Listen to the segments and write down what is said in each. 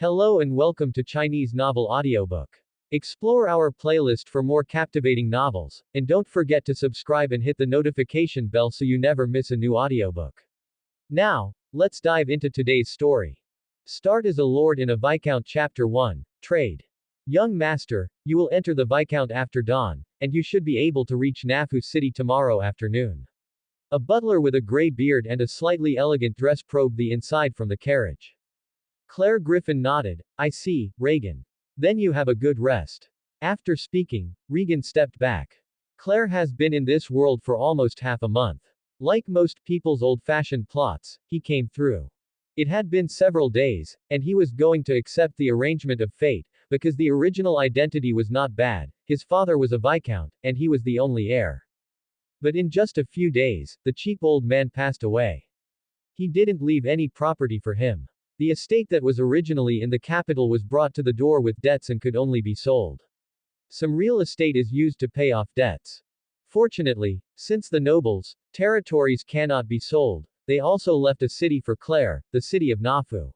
Hello and welcome to Chinese Novel Audiobook. Explore our playlist for more captivating novels, and don't forget to subscribe and hit the notification bell so you never miss a new audiobook. Now, let's dive into today's story. Start as a lord in a Viscount Chapter 1, Trade. Young master, you will enter the Viscount after dawn, and you should be able to reach Nafu City tomorrow afternoon. A butler with a gray beard and a slightly elegant dress probed the inside from the carriage. Claire Griffin nodded. I see, Regan. Then you have a good rest. After speaking, Regan stepped back. Claire has been in this world for almost half a month. Like most people's old-fashioned plots, he came through. It had been several days, and he was going to accept the arrangement of fate, because the original identity was not bad, his father was a viscount, and he was the only heir. But in just a few days, the cheap old man passed away. He didn't leave any property for him. The estate that was originally in the capital was brought to the door with debts and could only be sold. Some real estate is used to pay off debts. Fortunately, since the nobles' territories cannot be sold, they also left a city for Claire, the city of Nafu.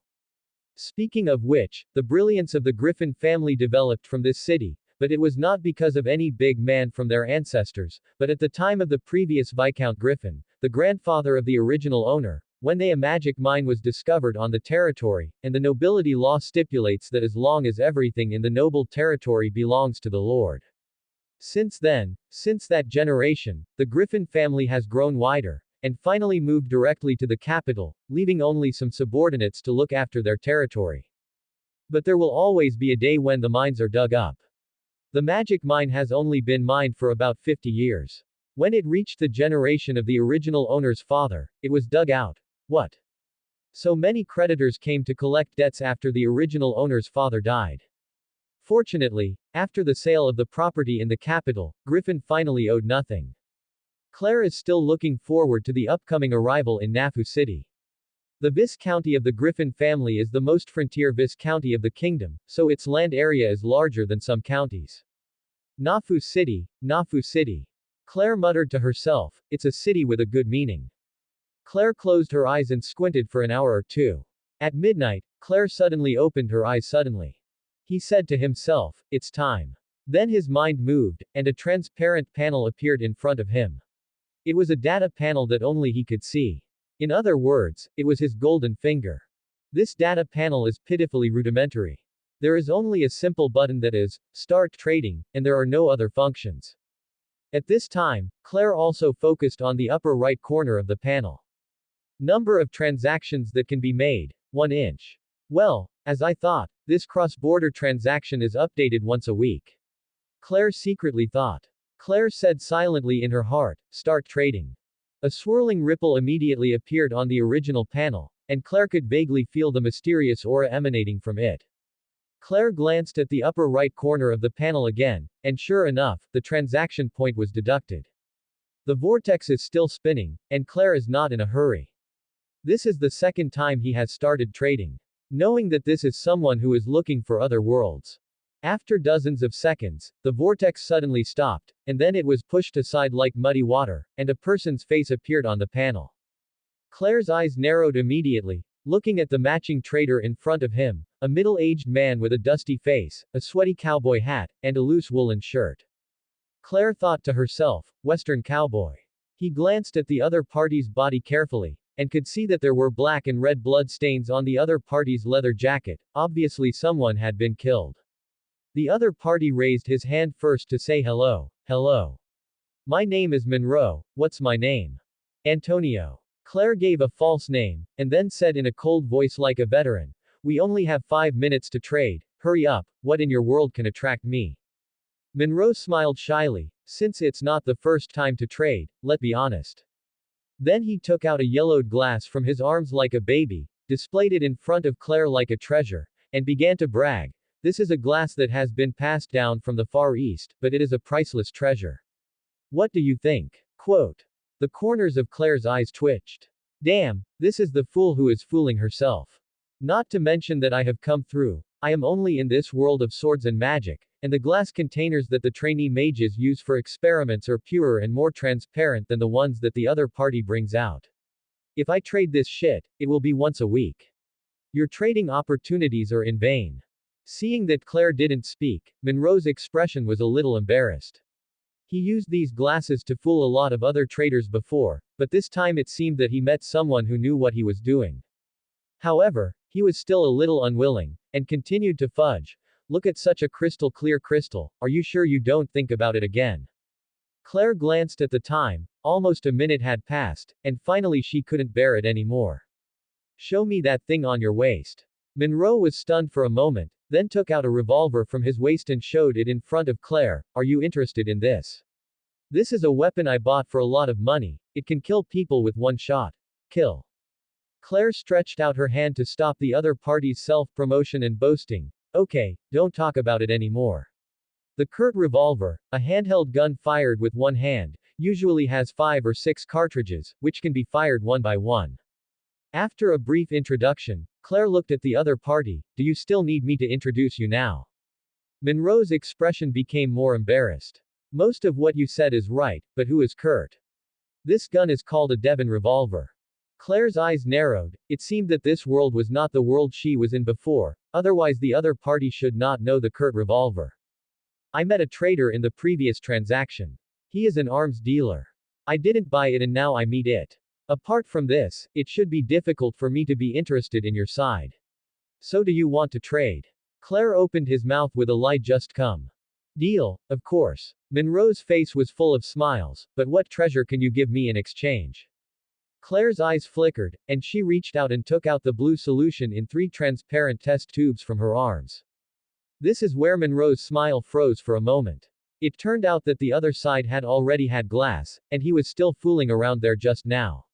Speaking of which, the brilliance of the Griffin family developed from this city, but it was not because of any big man from their ancestors, but at the time of the previous Viscount Griffin, the grandfather of the original owner, when a magic mine was discovered on the territory, and the nobility law stipulates that as long as everything in the noble territory belongs to the lord. Since then, since that generation, the Griffin family has grown wider, and finally moved directly to the capital, leaving only some subordinates to look after their territory. But there will always be a day when the mines are dug up. The magic mine has only been mined for about 50 years. When it reached the generation of the original owner's father, it was dug out. What? So many creditors came to collect debts after the original owner's father died. Fortunately, after the sale of the property in the capital, Griffin finally owed nothing. Claire is still looking forward to the upcoming arrival in Nafu City. The Viscounty of the Griffin family is the most frontier Viscounty of the kingdom, so its land area is larger than some counties. Nafu City, Nafu City. Claire muttered to herself, it's a city with a good meaning. Claire closed her eyes and squinted for an hour or two. At midnight, Claire suddenly opened her eyes suddenly. He said to himself, it's time. Then his mind moved, and a transparent panel appeared in front of him. It was a data panel that only he could see. In other words, it was his golden finger. This data panel is pitifully rudimentary. There is only a simple button that is, start trading, and there are no other functions. At this time, Claire also focused on the upper right corner of the panel. Number of transactions that can be made, 1 inch. Well, as I thought, this cross-border transaction is updated once a week. Claire secretly thought. Claire said silently in her heart, start trading. A swirling ripple immediately appeared on the original panel, and Claire could vaguely feel the mysterious aura emanating from it. Claire glanced at the upper right corner of the panel again, and sure enough, the transaction point was deducted. The vortex is still spinning, and Claire is not in a hurry. This is the second time he has started trading. Knowing that this is someone who is looking for other worlds. After dozens of seconds, the vortex suddenly stopped, and then it was pushed aside like muddy water, and a person's face appeared on the panel. Claire's eyes narrowed immediately, looking at the matching trader in front of him, a middle-aged man with a dusty face, a sweaty cowboy hat, and a loose woolen shirt. Claire thought to herself, Western cowboy. He glanced at the other party's body carefully, and could see that there were black and red blood stains on the other party's leather jacket, obviously someone had been killed. The other party raised his hand first to say hello. Hello. My name is Monroe, what's my name? Antonio. Claire gave a false name, and then said in a cold voice like a veteran, we only have 5 minutes to trade, hurry up, what in your world can attract me? Monroe smiled shyly, since it's not the first time to trade, let's be honest. Then he took out a yellowed glass from his arms like a baby, displayed it in front of Claire like a treasure, and began to brag. This is a glass that has been passed down from the Far East, but it is a priceless treasure. What do you think? Quote. The corners of Claire's eyes twitched. Damn, this is the fool who is fooling herself. Not to mention that I have come through. I am only in this world of swords and magic, and the glass containers that the trainee mages use for experiments are purer and more transparent than the ones that the other party brings out. If I trade this shit, it will be once a week. Your trading opportunities are in vain. Seeing that Claire didn't speak, Monroe's expression was a little embarrassed. He used these glasses to fool a lot of other traders before, but this time it seemed that he met someone who knew what he was doing. However, he was still a little unwilling, and continued to fudge. Look at such a crystal clear crystal, are you sure you don't think about it again? Claire glanced at the time, almost a minute had passed, and finally she couldn't bear it anymore. Show me that thing on your waist. Monroe was stunned for a moment, then took out a revolver from his waist and showed it in front of Claire. Are you interested in this? This is a weapon I bought for a lot of money. It can kill people with one shot. Kill. Claire stretched out her hand to stop the other party's self-promotion and boasting. Okay, don't talk about it anymore. The Kurt revolver, a handheld gun fired with one hand, usually has 5 or 6 cartridges, which can be fired one by one. After a brief introduction, Claire looked at the other party. Do you still need me to introduce you now? Monroe's expression became more embarrassed. Most of what you said is right, but who is Kurt? This gun is called a Devon revolver. Claire's eyes narrowed. It seemed that this world was not the world she was in before, otherwise the other party should not know the Kurt revolver. I met a trader in the previous transaction. He is an arms dealer. I didn't buy it and now I meet it. Apart from this, it should be difficult for me to be interested in your side. So do you want to trade? Claire opened his mouth with a lie just come. Deal, of course. Monroe's face was full of smiles, but what treasure can you give me in exchange? Claire's eyes flickered, and she reached out and took out the blue solution in 3 transparent test tubes from her arms. This is where Monroe's smile froze for a moment. It turned out that the other side had already had glass, and he was still fooling around there just now.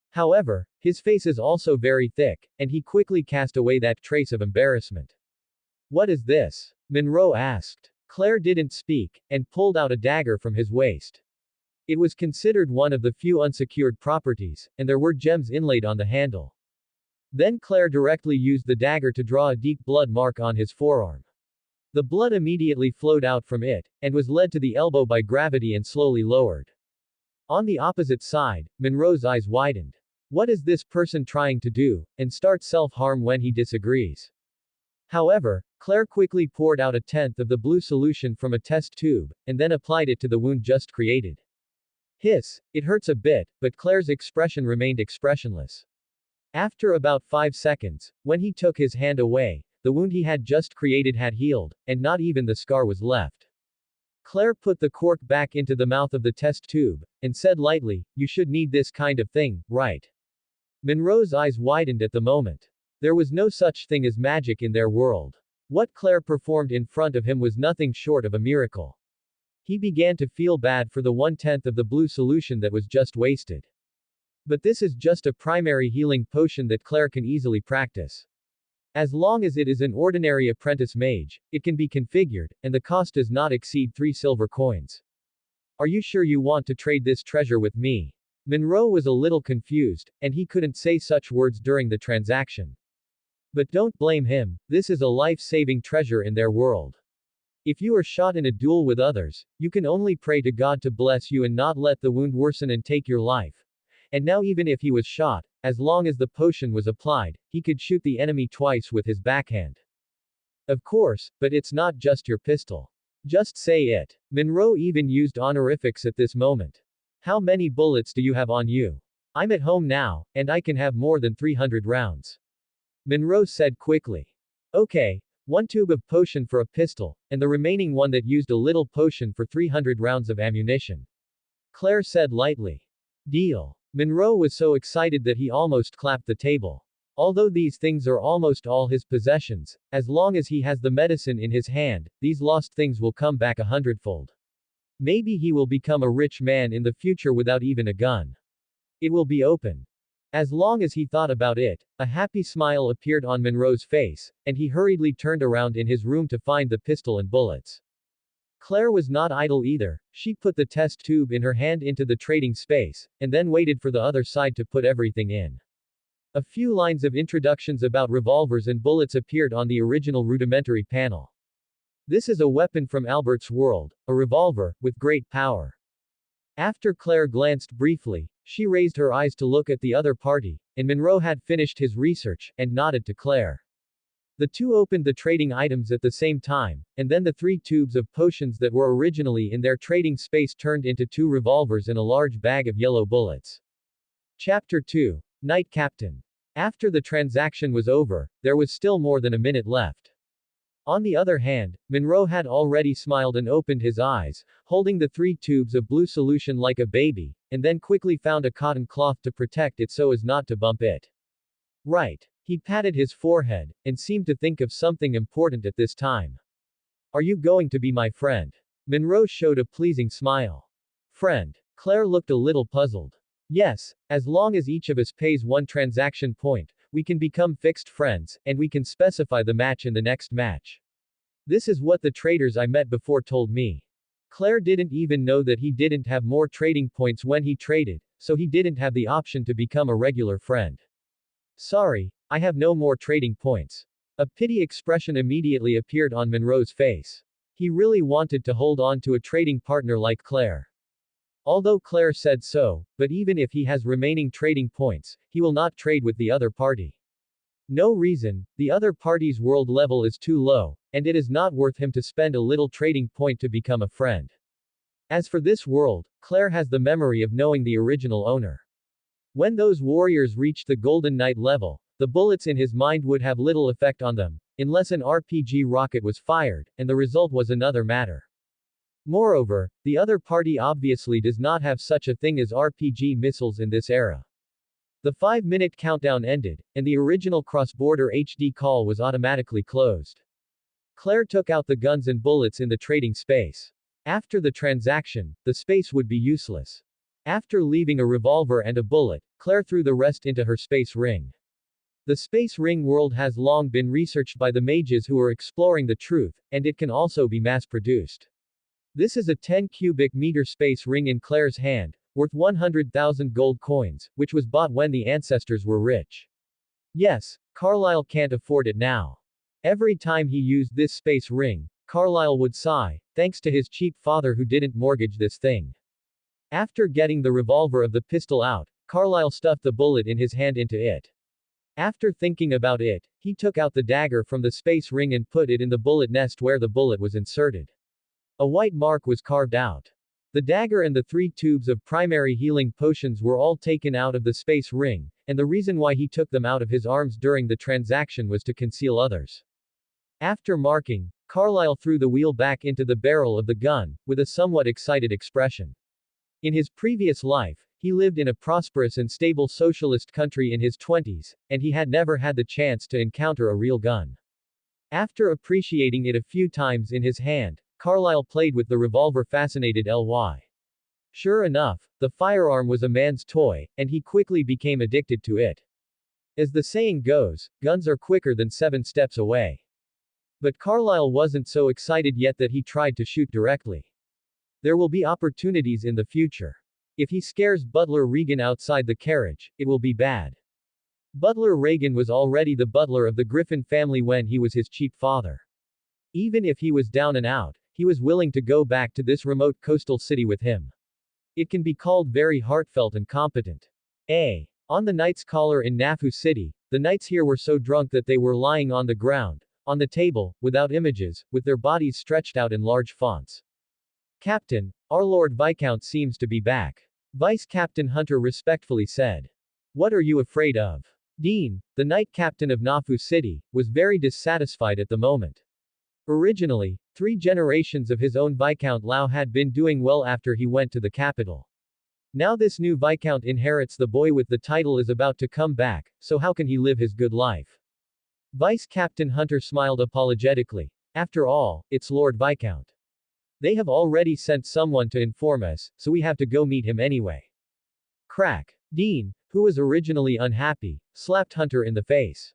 However, his face is also very thick, and he quickly cast away that trace of embarrassment. What is this? Monroe asked. Claire didn't speak, and pulled out a dagger from his waist. It was considered one of the few unsecured properties, and there were gems inlaid on the handle. Then Claire directly used the dagger to draw a deep blood mark on his forearm. The blood immediately flowed out from it, and was led to the elbow by gravity and slowly lowered. On the opposite side, Monroe's eyes widened. What is this person trying to do, and start self-harm when he disagrees? However, Claire quickly poured out 1/10 of the blue solution from a test tube, and then applied it to the wound just created. Hiss, it hurts a bit, but Claire's expression remained expressionless. After about 5 seconds, when he took his hand away, the wound he had just created had healed, and not even the scar was left. Claire put the cork back into the mouth of the test tube, and said lightly, you should need this kind of thing, right? Monroe's eyes widened at the moment. There was no such thing as magic in their world. What Claire performed in front of him was nothing short of a miracle. He began to feel bad for the 1/10 of the blue solution that was just wasted. But this is just a primary healing potion that Claire can easily practice. As long as it is an ordinary apprentice mage, it can be configured, and the cost does not exceed 3 silver coins. Are you sure you want to trade this treasure with me? Monroe was a little confused, and he couldn't say such words during the transaction. But don't blame him, this is a life-saving treasure in their world. If you are shot in a duel with others, you can only pray to God to bless you and not let the wound worsen and take your life. And now even if he was shot, as long as the potion was applied, he could shoot the enemy twice with his backhand. Of course, but it's not just your pistol. Just say it. Monroe even used honorifics at this moment. How many bullets do you have on you? I'm at home now, and I can have more than 300 rounds. Monroe said quickly. Okay, 1 tube of potion for a pistol, and the remaining one that used a little potion for 300 rounds of ammunition. Claire said lightly. Deal. Monroe was so excited that he almost clapped the table. Although these things are almost all his possessions, as long as he has the medicine in his hand, these lost things will come back 100-fold. Maybe he will become a rich man in the future without even a gun. It will be open. As long as he thought about it, a happy smile appeared on Monroe's face, and he hurriedly turned around in his room to find the pistol and bullets. Claire was not idle either. She put the test tube in her hand into the trading space, and then waited for the other side to put everything in. A few lines of introductions about revolvers and bullets appeared on the original rudimentary panel. This is a weapon from Albert's world, a revolver, with great power. After Claire glanced briefly, She raised her eyes to look at the other party, and Monroe had finished his research, and nodded to Claire. The two opened the trading items at the same time, and then the 3 tubes of potions that were originally in their trading space turned into 2 revolvers and a large bag of yellow bullets. Chapter 2. Knight Captain. After the transaction was over, there was still more than a minute left. On the other hand, Monroe had already smiled and opened his eyes, holding the 3 tubes of blue solution like a baby, and then quickly found a cotton cloth to protect it so as not to bump it. Right. He patted his forehead, and seemed to think of something important at this time. Are you going to be my friend? Monroe showed a pleasing smile. Friend. Claire looked a little puzzled. Yes, as long as each of us pays 1 transaction point, we can become fixed friends, and we can specify the match in the next match. This is what the traders I met before told me. Claire didn't even know that he didn't have more trading points when he traded, so he didn't have the option to become a regular friend. Sorry, I have no more trading points. A pity expression immediately appeared on Monroe's face. He really wanted to hold on to a trading partner like Claire. Although Claire said so, but even if he has remaining trading points, he will not trade with the other party. No reason, the other party's world level is too low, and it is not worth him to spend a little trading point to become a friend. As for this world, Claire has the memory of knowing the original owner. When those warriors reached the Golden Knight level, the bullets in his mind would have little effect on them, unless an RPG rocket was fired, and the result was another matter. Moreover, the other party obviously does not have such a thing as RPG missiles in this era. The 5-minute countdown ended, and the original cross-border HD call was automatically closed. Claire took out the guns and bullets in the trading space. After the transaction, the space would be useless. After leaving a revolver and a bullet, Claire threw the rest into her space ring. The space ring world has long been researched by the mages who are exploring the truth, and it can also be mass-produced. This is a 10 cubic meter space ring in Claire's hand, worth 100,000 gold coins, which was bought when the ancestors were rich. Yes, Carlyle can't afford it now. Every time he used this space ring, Carlyle would sigh, thanks to his cheap father who didn't mortgage this thing. After getting the revolver of the pistol out, Carlyle stuffed the bullet in his hand into it. After thinking about it, he took out the dagger from the space ring and put it in the bullet nest where the bullet was inserted. A white mark was carved out. The dagger and the 3 tubes of primary healing potions were all taken out of the space ring, and the reason why he took them out of his arms during the transaction was to conceal others. After marking, Carlyle threw the wheel back into the barrel of the gun, with a somewhat excited expression. In his previous life, he lived in a prosperous and stable socialist country in his 20s, and he had never had the chance to encounter a real gun. After appreciating it a few times in his hand, Carlyle played with the revolver fascinated ly. Sure enough, the firearm was a man's toy, and he quickly became addicted to it. As the saying goes, guns are quicker than 7 steps away. But Carlyle wasn't so excited yet that he tried to shoot directly. There will be opportunities in the future. If he scares Butler Regan outside the carriage, it will be bad. Butler Regan was already the butler of the Griffin family when he was his cheap father. Even if he was down and out, he was willing to go back to this remote coastal city with him. It can be called very heartfelt and competent. On the Knight's Collar in Nafu City, the knights here were so drunk that they were lying on the ground, on the table, without images, with their bodies stretched out in large fonts. Captain, our Lord Viscount seems to be back. Vice Captain Hunter respectfully said. What are you afraid of? Dean, the knight captain of Nafu City, was very dissatisfied at the moment. Originally, 3 generations of his own Viscount Lao had been doing well after he went to the capital. Now this new Viscount inherits the boy with the title is about to come back, so how can he live his good life? Vice Captain Hunter smiled apologetically. After all, it's Lord Viscount. They have already sent someone to inform us, so we have to go meet him anyway. Crack. Dean, who was originally unhappy, slapped Hunter in the face.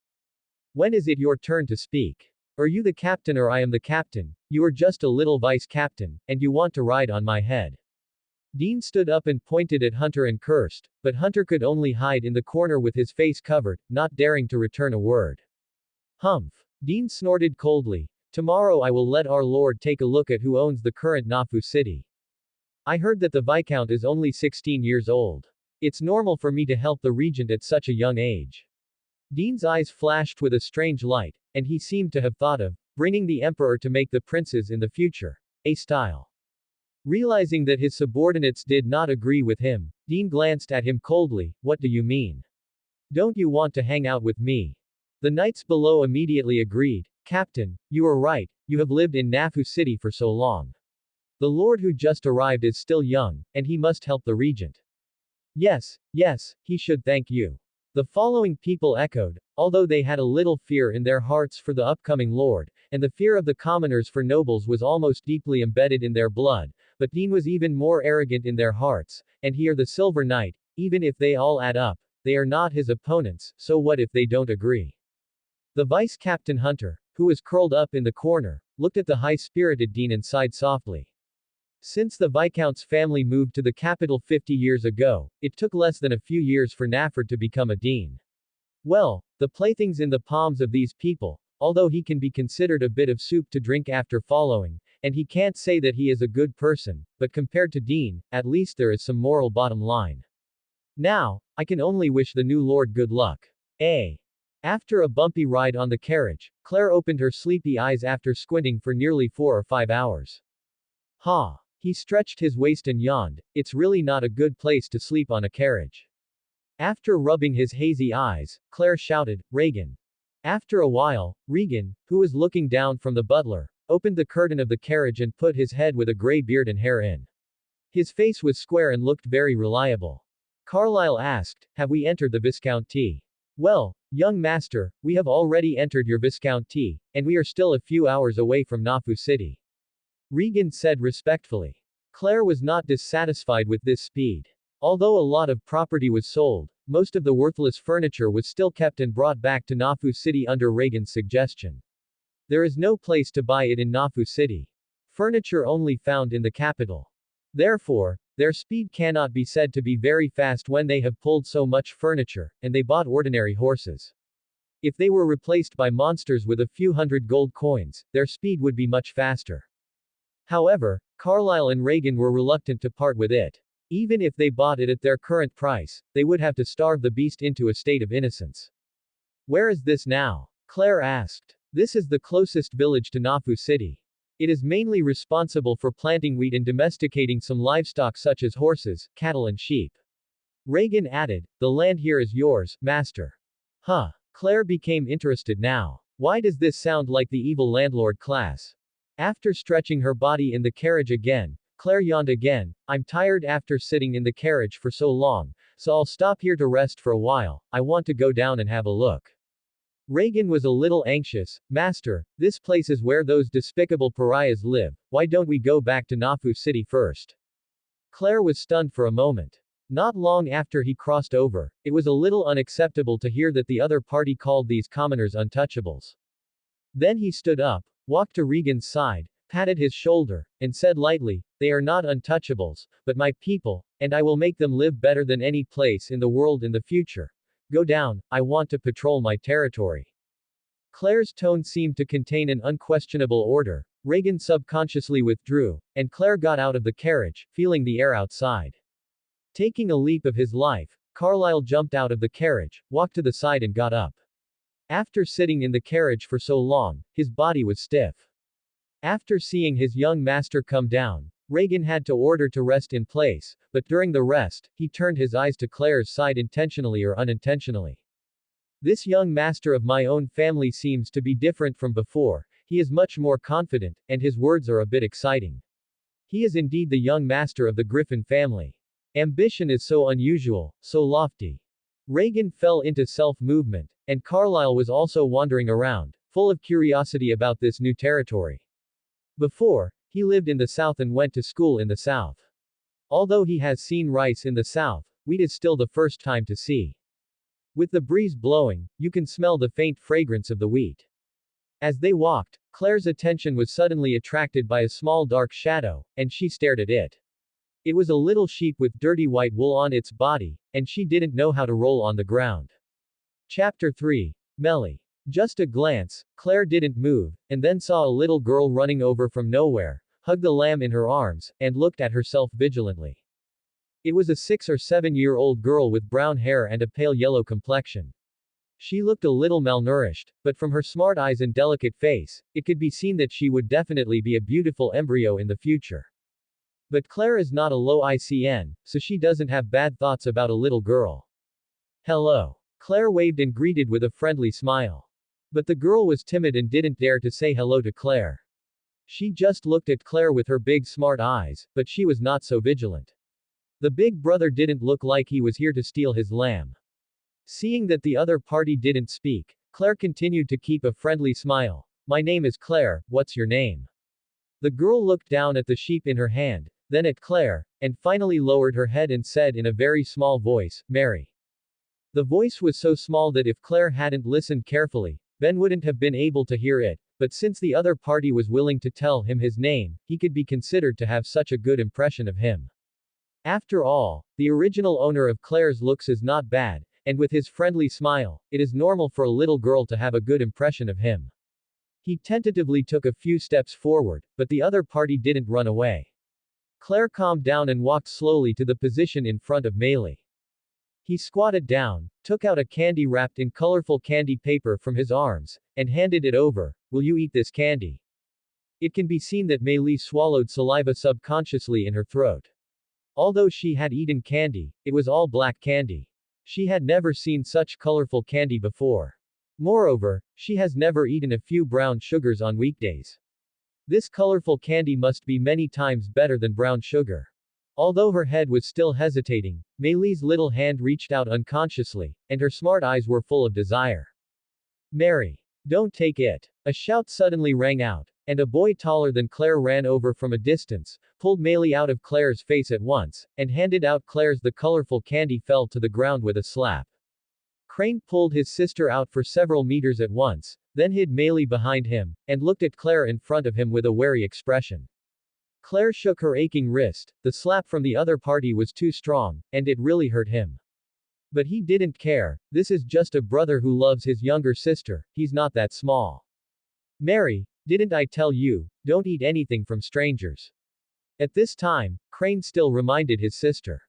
When is it your turn to speak? Are you the captain or I am the captain? You are just a little vice captain, and you want to ride on my head. Dean stood up and pointed at Hunter and cursed, but Hunter could only hide in the corner with his face covered, not daring to return a word. Humph. Dean snorted coldly. Tomorrow I will let our lord take a look at who owns the current Nafu city. I heard that the Viscount is only 16 years old. It's normal for me to help the regent at such a young age. Dean's eyes flashed with a strange light, and he seemed to have thought of bringing the emperor to make the princes in the future a style. Realizing that his subordinates did not agree with him, Dean glanced at him coldly. What do you mean? Don't you want to hang out with me? The knights below immediately agreed. Captain, you are right, you have lived in Nafu City for so long. The lord who just arrived is still young, and he must help the regent. Yes, yes, he should thank you. The following people echoed, although they had a little fear in their hearts for the upcoming lord, and the fear of the commoners for nobles was almost deeply embedded in their blood, but Dean was even more arrogant in their hearts, and here the Silver Knight, even if they all add up, they are not his opponents, so what if they don't agree? The Vice Captain Hunter, who was curled up in the corner, looked at the high-spirited Dean and sighed softly. Since the Viscount's family moved to the capital 50 years ago, it took less than a few years for Nafford to become a dean. Well, the playthings in the palms of these people, although he can be considered a bit of soup to drink after following, and he can't say that he is a good person, but compared to Dean, at least there is some moral bottom line. Now, I can only wish the new lord good luck. After a bumpy ride on the carriage, Claire opened her sleepy eyes after squinting for nearly 4 or 5 hours. Ha! He stretched his waist and yawned. It's really not a good place to sleep on a carriage. After rubbing his hazy eyes, Claire shouted, Regan. After a while, Regan, who was looking down from the butler, opened the curtain of the carriage and put his head with a gray beard and hair in. His face was square and looked very reliable. Carlyle asked, have we entered the Viscounty? Well, young master, we have already entered your Viscounty, and we are still a few hours away from Nafu City. Regan said respectfully. Claire was not dissatisfied with this speed. Although a lot of property was sold, most of the worthless furniture was still kept and brought back to Nafu City under Regan's suggestion. There is no place to buy it in Nafu City. Furniture only found in the capital. Therefore, their speed cannot be said to be very fast when they have pulled so much furniture, and they bought ordinary horses. If they were replaced by monsters with a few hundred gold coins, their speed would be much faster. However, Carlyle and Regan were reluctant to part with it. Even if they bought it at their current price, they would have to starve the beast into a state of innocence. Where is this now? Claire asked. This is the closest village to Nafu City. It is mainly responsible for planting wheat and domesticating some livestock such as horses, cattle and sheep. Regan added, the land here is yours, master. Huh. Claire became interested now. Why does this sound like the evil landlord class? After stretching her body in the carriage again, Claire yawned again. I'm tired after sitting in the carriage for so long, so I'll stop here to rest for a while. I want to go down and have a look. Regan was a little anxious. Master, this place is where those despicable pariahs live. Why don't we go back to Nafu City first? Claire was stunned for a moment. Not long after he crossed over, it was a little unacceptable to hear that the other party called these commoners untouchables. Then he stood up, walked to Regan's side, patted his shoulder, and said lightly, they are not untouchables, but my people, and I will make them live better than any place in the world in the future. Go down, I want to patrol my territory. Claire's tone seemed to contain an unquestionable order. Regan subconsciously withdrew, and Claire got out of the carriage, feeling the air outside. Taking a leap of his life, Carlyle jumped out of the carriage, walked to the side and got up. After sitting in the carriage for so long, his body was stiff. After seeing his young master come down, Regan had to order to rest in place, but during the rest, he turned his eyes to Claire's side intentionally or unintentionally. This young master of my own family seems to be different from before, he is much more confident, and his words are a bit exciting. He is indeed the young master of the Griffin family. Ambition is so unusual, so lofty. Regan fell into self-movement, and Carlyle was also wandering around, full of curiosity about this new territory. Before, he lived in the south and went to school in the south. Although he has seen rice in the south, wheat is still the first time to see. With the breeze blowing, you can smell the faint fragrance of the wheat. As they walked, Claire's attention was suddenly attracted by a small dark shadow, and she stared at it. It was a little sheep with dirty white wool on its body, and she didn't know how to roll on the ground. Chapter 3. Melly. Just a glance, Claire didn't move, and then saw a little girl running over from nowhere, hugged the lamb in her arms, and looked at herself vigilantly. It was a 6 or 7-year-old girl with brown hair and a pale yellow complexion. She looked a little malnourished, but from her smart eyes and delicate face, it could be seen that she would definitely be a beautiful embryo in the future. But Claire is not a low ICN, so she doesn't have bad thoughts about a little girl. Hello. Claire waved and greeted with a friendly smile. But the girl was timid and didn't dare to say hello to Claire. She just looked at Claire with her big smart eyes, but she was not so vigilant. The big brother didn't look like he was here to steal his lamb. Seeing that the other party didn't speak, Claire continued to keep a friendly smile. My name is Claire, what's your name? The girl looked down at the sheep in her hand, then at Claire, and finally lowered her head and said in a very small voice, Mary. The voice was so small that if Claire hadn't listened carefully, Ben wouldn't have been able to hear it, but since the other party was willing to tell him his name, he could be considered to have such a good impression of him. After all, the original owner of Claire's looks is not bad, and with his friendly smile, it is normal for a little girl to have a good impression of him. He tentatively took a few steps forward, but the other party didn't run away. Claire calmed down and walked slowly to the position in front of Meili. He squatted down, took out a candy wrapped in colorful candy paper from his arms, and handed it over. Will you eat this candy? It can be seen that Meili swallowed saliva subconsciously in her throat. Although she had eaten candy, it was all black candy. She had never seen such colorful candy before. Moreover, she has never eaten a few brown sugars on weekdays. This colorful candy must be many times better than brown sugar. Although her head was still hesitating, Meili's little hand reached out unconsciously, and her smart eyes were full of desire. Mary! Don't take it! A shout suddenly rang out, and a boy taller than Claire ran over from a distance, pulled Meili out of Claire's face at once, and handed out Claire's. The colorful candy fell to the ground with a slap. Crane pulled his sister out for several meters at once, then hid Meili behind him, and looked at Claire in front of him with a wary expression. Claire shook her aching wrist. The slap from the other party was too strong, and it really hurt him. But he didn't care. This is just a brother who loves his younger sister, he's not that small. Mary, didn't I tell you, don't eat anything from strangers? At this time, Crane still reminded his sister.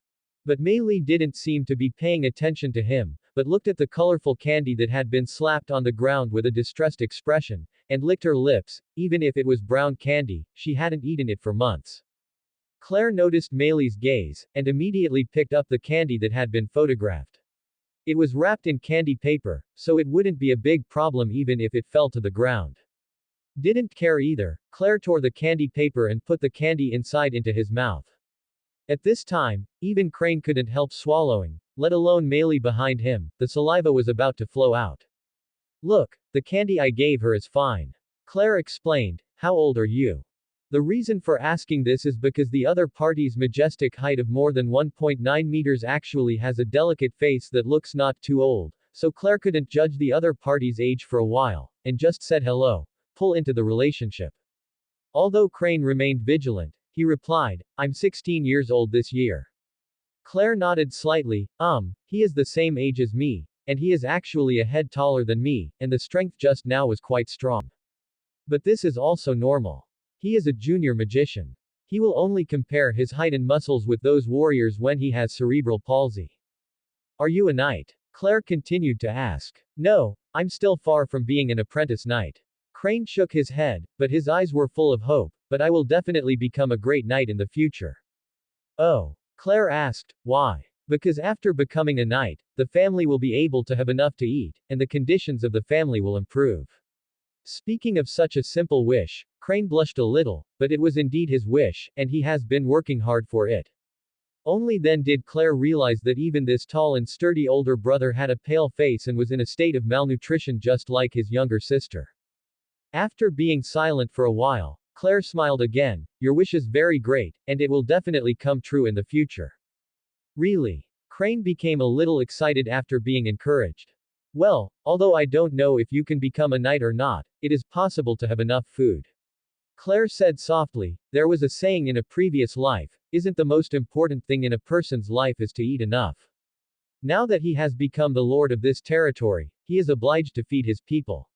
But Meili didn't seem to be paying attention to him, but looked at the colorful candy that had been slapped on the ground with a distressed expression, and licked her lips. Even if it was brown candy, she hadn't eaten it for months. Claire noticed Meili's gaze, and immediately picked up the candy that had been photographed. It was wrapped in candy paper, so it wouldn't be a big problem even if it fell to the ground. Didn't care either, Claire tore the candy paper and put the candy inside into his mouth. At this time, even Crane couldn't help swallowing, let alone Meili behind him. The saliva was about to flow out. Look, the candy I gave her is fine. Claire explained. How old are you? The reason for asking this is because the other party's majestic height of more than 1.9 meters actually has a delicate face that looks not too old, so Claire couldn't judge the other party's age for a while, and just said hello. Pull into the relationship. Although Crane remained vigilant, he replied, I'm 16 years old this year. Claire nodded slightly. He is the same age as me, and he is actually a head taller than me, and the strength just now was quite strong. But this is also normal. He is a junior magician. He will only compare his height and muscles with those warriors when he has cerebral palsy. Are you a knight? Claire continued to ask. No, I'm still far from being an apprentice knight. Crane shook his head, but his eyes were full of hope. But I will definitely become a great knight in the future. Oh. Claire asked, why? Because after becoming a knight, the family will be able to have enough to eat, and the conditions of the family will improve. Speaking of such a simple wish, Crane blushed a little, but it was indeed his wish, and he has been working hard for it. Only then did Claire realize that even this tall and sturdy older brother had a pale face and was in a state of malnutrition just like his younger sister. After being silent for a while, Claire smiled again. Your wish is very great, and it will definitely come true in the future. Really? Crane became a little excited after being encouraged. Well, although I don't know if you can become a knight or not, it is possible to have enough food. Claire said softly, there was a saying in a previous life, isn't the most important thing in a person's life is to eat enough. Now that he has become the lord of this territory, he is obliged to feed his people.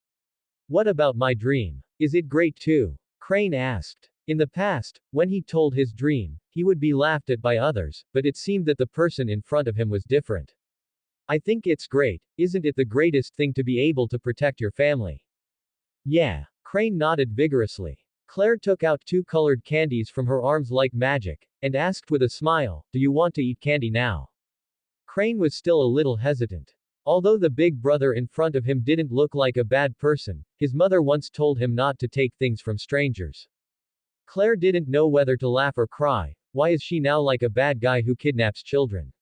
What about my dream? Is it great too? Crane asked. In the past, when he told his dream, he would be laughed at by others, but it seemed that the person in front of him was different. I think it's great, isn't it the greatest thing to be able to protect your family? Yeah. Crane nodded vigorously. Claire took out two colored candies from her arms like magic, and asked with a smile, do you want to eat candy now? Crane was still a little hesitant. Although the big brother in front of him didn't look like a bad person, his mother once told him not to take things from strangers. Claire didn't know whether to laugh or cry. Why is she now like a bad guy who kidnaps children?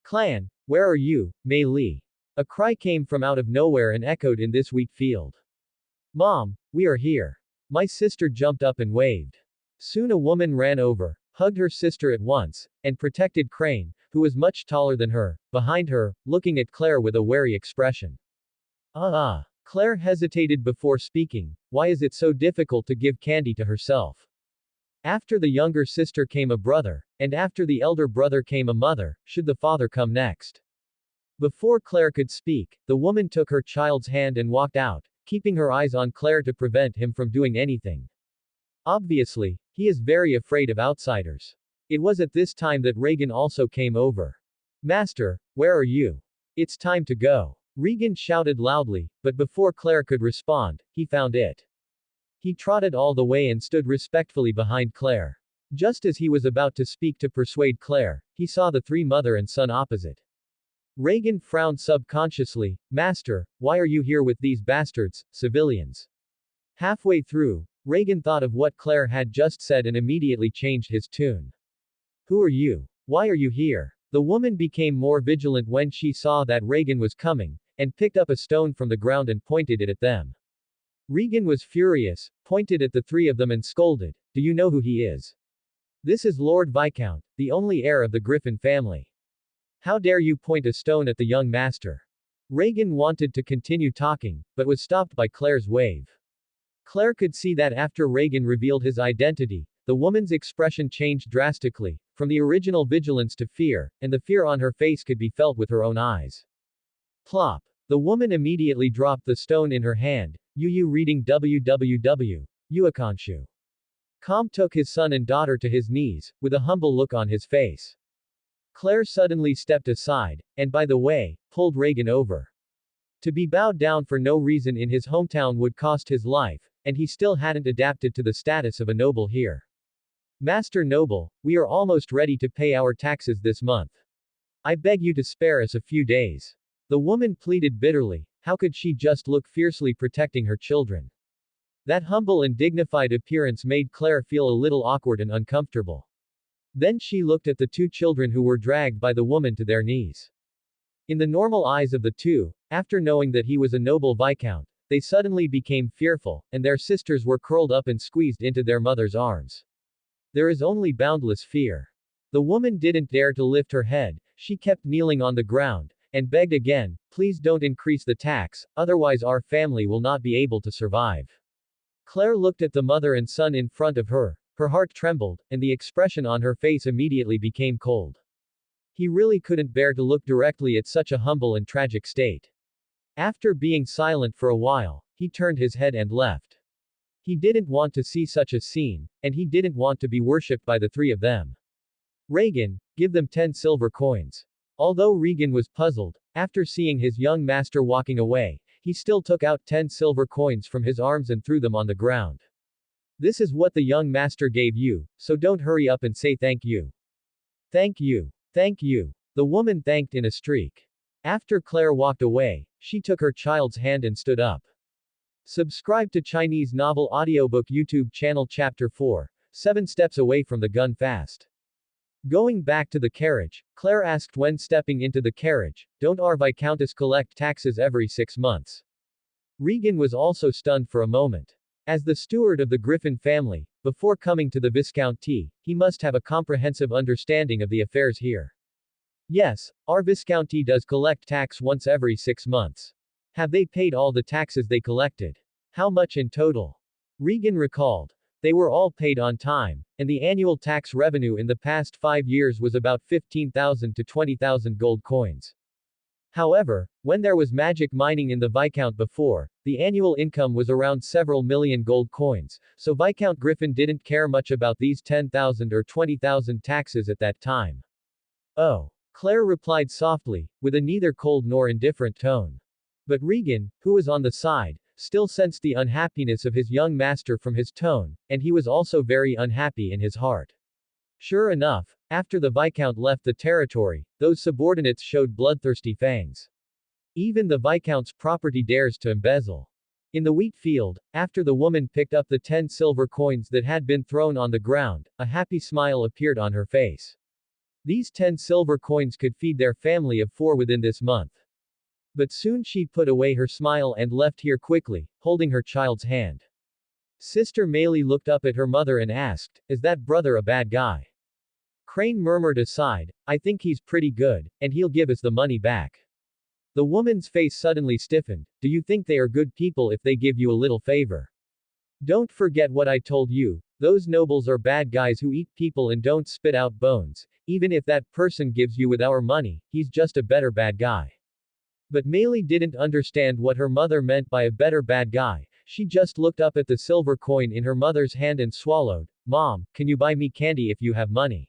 Clan, where are you, Mei Li? A cry came from out of nowhere and echoed in this wheat field. Mom, we are here. My sister jumped up and waved. Soon a woman ran over, hugged her sister at once, and protected Crane, who was much taller than her, behind her, looking at Claire with a wary expression. Claire hesitated before speaking. Why is it so difficult to give candy to herself? After the younger sister came a brother, and after the elder brother came a mother, should the father come next? Before Claire could speak, the woman took her child's hand and walked out, keeping her eyes on Claire to prevent him from doing anything. Obviously, he is very afraid of outsiders. It was at this time that Regan also came over. Master, where are you? It's time to go. Regan shouted loudly, but before Claire could respond, he found it. He trotted all the way and stood respectfully behind Claire. Just as he was about to speak to persuade Claire, he saw the three mother and son opposite. Regan frowned subconsciously. Master, why are you here with these bastards, civilians? Halfway through, Regan thought of what Claire had just said and immediately changed his tune. Who are you? Why are you here? The woman became more vigilant when she saw that Regan was coming, and picked up a stone from the ground and pointed it at them. Regan was furious, pointed at the three of them and scolded, do you know who he is? This is Lord Viscount, the only heir of the Griffin family. How dare you point a stone at the young master? Regan wanted to continue talking, but was stopped by Claire's wave. Claire could see that after Regan revealed his identity, the woman's expression changed drastically, from the original vigilance to fear, and the fear on her face could be felt with her own eyes. Plop. The woman immediately dropped the stone in her hand. Yu reading www. Yuakanshu. Com took his son and daughter to his knees, with a humble look on his face. Claire suddenly stepped aside, and by the way, pulled Regan over. To be bowed down for no reason in his hometown would cost his life, and he still hadn't adapted to the status of a noble here. Master Noble, we are almost ready to pay our taxes this month. I beg you to spare us a few days. The woman pleaded bitterly. How could she just look fiercely protecting her children? That humble and dignified appearance made Claire feel a little awkward and uncomfortable. Then she looked at the two children who were dragged by the woman to their knees. In the normal eyes of the two, after knowing that he was a noble viscount, they suddenly became fearful, and their sisters were curled up and squeezed into their mother's arms. There is only boundless fear. The woman didn't dare to lift her head, she kept kneeling on the ground, and begged again, please don't increase the tax, otherwise our family will not be able to survive. Claire looked at the mother and son in front of her. Her heart trembled, and the expression on her face immediately became cold. He really couldn't bear to look directly at such a humble and tragic state. After being silent for a while, he turned his head and left. He didn't want to see such a scene, and he didn't want to be worshipped by the three of them. Regan, give them 10 silver coins. Although Regan was puzzled, after seeing his young master walking away, he still took out 10 silver coins from his arms and threw them on the ground. This is what the young master gave you, so don't hurry up and say thank you. Thank you. Thank you. The woman thanked in a streak. After Claire walked away, she took her child's hand and stood up. Subscribe to Chinese Novel Audiobook YouTube channel Chapter 4, 7 Steps Away from the Gun Fast. Going back to the carriage, Claire asked when stepping into the carriage, don't our Viscountess collect taxes every 6 months? Regan was also stunned for a moment. As the steward of the Griffin family, before coming to the Viscounty, he must have a comprehensive understanding of the affairs here. Yes, our Viscounty does collect tax once every 6 months. Have they paid all the taxes they collected? How much in total? Regan recalled. They were all paid on time, and the annual tax revenue in the past 5 years was about 15,000 to 20,000 gold coins. However, when there was magic mining in the Viscount before, the annual income was around several million gold coins, so Viscount Griffin didn't care much about these 10,000 or 20,000 taxes at that time. Oh. Claire replied softly, with a neither cold nor indifferent tone. But Regan, who was on the side, still sensed the unhappiness of his young master from his tone, and he was also very unhappy in his heart. Sure enough, after the Viscount left the territory, those subordinates showed bloodthirsty fangs. Even the Viscount's property dares to embezzle. In the wheat field, after the woman picked up the 10 silver coins that had been thrown on the ground, a happy smile appeared on her face. These 10 silver coins could feed their family of 4 within this month. But soon she put away her smile and left here quickly, holding her child's hand. Sister Maylie looked up at her mother and asked, "Is that brother a bad guy?" Crane murmured aside, "I think he's pretty good, and he'll give us the money back." The woman's face suddenly stiffened. "Do you think they are good people if they give you a little favor? Don't forget what I told you, those nobles are bad guys who eat people and don't spit out bones. Even if that person gives you with our money, he's just a better bad guy." But Maylie didn't understand what her mother meant by a better bad guy. She just looked up at the silver coin in her mother's hand and swallowed. "Mom, can you buy me candy if you have money?"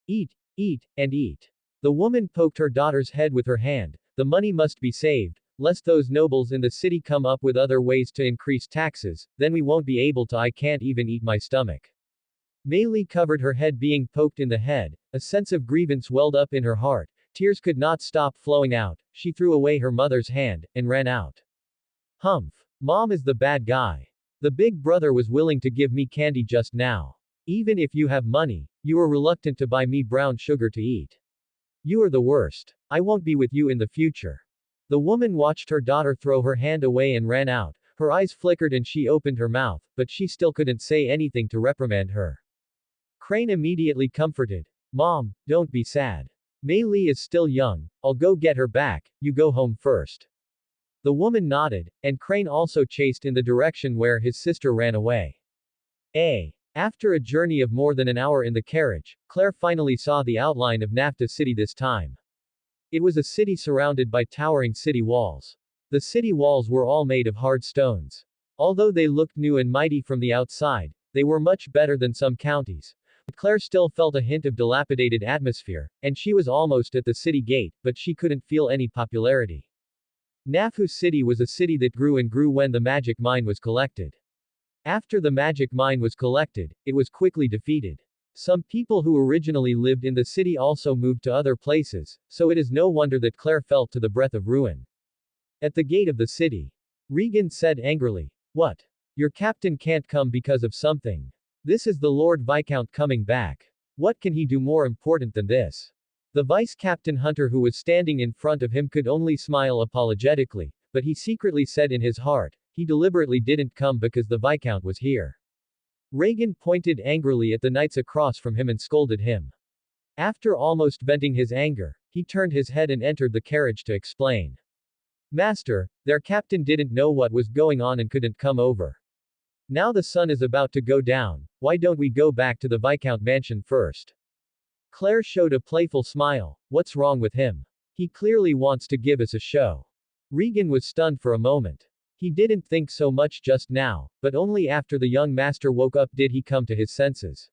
"Eat, eat, and eat." The woman poked her daughter's head with her hand. "The money must be saved, lest those nobles in the city come up with other ways to increase taxes, then we won't be able to. I can't even eat my stomach." Maylie covered her head being poked in the head. A sense of grievance welled up in her heart. Tears could not stop flowing out. She threw away her mother's hand, and ran out. "Humph. Mom is the bad guy. The big brother was willing to give me candy just now. Even if you have money, you are reluctant to buy me brown sugar to eat. You are the worst. I won't be with you in the future." The woman watched her daughter throw her hand away and ran out. Her eyes flickered and she opened her mouth, but she still couldn't say anything to reprimand her. Crane immediately comforted. "Mom, don't be sad. Maylie is still young. I'll go get her back, you go home first." The woman nodded, and Crane also chased in the direction where his sister ran away. After a journey of more than an hour in the carriage, Claire finally saw the outline of Nafta City this time. It was a city surrounded by towering city walls. The city walls were all made of hard stones. Although they looked new and mighty from the outside, they were much better than some counties. Claire still felt a hint of dilapidated atmosphere, and she was almost at the city gate, but she couldn't feel any popularity. Nafu City was a city that grew and grew when the magic mine was collected. After the magic mine was collected, it was quickly defeated. Some people who originally lived in the city also moved to other places, so it is no wonder that Claire felt to the breath of ruin. At the gate of the city, Regan said angrily, "What? Your captain can't come because of something. This is the Lord Viscount coming back. What can he do more important than this?" The vice-captain Hunter who was standing in front of him could only smile apologetically, but he secretly said in his heart, he deliberately didn't come because the Viscount was here. Regan pointed angrily at the knights across from him and scolded him. After almost venting his anger, he turned his head and entered the carriage to explain. "Master, their captain didn't know what was going on and couldn't come over. Now the sun is about to go down, why don't we go back to the Viscount mansion first?" Claire showed a playful smile. "What's wrong with him? He clearly wants to give us a show." Regan was stunned for a moment. He didn't think so much just now, but only after the young master woke up did he come to his senses.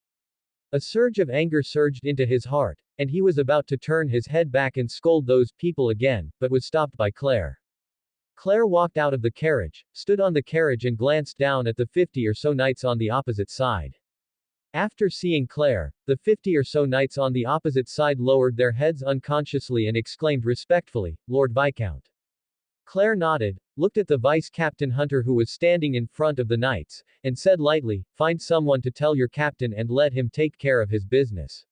A surge of anger surged into his heart, and he was about to turn his head back and scold those people again, but was stopped by Claire. Claire walked out of the carriage, stood on the carriage and glanced down at the 50 or so knights on the opposite side. After seeing Claire, the 50 or so knights on the opposite side lowered their heads unconsciously and exclaimed respectfully, "Lord Viscount." Claire nodded, looked at the vice-captain Hunter who was standing in front of the knights, and said lightly, "Find someone to tell your captain and let him take care of his business.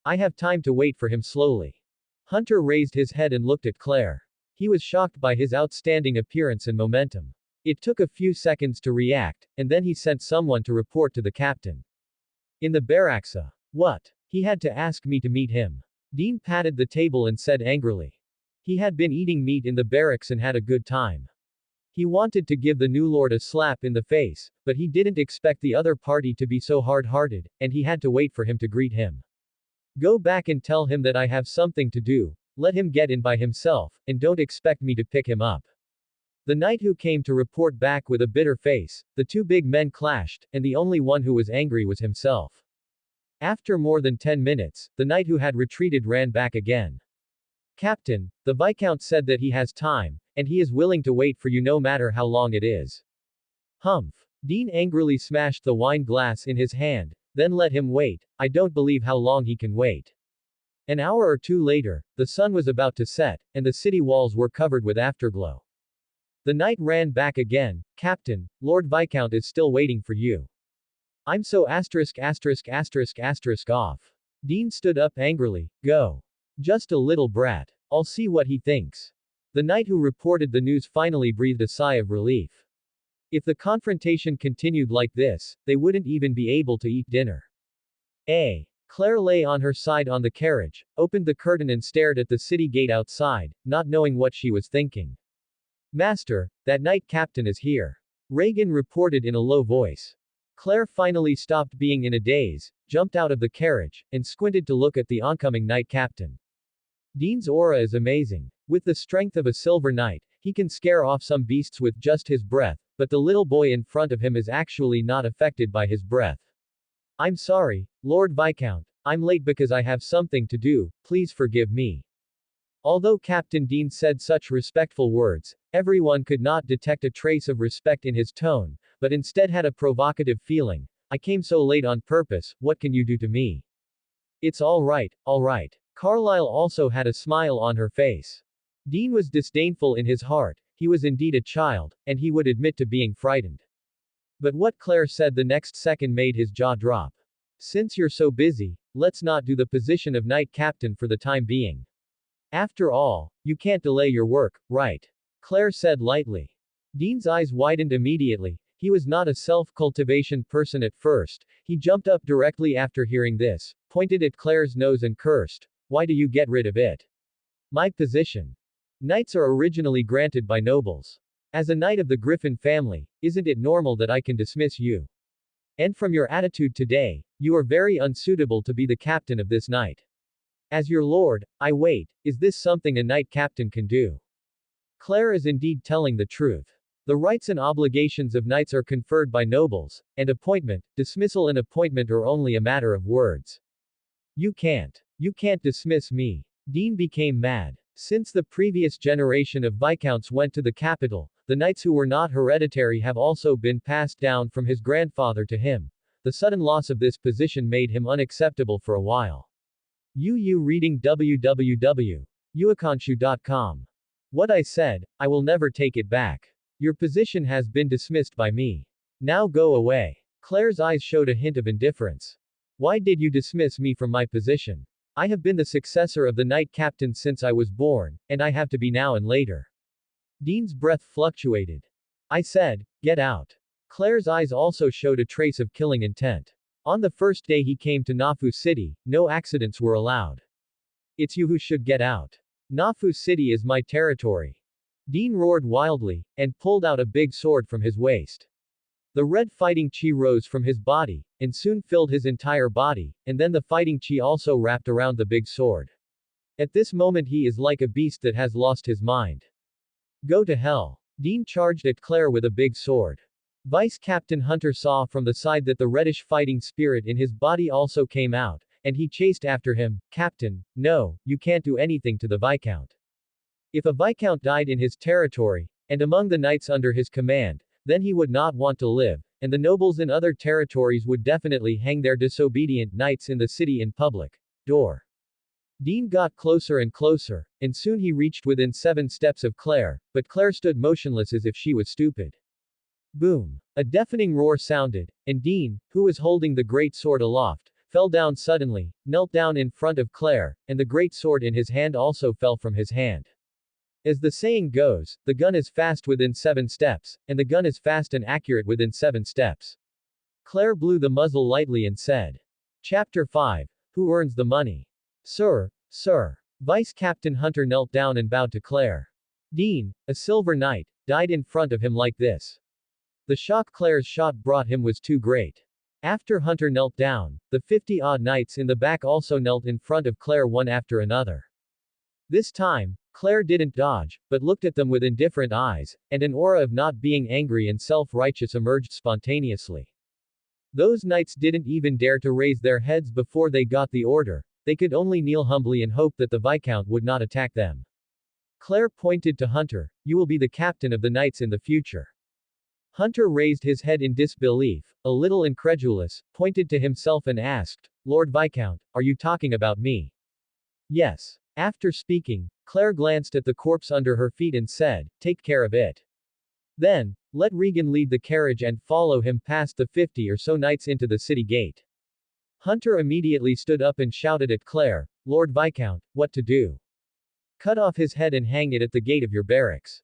I have time to wait for him." Slowly, Hunter raised his head and looked at Claire. He was shocked by his outstanding appearance and momentum. It took a few seconds to react, and then he sent someone to report to the captain. "In the barracks. What? He had to ask me to meet him." Dean patted the table and said angrily. He had been eating meat in the barracks and had a good time. He wanted to give the new lord a slap in the face, but he didn't expect the other party to be so hard-hearted, and he had to wait for him to greet him. "Go back and tell him that I have something to do. Let him get in by himself, and don't expect me to pick him up. The knight who came to report back with a bitter face, the two big men clashed, and the only one who was angry was himself. After more than 10 minutes, the knight who had retreated ran back again. Captain, the Viscount said that he has time, and he is willing to wait for you no matter how long it is. Humph. Dean angrily smashed the wine glass in his hand, then let him wait. I don't believe how long he can wait. An hour or two later, the sun was about to set, and the city walls were covered with afterglow. The knight ran back again. Captain, Lord Viscount is still waiting for you. I'm so off. Dean stood up angrily. Go. Just a little brat. I'll see what he thinks. The knight who reported the news finally breathed a sigh of relief. If the confrontation continued like this, they wouldn't even be able to eat dinner. Claire lay on her side on the carriage, opened the curtain and stared at the city gate outside, not knowing what she was thinking. Master, that knight captain is here. Reagan reported in a low voice. Claire finally stopped being in a daze, jumped out of the carriage, and squinted to look at the oncoming knight captain. Dean's aura is amazing. With the strength of a silver knight, he can scare off some beasts with just his breath, but the little boy in front of him is actually not affected by his breath. I'm sorry, Lord Viscount. I'm late because I have something to do, please forgive me. Although Captain Dean said such respectful words, everyone could not detect a trace of respect in his tone, but instead had a provocative feeling. I came so late on purpose, what can you do to me? It's all right, all right. Carlyle also had a smile on her face. Dean was disdainful in his heart, he was indeed a child, and he would admit to being frightened. But what Claire said the next second made his jaw drop. Since you're so busy, let's not do the position of knight captain for the time being. After all, you can't delay your work, right? Claire said lightly. Dean's eyes widened immediately. He was not a self-cultivation person at first. He jumped up directly after hearing this, pointed at Claire's nose and cursed. Why do you get rid of it? My position. Knights are originally granted by nobles. As a knight of the Griffin family, isn't it normal that I can dismiss you? And from your attitude today, you are very unsuitable to be the captain of this knight. As your lord, I wait, is this something a knight captain can do? Claire is indeed telling the truth. The rights and obligations of knights are conferred by nobles, and appointment, dismissal and appointment are only a matter of words. You can't dismiss me. Dean became mad. Since the previous generation of viscounts went to the capital, the knights who were not hereditary have also been passed down from his grandfather to him. The sudden loss of this position made him unacceptable for a while. Reading www.uakanshu.com. What I said, I will never take it back. Your position has been dismissed by me. Now go away. Claire's eyes showed a hint of indifference. Why did you dismiss me from my position? I have been the successor of the knight captain since I was born, and I have to be now and later. Dean's breath fluctuated. I said, get out. Claire's eyes also showed a trace of killing intent. On the first day he came to Nafu City, no accidents were allowed. It's you who should get out. Nafu City is my territory. Dean roared wildly, and pulled out a big sword from his waist. The red fighting chi rose from his body, and soon filled his entire body, and then the fighting chi also wrapped around the big sword. At this moment he is like a beast that has lost his mind. Go to hell. Dean charged at Claire with a big sword. Vice Captain Hunter saw from the side that the reddish fighting spirit in his body also came out, and he chased after him. Captain, no, you can't do anything to the Viscount. If a Viscount died in his territory, and among the knights under his command, then he would not want to live, and the nobles in other territories would definitely hang their disobedient knights in the city in public. Door. Dean got closer and closer, and soon he reached within 7 steps of Claire, but Claire stood motionless as if she was stupid. Boom. A deafening roar sounded, and Dean, who was holding the great sword aloft, fell down suddenly, knelt down in front of Claire, and the great sword in his hand also fell from his hand. As the saying goes, the gun is fast within 7 steps, and the gun is fast and accurate within 7 steps. Claire blew the muzzle lightly and said. Chapter 5. Who earns the money? Sir. Vice Captain Hunter knelt down and bowed to Claire. Dean, a silver knight, died in front of him like this. The shock Claire's shot brought him was too great. After Hunter knelt down, the 50-odd knights in the back also knelt in front of Claire one after another. This time, Claire didn't dodge, but looked at them with indifferent eyes, and an aura of not being angry and self-righteous emerged spontaneously. Those knights didn't even dare to raise their heads before they got the order, they could only kneel humbly and hope that the Viscount would not attack them. Claire pointed to Hunter, "You will be the captain of the knights in the future." Hunter raised his head in disbelief, a little incredulous, pointed to himself and asked, "Lord Viscount, are you talking about me?" "Yes." After speaking, Claire glanced at the corpse under her feet and said, "Take care of it. Then, let Regan lead the carriage and follow him past the 50 or so knights into the city gate." Hunter immediately stood up and shouted at Claire, "Lord Viscount, what to do? Cut off his head and hang it at the gate of your barracks."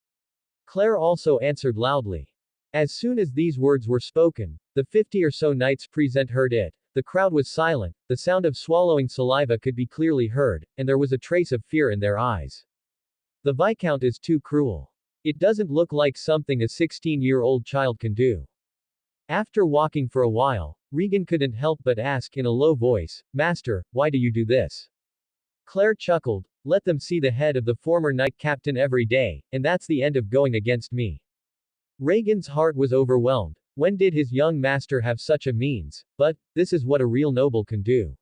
Claire also answered loudly. As soon as these words were spoken, the 50 or so knights present heard it. The crowd was silent, the sound of swallowing saliva could be clearly heard, and there was a trace of fear in their eyes. The Viscount is too cruel. It doesn't look like something a 16-year-old child can do. After walking for a while, Regan couldn't help but ask in a low voice, "Master, why do you do this?" Claire chuckled, "Let them see the head of the former knight captain every day, and that's the end of going against me." Regan's heart was overwhelmed. When did his young master have such a means? But, this is what a real noble can do.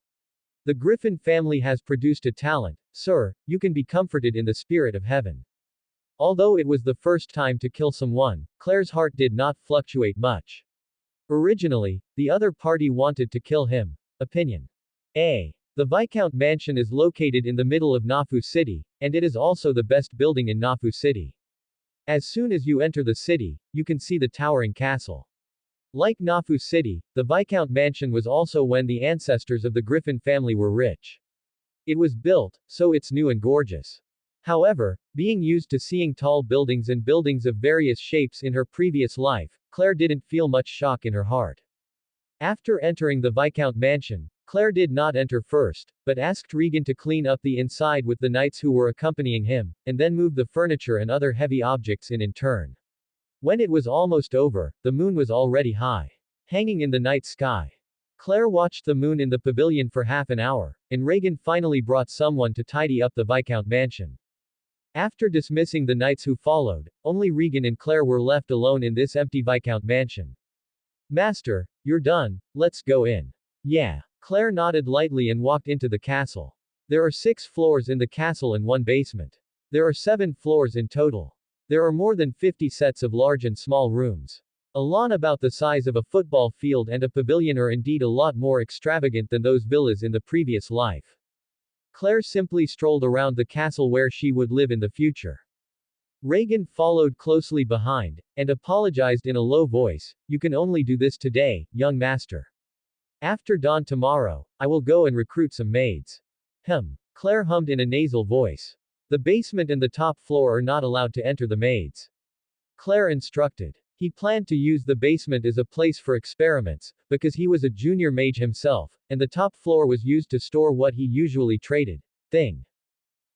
The Griffin family has produced a talent, sir, you can be comforted in the spirit of heaven. Although it was the first time to kill someone, Claire's heart did not fluctuate much. Originally, the other party wanted to kill him. Opinion. A. The Viscount mansion is located in the middle of Nafu City, and it is also the best building in Nafu City. As soon as you enter the city, you can see the towering castle. Like Nafu City, the Viscount mansion was also when the ancestors of the Griffin family were rich. It was built, so it's new and gorgeous. However, being used to seeing tall buildings and buildings of various shapes in her previous life, Claire didn't feel much shock in her heart. After entering the Viscount mansion, Claire did not enter first, but asked Regan to clean up the inside with the knights who were accompanying him, and then move the furniture and other heavy objects in turn. When it was almost over, the moon was already high, hanging in the night sky. Claire watched the moon in the pavilion for half an hour, and Regan finally brought someone to tidy up the Viscount mansion. After dismissing the knights who followed, only Regan and Claire were left alone in this empty Viscount mansion. "Master, you're done, let's go in." "Yeah." Claire nodded lightly and walked into the castle. There are 6 floors in the castle and 1 basement. There are 7 floors in total. There are more than 50 sets of large and small rooms. A lawn about the size of a football field and a pavilion are indeed a lot more extravagant than those villas in the previous life. Claire simply strolled around the castle where she would live in the future. Regan followed closely behind, and apologized in a low voice, "You can only do this today, young master. After dawn tomorrow, I will go and recruit some maids." Claire hummed in a nasal voice. "The basement and the top floor are not allowed to enter the maids," Claire instructed. He planned to use the basement as a place for experiments, because he was a junior mage himself, and the top floor was used to store what he usually traded.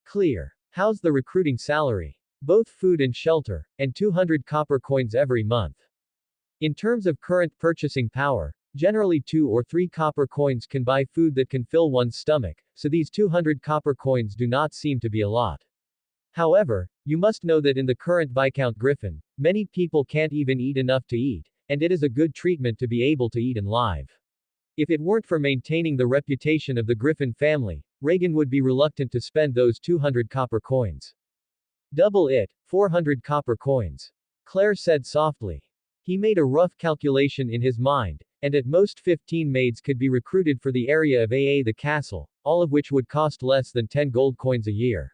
Clear. How's the recruiting salary? Both food and shelter, and 200 copper coins every month. In terms of current purchasing power, generally 2 or 3 copper coins can buy food that can fill one's stomach, so these 200 copper coins do not seem to be a lot. However, you must know that in the current Viscount Griffin, many people can't even eat enough to eat, and it is a good treatment to be able to eat and live. If it weren't for maintaining the reputation of the Griffin family, Regan would be reluctant to spend those 200 copper coins. Double it, 400 copper coins. Claire said softly. He made a rough calculation in his mind, and at most 15 maids could be recruited for the area of the castle, all of which would cost less than 10 gold coins a year.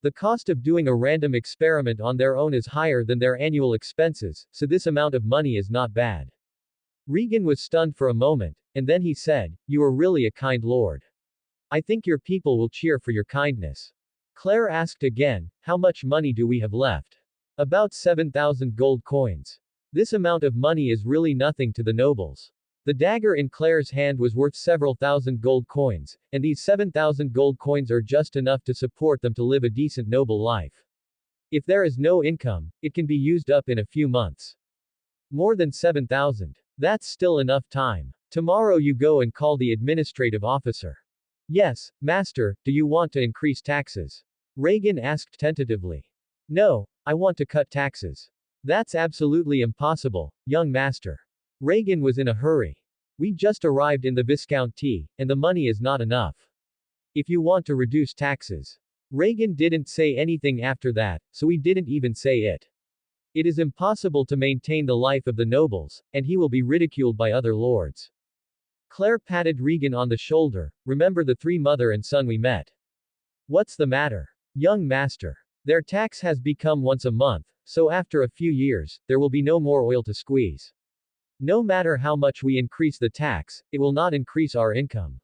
The cost of doing a random experiment on their own is higher than their annual expenses, so this amount of money is not bad. Regan was stunned for a moment, and then he said, "You are really a kind lord. I think your people will cheer for your kindness." Claire asked again, "How much money do we have left?" "About 7,000 gold coins. This amount of money is really nothing to the nobles." The dagger in Claire's hand was worth several thousand gold coins, and these 7,000 gold coins are just enough to support them to live a decent noble life. If there is no income, it can be used up in a few months. More than 7,000. That's still enough time. Tomorrow you go and call the administrative officer. "Yes, master, do you want to increase taxes?" Reagan asked tentatively. No, I want to cut taxes. That's absolutely impossible, young master. Reagan was in a hurry. We just arrived in the Viscounty, and the money is not enough. If you want to reduce taxes. Reagan didn't say anything after that, so he didn't even say it. It is impossible to maintain the life of the nobles, and he will be ridiculed by other lords. Claire patted Regan on the shoulder. Remember the three mother and son we met. What's the matter? Young master. Their tax has become once a month, so after a few years, there will be no more oil to squeeze. No matter how much we increase the tax, it will not increase our income.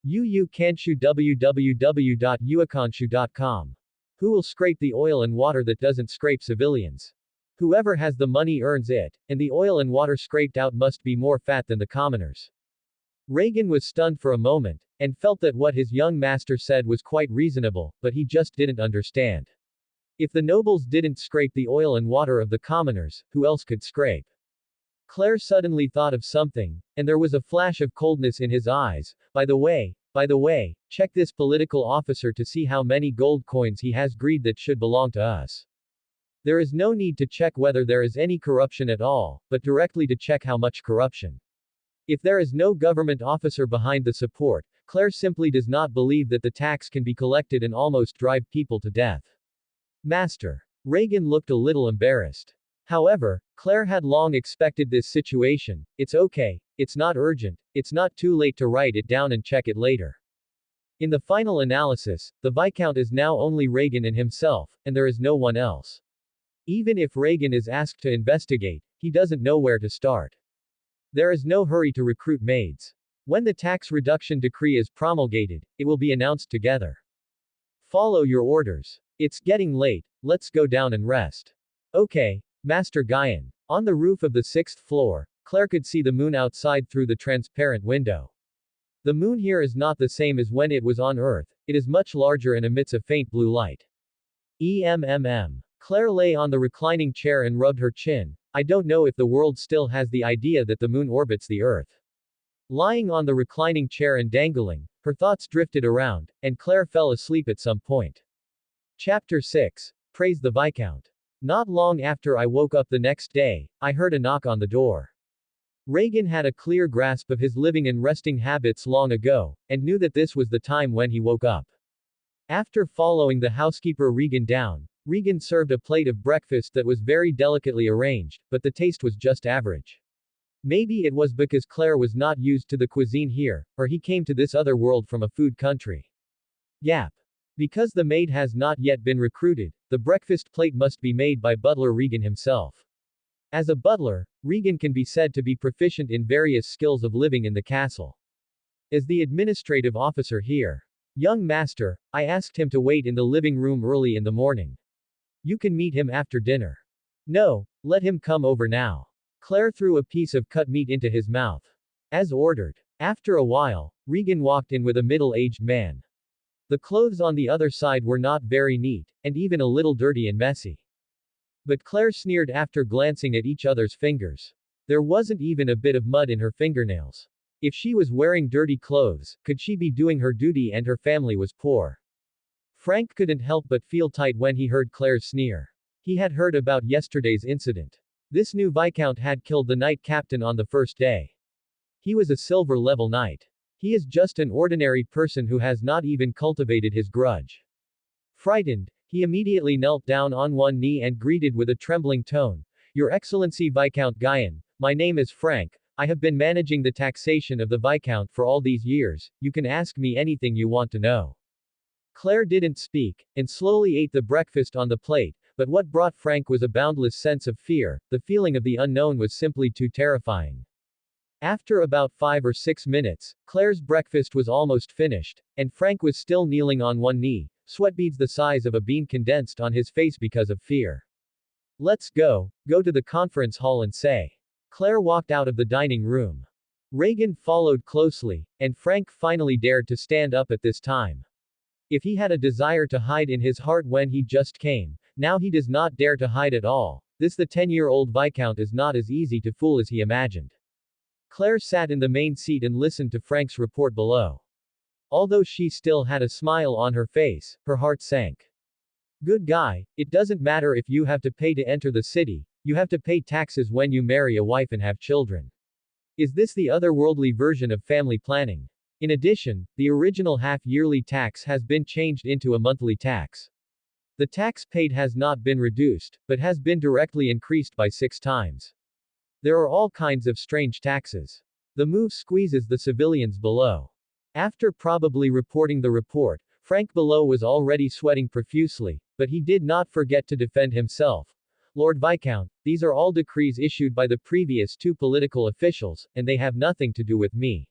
Kanshu www.uakanshu.com. Who will scrape the oil and water that doesn't scrape civilians? Whoever has the money earns it, and the oil and water scraped out must be more fat than the commoners. Reagan was stunned for a moment, and felt that what his young master said was quite reasonable, but he just didn't understand. If the nobles didn't scrape the oil and water of the commoners, who else could scrape? Claire suddenly thought of something, and there was a flash of coldness in his eyes. By the way, check this political officer to see how many gold coins he has greed that should belong to us. There is no need to check whether there is any corruption at all, but directly to check how much corruption. If there is no government officer behind the support, Claire simply does not believe that the tax can be collected and almost drive people to death. Master. Reagan looked a little embarrassed. However, Claire had long expected this situation. It's okay, it's not urgent, it's not too late to write it down and check it later. In the final analysis, the Viscount is now only Reagan and himself, and there is no one else. Even if Reagan is asked to investigate, he doesn't know where to start. There is no hurry to recruit maids. When the tax reduction decree is promulgated, it will be announced together. Follow your orders. It's getting late, let's go down and rest. Okay, Master Guyan. On the roof of the 6th floor, Claire could see the moon outside through the transparent window. The moon here is not the same as when it was on Earth, it is much larger and emits a faint blue light. Claire lay on the reclining chair and rubbed her chin. I don't know if the world still has the idea that the moon orbits the Earth. Lying on the reclining chair and dangling, her thoughts drifted around, and Claire fell asleep at some point. Chapter 6. Praise the Viscount. Not long after I woke up the next day, I heard a knock on the door. Reagan had a clear grasp of his living and resting habits long ago, and knew that this was the time when he woke up. After following the housekeeper Regan down, Regan served a plate of breakfast that was very delicately arranged, but the taste was just average. Maybe it was because Claire was not used to the cuisine here, or he came to this other world from a food country. Yap. Because the maid has not yet been recruited, the breakfast plate must be made by butler Regan himself. As a butler, Regan can be said to be proficient in various skills of living in the castle. As the administrative officer here, young master, I asked him to wait in the living room early in the morning. You can meet him after dinner. No, let him come over now. Claire threw a piece of cut meat into his mouth. As ordered. After a while, Regan walked in with a middle-aged man. The clothes on the other side were not very neat, and even a little dirty and messy. But Claire sneered after glancing at each other's fingers. There wasn't even a bit of mud in her fingernails. If she was wearing dirty clothes, could she be doing her duty and her family was poor? Frank couldn't help but feel tight when he heard Claire's sneer. He had heard about yesterday's incident. This new Viscount had killed the knight captain on the first day. He was a silver-level knight. He is just an ordinary person who has not even cultivated his grudge. Frightened, he immediately knelt down on one knee and greeted with a trembling tone, Your Excellency Viscount Guyan, my name is Frank, I have been managing the taxation of the Viscount for all these years, you can ask me anything you want to know. Claire didn't speak, and slowly ate the breakfast on the plate, but what brought Frank was a boundless sense of fear, the feeling of the unknown was simply too terrifying. After about 5 or 6 minutes, Claire's breakfast was almost finished, and Frank was still kneeling on one knee, sweat beads the size of a bean condensed on his face because of fear. Let's go to the conference hall and say. Claire walked out of the dining room. Reagan followed closely, and Frank finally dared to stand up at this time. If he had a desire to hide in his heart when he just came, now he does not dare to hide at all. The 10-year-old Viscount is not as easy to fool as he imagined. Claire sat in the main seat and listened to Frank's report below. Although she still had a smile on her face, her heart sank. Good guy, it doesn't matter if you have to pay to enter the city, you have to pay taxes when you marry a wife and have children. Is this the otherworldly version of family planning? In addition, the original half-yearly tax has been changed into a monthly tax. The tax paid has not been reduced, but has been directly increased by 6 times. There are all kinds of strange taxes. The move squeezes the civilians below. After probably reporting the report, Frank below was already sweating profusely, but he did not forget to defend himself. Lord Viscount, these are all decrees issued by the previous 2 political officials, and they have nothing to do with me.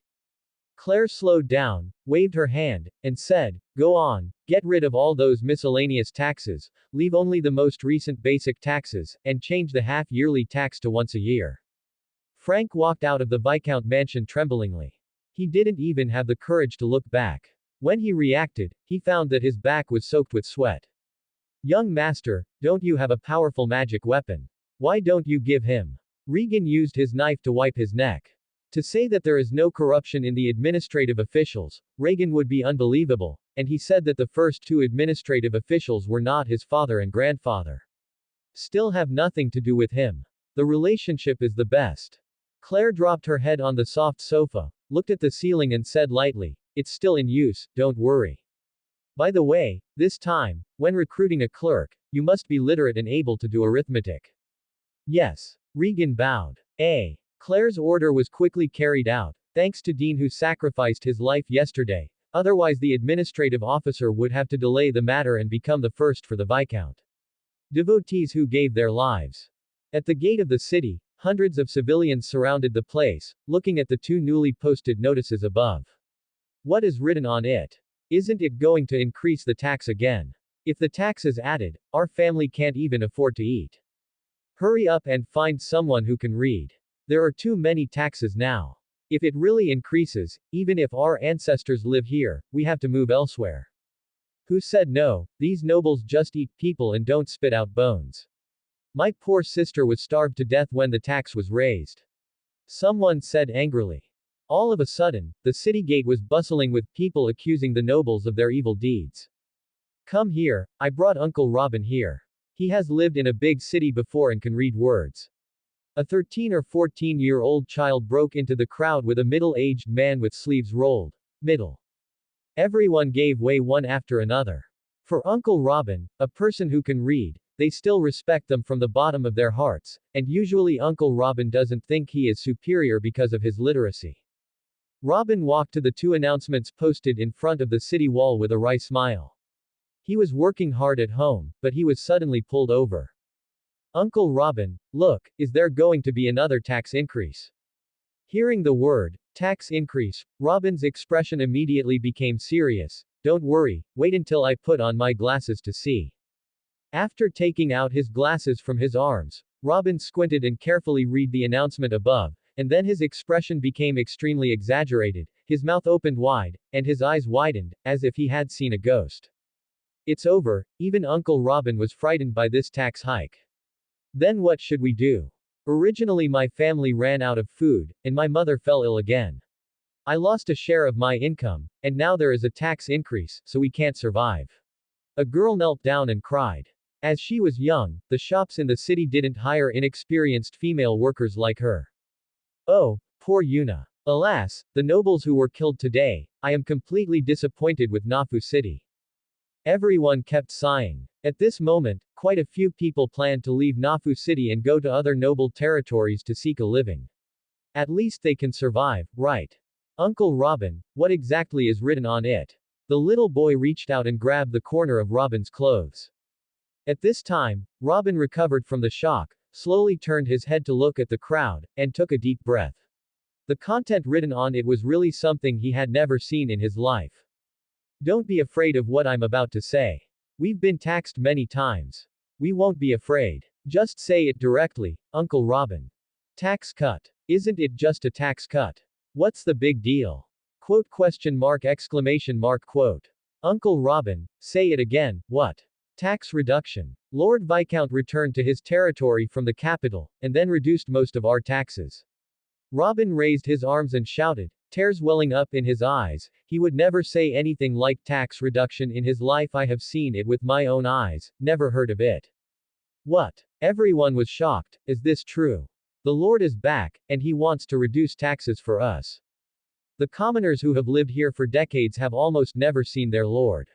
Claire slowed down, waved her hand, and said, "Go on, get rid of all those miscellaneous taxes, leave only the most recent basic taxes, and change the half-yearly tax to once a year." Frank walked out of the Viscount mansion tremblingly. He didn't even have the courage to look back. When he reacted, he found that his back was soaked with sweat. "Young master, don't you have a powerful magic weapon? Why don't you give him?" Regan used his knife to wipe his neck. To say that there is no corruption in the administrative officials, Regan would be unbelievable, and he said that the first 2 administrative officials were not his father and grandfather. Still have nothing to do with him. The relationship is the best. Claire dropped her head on the soft sofa, looked at the ceiling and said lightly, "It's still in use, don't worry. By the way, this time, when recruiting a clerk, you must be literate and able to do arithmetic." "Yes." Regan bowed. Claire's order was quickly carried out, thanks to Dean who sacrificed his life yesterday, otherwise the administrative officer would have to delay the matter and become the first for the Viscount. Devotees who gave their lives. At the gate of the city, hundreds of civilians surrounded the place, looking at the 2 newly posted notices above. What is written on it? Isn't it going to increase the tax again? If the tax is added, our family can't even afford to eat. Hurry up and find someone who can read. There are too many taxes now. If it really increases, even if our ancestors live here, we have to move elsewhere. Who said no? These nobles just eat people and don't spit out bones. My poor sister was starved to death when the tax was raised. Someone said angrily. All of a sudden, the city gate was bustling with people accusing the nobles of their evil deeds. "Come here, I brought Uncle Robin here. He has lived in a big city before and can read words." A 13 or 14-year-old child broke into the crowd with a middle-aged man with sleeves rolled. Middle. Everyone gave way one after another. For Uncle Robin, a person who can read, they still respect them from the bottom of their hearts, and usually Uncle Robin doesn't think he is superior because of his literacy. Robin walked to the 2 announcements posted in front of the city wall with a wry smile. He was working hard at home, but he was suddenly pulled over. "Uncle Robin, look, is there going to be another tax increase?" Hearing the word, tax increase, Robin's expression immediately became serious. "Don't worry, wait until I put on my glasses to see." After taking out his glasses from his arms, Robin squinted and carefully read the announcement above, and then his expression became extremely exaggerated, his mouth opened wide, and his eyes widened, as if he had seen a ghost. It's over, even Uncle Robin was frightened by this tax hike. Then what should we do? Originally my family ran out of food, and my mother fell ill again. I lost a share of my income, and now there is a tax increase, so we can't survive. A girl knelt down and cried. As she was young, the shops in the city didn't hire inexperienced female workers like her. Oh, poor Yuna. Alas, the nobles who were killed today, I am completely disappointed with Nafu City. Everyone kept sighing. At this moment, quite a few people planned to leave Nafu City and go to other noble territories to seek a living. At least they can survive, right? Uncle Robin, what exactly is written on it? The little boy reached out and grabbed the corner of Robin's clothes. At this time, Robin recovered from the shock, slowly turned his head to look at the crowd, and took a deep breath. The content written on it was really something he had never seen in his life. Don't be afraid of what I'm about to say. We've been taxed many times. We won't be afraid. Just say it directly, Uncle Robin. Tax cut. Isn't it just a tax cut? What's the big deal? Quote ? Quote. Uncle Robin, say it again, what? Tax reduction. Lord Viscount returned to his territory from the capital, and then reduced most of our taxes. Robin raised his arms and shouted, tears welling up in his eyes. He would never say anything like tax reduction in his life. I have seen it with my own eyes, never heard of it. What? Everyone was shocked. Is this true? The Lord is back, and he wants to reduce taxes for us. The commoners who have lived here for decades have almost never seen their Lord.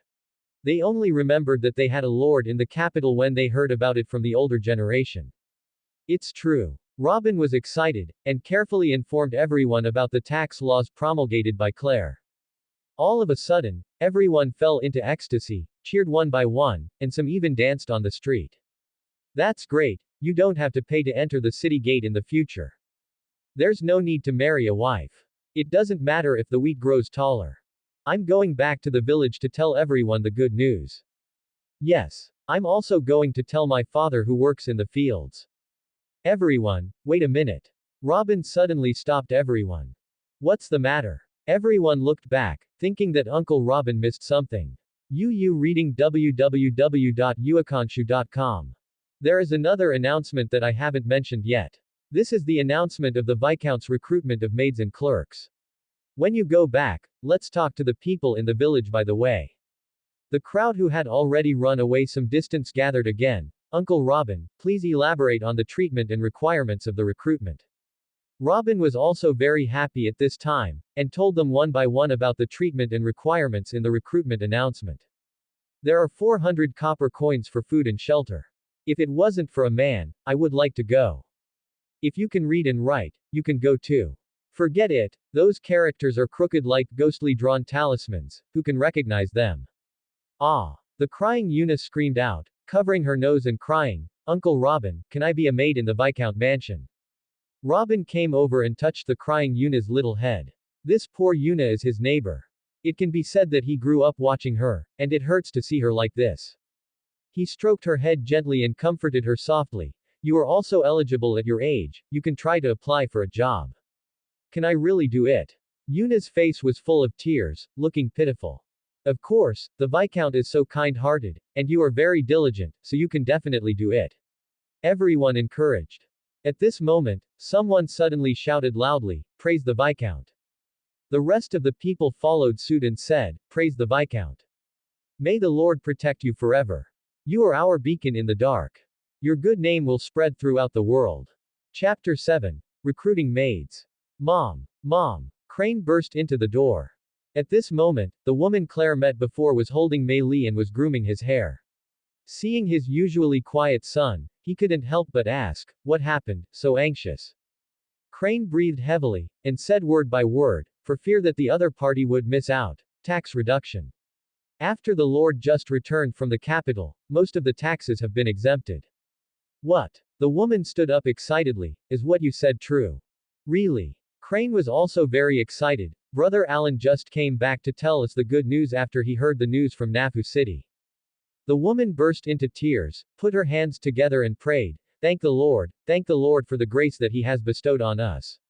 They only remembered that they had a Lord in the capital when they heard about it from the older generation. It's true. Robin was excited, and carefully informed everyone about the tax laws promulgated by Claire. All of a sudden, everyone fell into ecstasy, cheered one by one, and some even danced on the street. That's great, you don't have to pay to enter the city gate in the future. There's no need to marry a wife. It doesn't matter if the wheat grows taller. I'm going back to the village to tell everyone the good news. Yes, I'm also going to tell my father who works in the fields. Everyone, wait a minute. Robin suddenly stopped everyone. What's the matter? Everyone looked back, thinking that Uncle Robin missed something. You reading www.uacanshu.com. There is another announcement that I haven't mentioned yet. This is the announcement of the Viscount's recruitment of maids and clerks. When you go back, let's talk to the people in the village by the way. The crowd who had already run away some distance gathered again. Uncle Robin, please elaborate on the treatment and requirements of the recruitment. Robin was also very happy at this time, and told them one by one about the treatment and requirements in the recruitment announcement. There are 400 copper coins for food and shelter. If it wasn't for a man, I would like to go. If you can read and write, you can go too. Forget it, those characters are crooked like ghostly drawn talismans, who can recognize them? Ah! The crying Eunice screamed out, covering her nose and crying, Uncle Robin, can I be a maid in the Viscount mansion? Robin came over and touched the crying Yuna's little head. This poor Yuna is his neighbor. It can be said that he grew up watching her, and it hurts to see her like this. He stroked her head gently and comforted her softly. You are also eligible at your age, you can try to apply for a job. Can I really do it? Yuna's face was full of tears, looking pitiful. Of course, the Viscount is so kind-hearted, and you are very diligent, so you can definitely do it. Everyone encouraged. At this moment, someone suddenly shouted loudly, Praise the Viscount. The rest of the people followed suit and said, Praise the Viscount. May the Lord protect you forever. You are our beacon in the dark. Your good name will spread throughout the world. Chapter 7. Recruiting Maids. Mom. Mom. Crane burst into the door. At this moment, the woman Claire met before was holding Mei Li and was grooming his hair. Seeing his usually quiet son, he couldn't help but ask, what happened, so anxious? Crane breathed heavily, and said word by word, for fear that the other party would miss out. Tax reduction. After the Lord just returned from the capital, most of the taxes have been exempted. What? The woman stood up excitedly, is what you said true? Really? Crane was also very excited. Brother Alan just came back to tell us the good news after he heard the news from Nafu City. The woman burst into tears, put her hands together and prayed, thank the Lord for the grace that he has bestowed on us.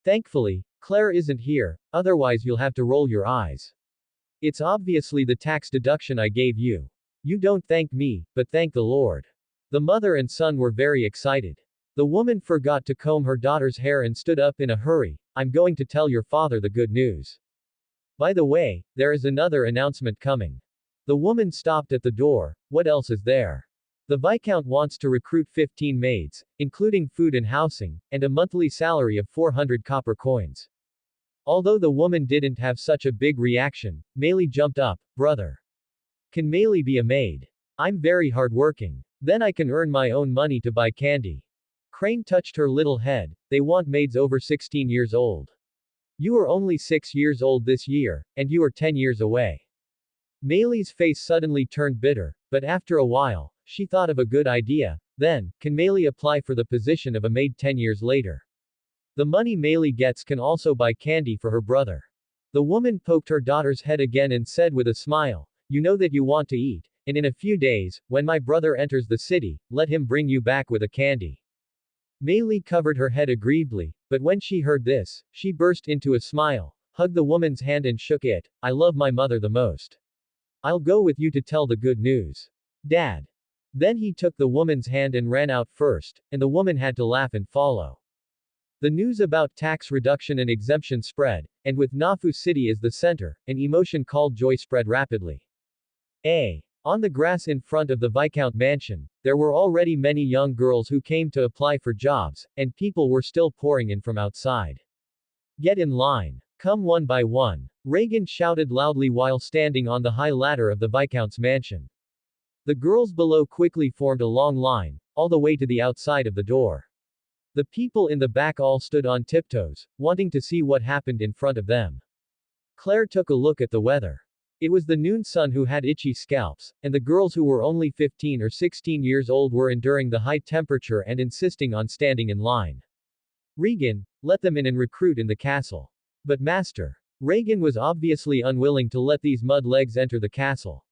Thankfully, Claire isn't here, otherwise you'll have to roll your eyes. It's obviously the tax deduction I gave you. You don't thank me, but thank the Lord. The mother and son were very excited. The woman forgot to comb her daughter's hair and stood up in a hurry, I'm going to tell your father the good news. By the way, there is another announcement coming. The woman stopped at the door, what else is there? The Viscount wants to recruit 15 maids, including food and housing, and a monthly salary of 400 copper coins. Although the woman didn't have such a big reaction, Meili jumped up, brother. Can Meili be a maid? I'm very hardworking. Then I can earn my own money to buy candy. Crane touched her little head, they want maids over 16 years old. You are only 6 years old this year, and you are 10 years away. Meili's face suddenly turned bitter, but after a while, she thought of a good idea. Then, can Meili apply for the position of a maid 10 years later? The money Meili gets can also buy candy for her brother. The woman poked her daughter's head again and said with a smile, you know that you want to eat, and in a few days, when my brother enters the city, let him bring you back with a candy. Meili covered her head aggrievedly, but when she heard this, she burst into a smile, hugged the woman's hand and shook it, I love my mother the most. I'll go with you to tell the good news. Dad. Then he took the woman's hand and ran out first, and the woman had to laugh and follow. The news about tax reduction and exemption spread, and with Nafu City as the center, an emotion called joy spread rapidly. On the grass in front of the Viscount mansion, there were already many young girls who came to apply for jobs, and people were still pouring in from outside. Get in line. Come one by one. Reagan shouted loudly while standing on the high ladder of the Viscount's mansion. The girls below quickly formed a long line, all the way to the outside of the door. The people in the back all stood on tiptoes, wanting to see what happened in front of them. Claire took a look at the weather. It was the noon sun who had itchy scalps, and the girls who were only 15 or 16 years old were enduring the high temperature and insisting on standing in line. Regan, let them in and recruit in the castle. But master. Regan was obviously unwilling to let these mud legs enter the castle.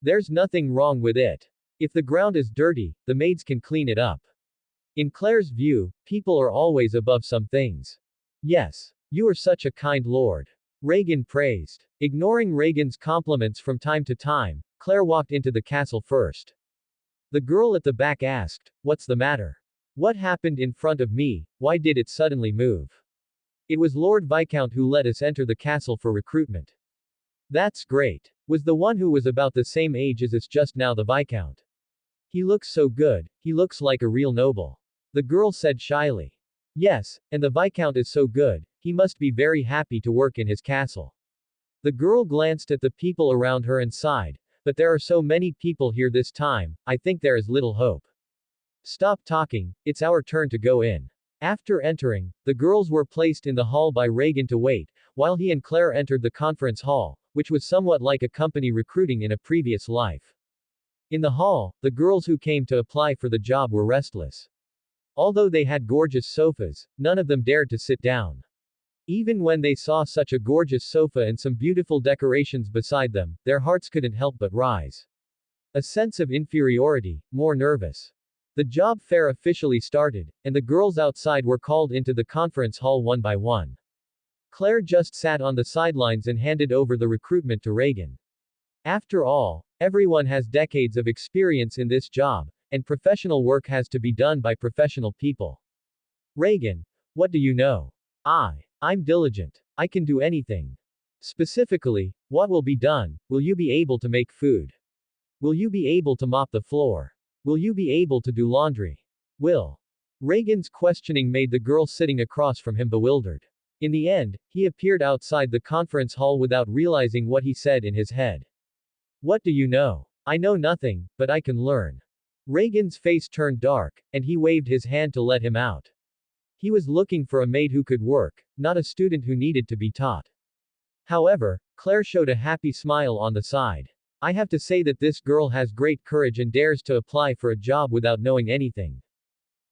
There's nothing wrong with it. If the ground is dirty, the maids can clean it up. In Claire's view, people are always above some things. Yes. You are such a kind lord. Regan praised. Ignoring Regan's compliments from time to time, Claire walked into the castle first. The girl at the back asked, "What's the matter? What happened in front of me, why did it suddenly move?" It was Lord Viscount who let us enter the castle for recruitment. That's great. Was the one who was about the same age as us just now the Viscount? He looks so good, he looks like a real noble. The girl said shyly. Yes, and the Viscount is so good, he must be very happy to work in his castle. The girl glanced at the people around her and sighed, but there are so many people here this time, I think there is little hope. Stop talking, it's our turn to go in. After entering, the girls were placed in the hall by Regan to wait, while he and Claire entered the conference hall, which was somewhat like a company recruiting in a previous life. In the hall, the girls who came to apply for the job were restless. Although they had gorgeous sofas, none of them dared to sit down. Even when they saw such a gorgeous sofa and some beautiful decorations beside them, their hearts couldn't help but rise. A sense of inferiority, more nervous. The job fair officially started, and the girls outside were called into the conference hall one by one. Claire just sat on the sidelines and handed over the recruitment to Regan. After all, everyone has decades of experience in this job, and professional work has to be done by professional people. Regan, what do you know? I'm diligent. I can do anything. Specifically, what will be done? Will you be able to make food? Will you be able to mop the floor? Will you be able to do laundry? Will. Regan's questioning made the girl sitting across from him bewildered. In the end, he appeared outside the conference hall without realizing what he said in his head. What do you know? I know nothing, but I can learn. Regan's face turned dark, and he waved his hand to let him out. He was looking for a maid who could work, not a student who needed to be taught. However, Claire showed a happy smile on the side. I have to say that this girl has great courage and dares to apply for a job without knowing anything.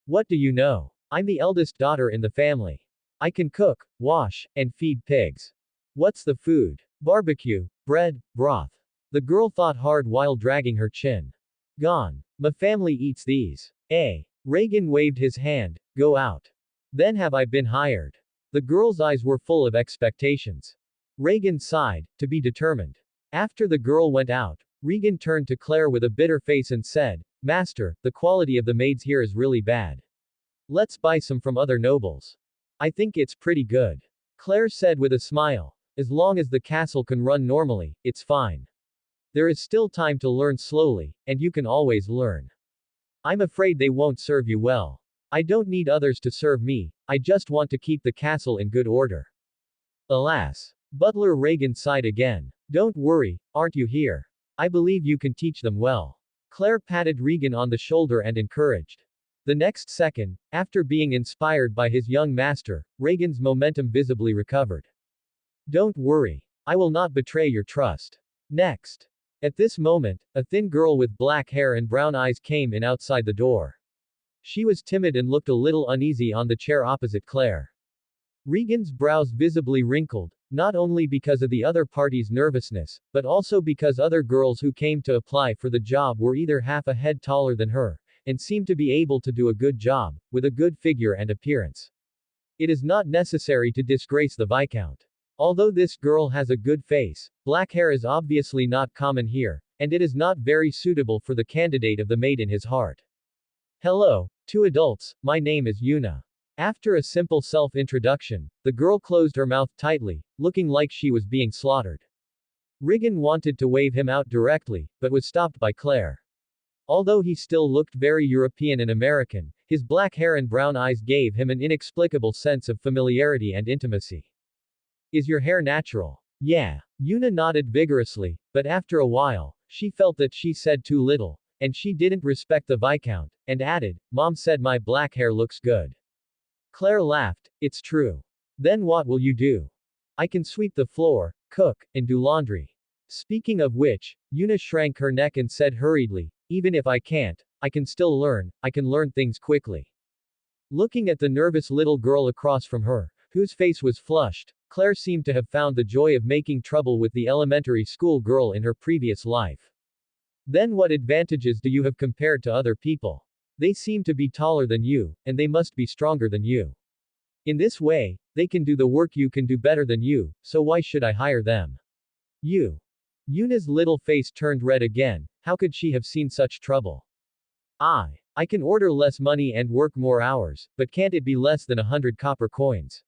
What do you know? I'm the eldest daughter in the family. I can cook, wash, and feed pigs. What's the food? Barbecue, bread, broth. The girl thought hard while dragging her chin. Gone. My family eats these. Regan waved his hand, go out. Then have I been hired? The girl's eyes were full of expectations. Regan sighed, to be determined. After the girl went out, Regan turned to Claire with a bitter face and said, Master, the quality of the maids here is really bad. Let's buy some from other nobles. I think it's pretty good. Claire said with a smile. As long as the castle can run normally, it's fine. There is still time to learn slowly, and you can always learn. I'm afraid they won't serve you well. I don't need others to serve me, I just want to keep the castle in good order. Alas. Butler Regan sighed again. Don't worry, aren't you here? I believe you can teach them well. Claire patted Regan on the shoulder and encouraged. The next second, after being inspired by his young master, Regan's momentum visibly recovered. Don't worry. I will not betray your trust. Next. At this moment, a thin girl with black hair and brown eyes came in outside the door. She was timid and looked a little uneasy on the chair opposite Claire. Regan's brows visibly wrinkled, not only because of the other party's nervousness, but also because other girls who came to apply for the job were either half a head taller than her, and seemed to be able to do a good job, with a good figure and appearance. It is not necessary to disgrace the Viscount. Although this girl has a good face, black hair is obviously not common here, and it is not very suitable for the candidate of the maid in his heart. Hello, two adults, my name is Yuna. After a simple self-introduction, the girl closed her mouth tightly, looking like she was being slaughtered. Regan wanted to wave him out directly, but was stopped by Claire. Although he still looked very European and American, his black hair and brown eyes gave him an inexplicable sense of familiarity and intimacy. Is your hair natural? Yeah. Yuna nodded vigorously, but after a while, she felt that she said too little, and she didn't respect the Viscount, and added, Mom said my black hair looks good. Claire laughed, it's true. Then what will you do? I can sweep the floor, cook, and do laundry. Speaking of which, Yuna shrank her neck and said hurriedly, even if I can't, I can still learn, I can learn things quickly. Looking at the nervous little girl across from her, whose face was flushed, Claire seemed to have found the joy of making trouble with the elementary school girl in her previous life. Then what advantages do you have compared to other people? They seem to be taller than you, and they must be stronger than you. In this way, they can do the work you can do better than you, so why should I hire them? You. Yuna's little face turned red again. How could she have seen such trouble? I can order less money and work more hours, but can't it be less than 100 copper coins?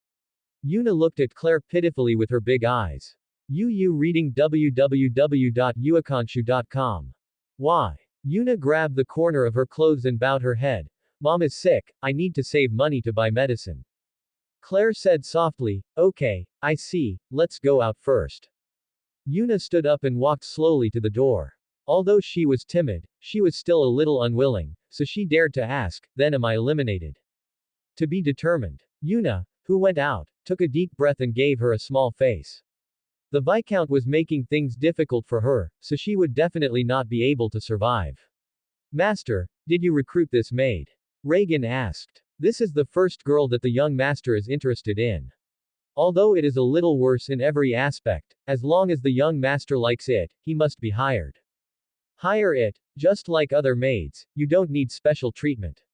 Yuna looked at Claire pitifully with her big eyes. You reading www.uakonchu.com. Why? Yuna grabbed the corner of her clothes and bowed her head. Mom is sick, I need to save money to buy medicine. Claire said softly, okay, I see, let's go out first. Yuna stood up and walked slowly to the door. Although she was timid, she was still a little unwilling, so she dared to ask, then am I eliminated? To be determined. Yuna, who went out, took a deep breath and gave her a small face. The Viscount was making things difficult for her, so she would definitely not be able to survive. Master, did you recruit this maid? Regan asked. This is the first girl that the young master is interested in. Although it is a little worse in every aspect, as long as the young master likes it, he must be hired. Hire it, just like other maids, you don't need special treatment.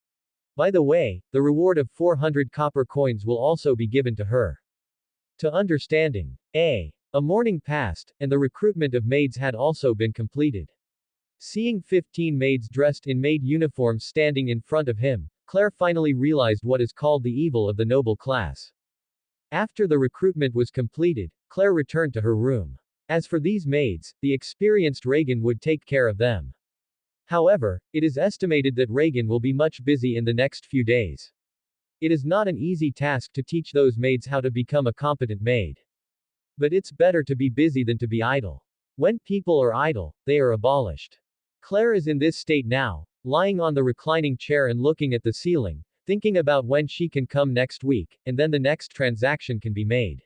By the way, the reward of 400 copper coins will also be given to her. To understanding. A morning passed, and the recruitment of maids had also been completed. Seeing 15 maids dressed in maid uniforms standing in front of him, Claire finally realized what is called the evil of the noble class. After the recruitment was completed, Claire returned to her room. As for these maids, the experienced Regan would take care of them. However, it is estimated that Regan will be much busy in the next few days. It is not an easy task to teach those maids how to become a competent maid. But it's better to be busy than to be idle. When people are idle, they are abolished. Claire is in this state now, lying on the reclining chair and looking at the ceiling, thinking about when she can come next week, and then the next transaction can be made.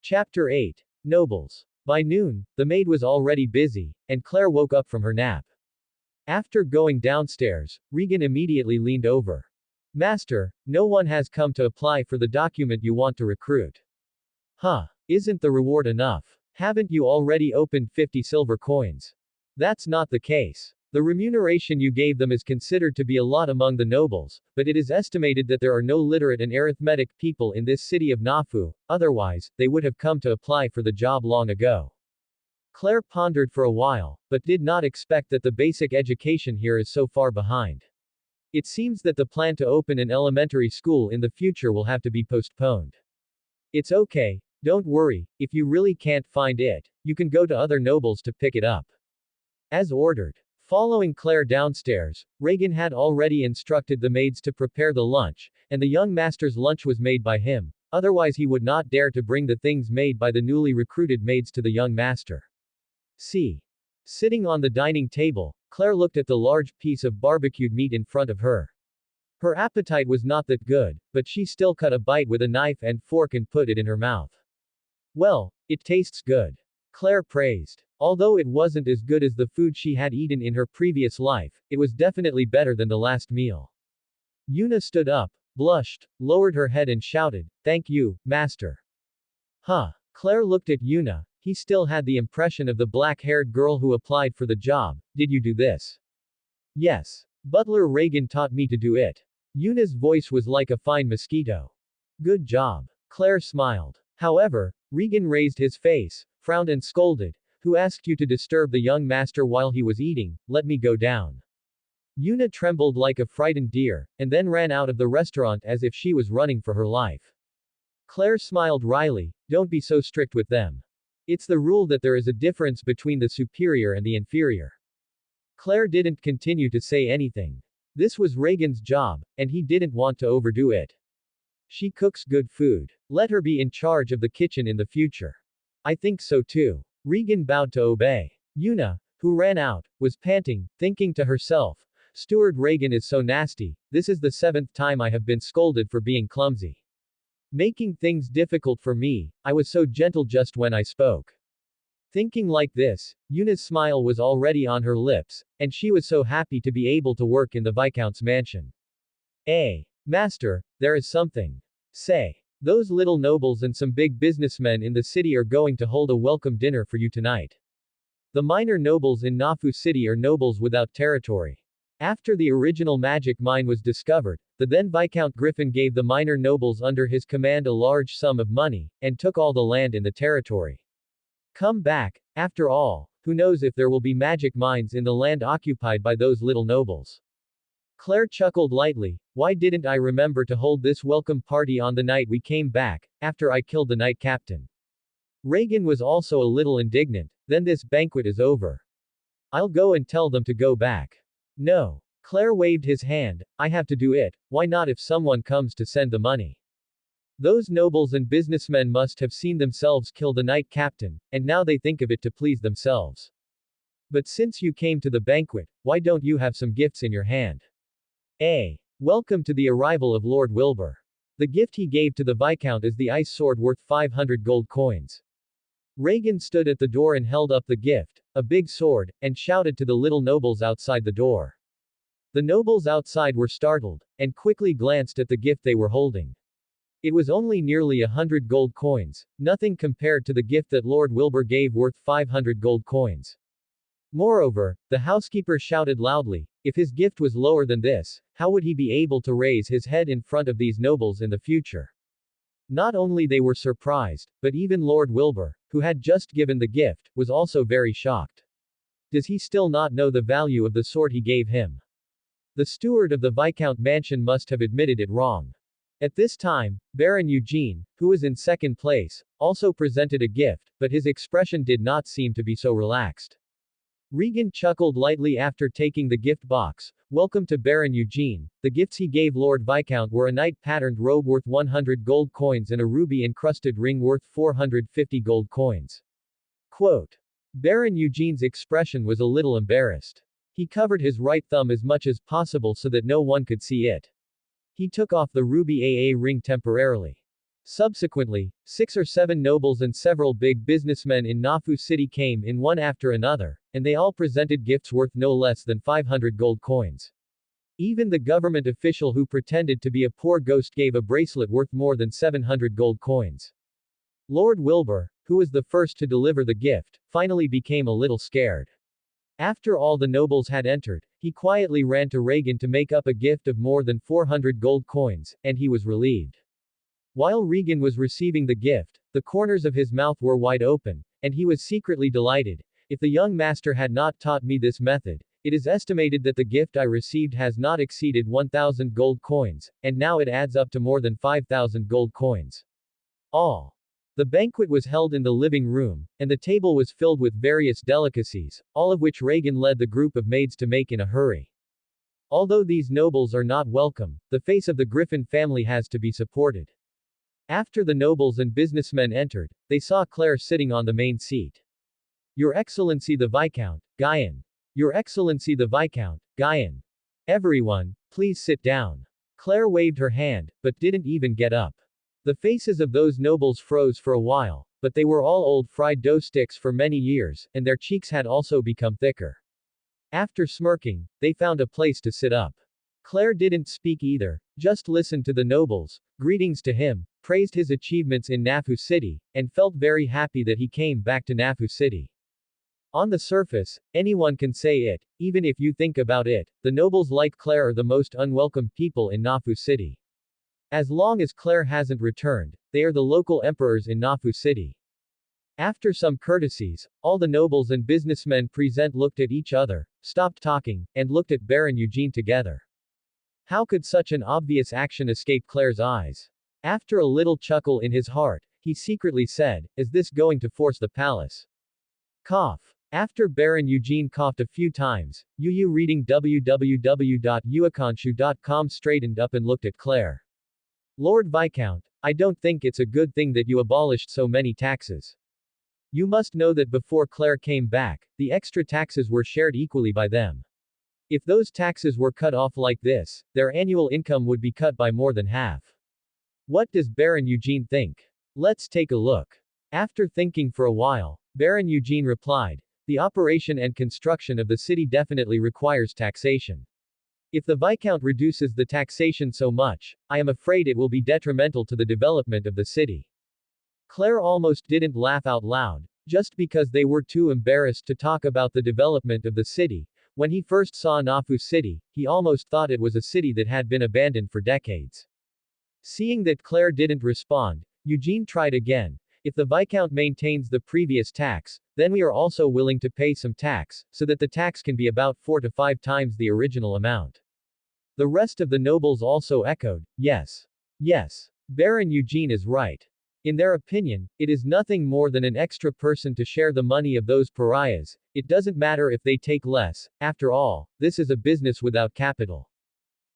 Chapter 8. Nobles. By noon, the maid was already busy, and Claire woke up from her nap. After going downstairs, Regan immediately leaned over. Master, no one has come to apply for the document you want to recruit. Isn't the reward enough? Haven't you already opened 50 silver coins? That's not the case. The remuneration you gave them is considered to be a lot among the nobles, but it is estimated that there are no literate and arithmetic people in this city of Nafu, otherwise, they would have come to apply for the job long ago. Claire pondered for a while, but did not expect that the basic education here is so far behind. It seems that the plan to open an elementary school in the future will have to be postponed. It's okay, don't worry, if you really can't find it, you can go to other nobles to pick it up. As ordered. Following Claire downstairs, Regan had already instructed the maids to prepare the lunch, and the young master's lunch was made by him, otherwise he would not dare to bring the things made by the newly recruited maids to the young master. Sitting on the dining table, Claire looked at the large piece of barbecued meat in front of her. Her appetite was not that good, but she still cut a bite with a knife and fork and put it in her mouth. Well, it tastes good. Claire praised. Although it wasn't as good as the food she had eaten in her previous life, it was definitely better than the last meal. Yuna stood up, blushed, lowered her head and shouted, "Thank you, master." Claire looked at Yuna. He still had the impression of the black-haired girl who applied for the job. Did you do this? Yes. Butler Regan taught me to do it. Yuna's voice was like a fine mosquito. Good job. Claire smiled. However, Regan raised his face, frowned and scolded. Who asked you to disturb the young master while he was eating? Let me go down. Yuna trembled like a frightened deer, and then ran out of the restaurant as if she was running for her life. Claire smiled wryly, don't be so strict with them. It's the rule that there is a difference between the superior and the inferior. Claire didn't continue to say anything. This was Reagan's job, and he didn't want to overdo it. She cooks good food. Let her be in charge of the kitchen in the future. I think so too. Regan bowed to obey. Yuna, who ran out, was panting, thinking to herself, Steward Reagan is so nasty, this is the 7th time I have been scolded for being clumsy. Making things difficult for me, I was so gentle just when I spoke. Thinking like this, Yuna's smile was already on her lips, and she was so happy to be able to work in the Viscount's mansion. Master, there is something. Say. Those little nobles and some big businessmen in the city are going to hold a welcome dinner for you tonight. The minor nobles in Nafu City are nobles without territory. After the original magic mine was discovered, the then Viscount Griffin gave the minor nobles under his command a large sum of money, and took all the land in the territory. Come back, after all, who knows if there will be magic mines in the land occupied by those little nobles. Claire chuckled lightly, why didn't I remember to hold this welcome party on the night we came back, after I killed the night captain? Reagan was also a little indignant, then this banquet is over. I'll go and tell them to go back. No. Claire waved his hand, I have to do it, why not if someone comes to send the money? Those nobles and businessmen must have seen themselves kill the night captain, and now they think of it to please themselves. But since you came to the banquet, why don't you have some gifts in your hand? Welcome to the arrival of Lord Wilbur. The gift he gave to the Viscount is the ice sword worth 500 gold coins. Reagan stood at the door and held up the gift, a big sword, and shouted to the little nobles outside the door. The nobles outside were startled, and quickly glanced at the gift they were holding. It was only nearly 100 gold coins, nothing compared to the gift that Lord Wilbur gave worth 500 gold coins. Moreover, the housekeeper shouted loudly, if his gift was lower than this, how would he be able to raise his head in front of these nobles in the future? Not only they were surprised, but even Lord Wilbur, who had just given the gift, was also very shocked. Does he still not know the value of the sword he gave him? The steward of the Viscount mansion must have admitted it wrong. At this time, Baron Eugene, who was in second place, also presented a gift, but his expression did not seem to be so relaxed. Regan chuckled lightly after taking the gift box. Welcome to Baron Eugene. The gifts he gave Lord Viscount were a knight-patterned robe worth 100 gold coins and a ruby-encrusted ring worth 450 gold coins. Quote. Baron Eugene's expression was a little embarrassed. He covered his right thumb as much as possible so that no one could see it. He took off the ruby AA ring temporarily. Subsequently, 6 or 7 nobles and several big businessmen in Nafu City came in one after another, and they all presented gifts worth no less than 500 gold coins. Even the government official who pretended to be a poor ghost gave a bracelet worth more than 700 gold coins. Lord Wilbur, who was the first to deliver the gift, finally became a little scared. After all the nobles had entered, he quietly ran to Regan to make up a gift of more than 400 gold coins, and he was relieved. While Regan was receiving the gift, the corners of his mouth were wide open, and he was secretly delighted. If the young master had not taught me this method, it is estimated that the gift I received has not exceeded 1,000 gold coins, and now it adds up to more than 5,000 gold coins. All. The banquet was held in the living room, and the table was filled with various delicacies, all of which Regan led the group of maids to make in a hurry. Although these nobles are not welcome, the face of the Griffin family has to be supported. After the nobles and businessmen entered, they saw Claire sitting on the main seat. Your Excellency the Viscount, Guyan. Your Excellency the Viscount, Guyan. Everyone, please sit down. Claire waved her hand, but didn't even get up. The faces of those nobles froze for a while, but they were all old fried dough sticks for many years, and their cheeks had also become thicker. After smirking, they found a place to sit up. Claire didn't speak either, just listened to the nobles, greetings to him, praised his achievements in Nafu City, and felt very happy that he came back to Nafu City. On the surface, anyone can say it, even if you think about it, the nobles like Claire are the most unwelcome people in Nafu City. As long as Claire hasn't returned, they are the local emperors in Nafu City. After some courtesies, all the nobles and businessmen present looked at each other, stopped talking, and looked at Baron Eugene together. How could such an obvious action escape Claire's eyes? After a little chuckle in his heart, he secretly said, "Is this going to force the palace?" Cough. After Baron Eugene coughed a few times, Yu reading www.yequanshu.com straightened up and looked at Claire. "Lord Viscount, I don't think it's a good thing that you abolished so many taxes. You must know that before Claire came back, the extra taxes were shared equally by them. If those taxes were cut off like this, their annual income would be cut by more than half. What does Baron Eugene think? Let's take a look." After thinking for a while, Baron Eugene replied, "The operation and construction of the city definitely requires taxation. If the Viscount reduces the taxation so much, I am afraid it will be detrimental to the development of the city." Claire almost didn't laugh out loud, just because they were too embarrassed to talk about the development of the city. When he first saw Nafu City, he almost thought it was a city that had been abandoned for decades. Seeing that Claire didn't respond, Eugene tried again. "If the Viscount maintains the previous tax, then we are also willing to pay some tax, so that the tax can be about 4 to 5 times the original amount." The rest of the nobles also echoed, "Yes. Yes. Baron Eugene is right." In their opinion, it is nothing more than an extra person to share the money of those pariahs. It doesn't matter if they take less, after all, this is a business without capital.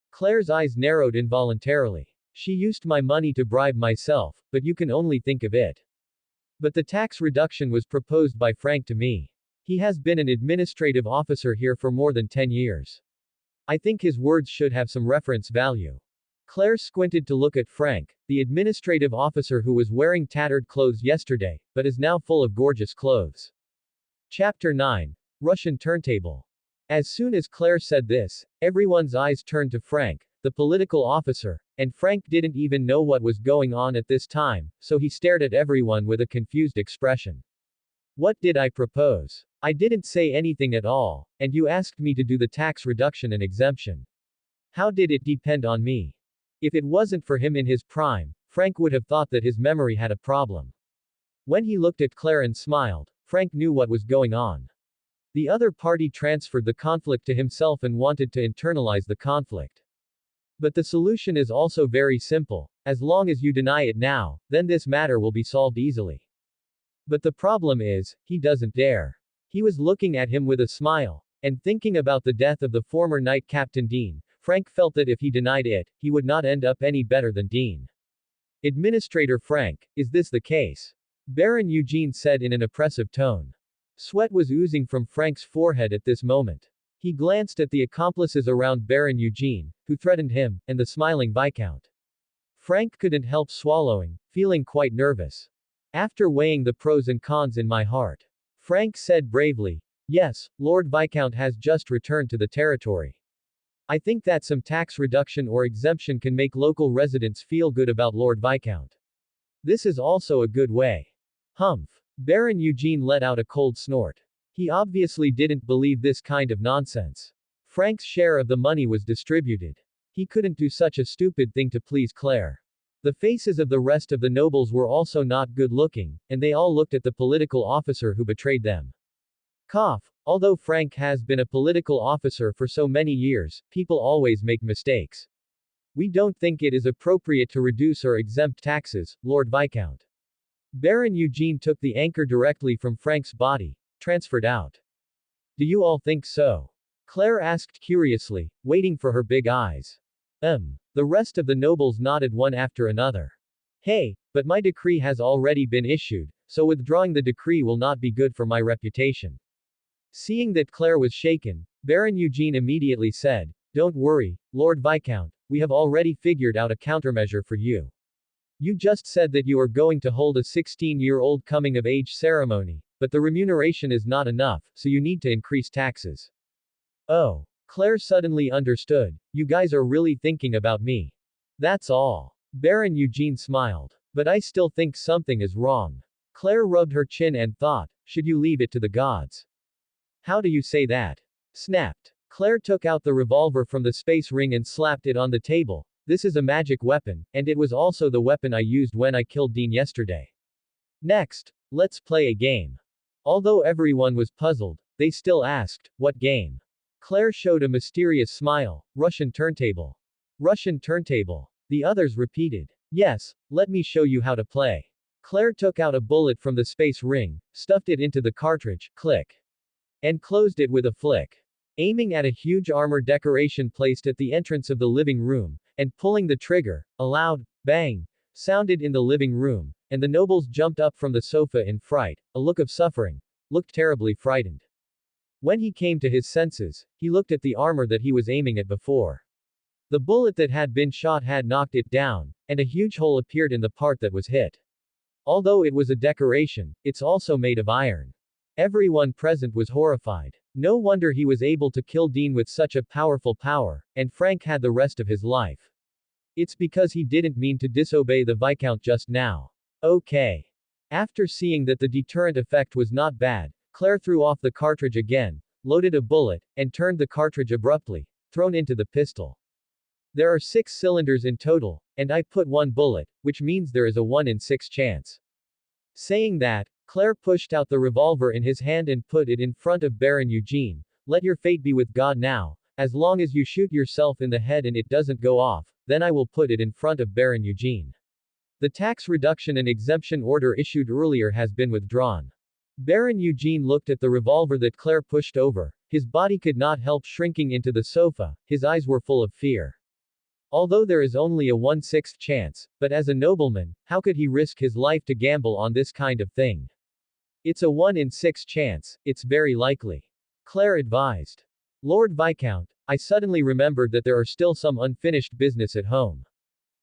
Claire's eyes narrowed involuntarily. "She used my money to bribe myself, but you can only think of it. But the tax reduction was proposed by Frank to me. He has been an administrative officer here for more than 10 years. I think his words should have some reference value." Claire squinted to look at Frank, the administrative officer who was wearing tattered clothes yesterday, but is now full of gorgeous clothes. Chapter 9. Russian Turntable. As soon as Claire said this, everyone's eyes turned to Frank, the political officer, and Frank didn't even know what was going on at this time, so he stared at everyone with a confused expression. "What did I propose? I didn't say anything at all, and you asked me to do the tax reduction and exemption. How did it depend on me?" If it wasn't for him in his prime, Frank would have thought that his memory had a problem. When he looked at Claire and smiled, Frank knew what was going on. The other party transferred the conflict to himself and wanted to internalize the conflict. But the solution is also very simple. As long as you deny it now, then this matter will be solved easily. But the problem is, he doesn't dare. He was looking at him with a smile, and thinking about the death of the former Knight Captain Dean. Frank felt that if he denied it, he would not end up any better than Dean. "Administrator Frank, is this the case?" Baron Eugene said in an oppressive tone. Sweat was oozing from Frank's forehead at this moment. He glanced at the accomplices around Baron Eugene, who threatened him, and the smiling Viscount. Frank couldn't help swallowing, feeling quite nervous. "After weighing the pros and cons in my heart," Frank said bravely, "yes, Lord Viscount has just returned to the territory. I think that some tax reduction or exemption can make local residents feel good about Lord Viscount. This is also a good way." Humph. Baron Eugene let out a cold snort. He obviously didn't believe this kind of nonsense. Frank's share of the money was distributed. He couldn't do such a stupid thing to please Claire. The faces of the rest of the nobles were also not good looking, and they all looked at the political officer who betrayed them. Cough. Although Frank has been a political officer for so many years, people always make mistakes. "We don't think it is appropriate to reduce or exempt taxes, Lord Viscount." Baron Eugene took the anchor directly from Frank's body, transferred out. "Do you all think so?" Claire asked curiously, waiting for her big eyes. The rest of the nobles nodded one after another. "Hey, but my decree has already been issued, so withdrawing the decree will not be good for my reputation." Seeing that Claire was shaken, Baron Eugene immediately said, "Don't worry, Lord Viscount, we have already figured out a countermeasure for you. You just said that you are going to hold a 16-year-old coming-of-age ceremony, but the remuneration is not enough, so you need to increase taxes." "Oh." Claire suddenly understood, "You guys are really thinking about me. That's all." Baron Eugene smiled. "But I still think something is wrong." Claire rubbed her chin and thought, "Should you leave it to the gods?" "How do you say that?" Snapped. Claire took out the revolver from the space ring and slapped it on the table. "This is a magic weapon, and it was also the weapon I used when I killed Dean yesterday. Next, Let's play a game. Although everyone was puzzled, they still asked, what game? Claire showed a mysterious smile. Russian turntable. Russian turntable. The others repeated. Yes, let me show you how to play. Claire took out a bullet from the space ring, stuffed it into the cartridge, click, and closed it with a flick. Aiming at a huge armor decoration placed at the entrance of the living room, and pulling the trigger, a loud bang sounded in the living room, and the nobles jumped up from the sofa in fright, a look of suffering, looked terribly frightened. When he came to his senses, he looked at the armor that he was aiming at before. The bullet that had been shot had knocked it down, and a huge hole appeared in the part that was hit. Although it was a decoration, it's also made of iron. Everyone present was horrified. No wonder he was able to kill Dean with such a powerful power, and Frank had the rest of his life. It's because he didn't mean to disobey the Viscount just now. Okay. After seeing that the deterrent effect was not bad, Claire threw off the cartridge again, loaded a bullet, and turned the cartridge abruptly, thrown into the pistol. There are 6 cylinders in total, and I put 1 bullet, which means there is a 1 in 6 chance. Saying that, Claire pushed out the revolver in his hand and put it in front of Baron Eugene. Let your fate be with God now. As long as you shoot yourself in the head and it doesn't go off, then I will put it in front of Baron Eugene. The tax reduction and exemption order issued earlier has been withdrawn. Baron Eugene looked at the revolver that Claire pushed over. His body could not help shrinking into the sofa, his eyes were full of fear. Although there is only a 1/6 chance, but as a nobleman, how could he risk his life to gamble on this kind of thing? It's a 1 in 6 chance, it's very likely. Claire advised. Lord Viscount, I suddenly remembered that there are still some unfinished business at home.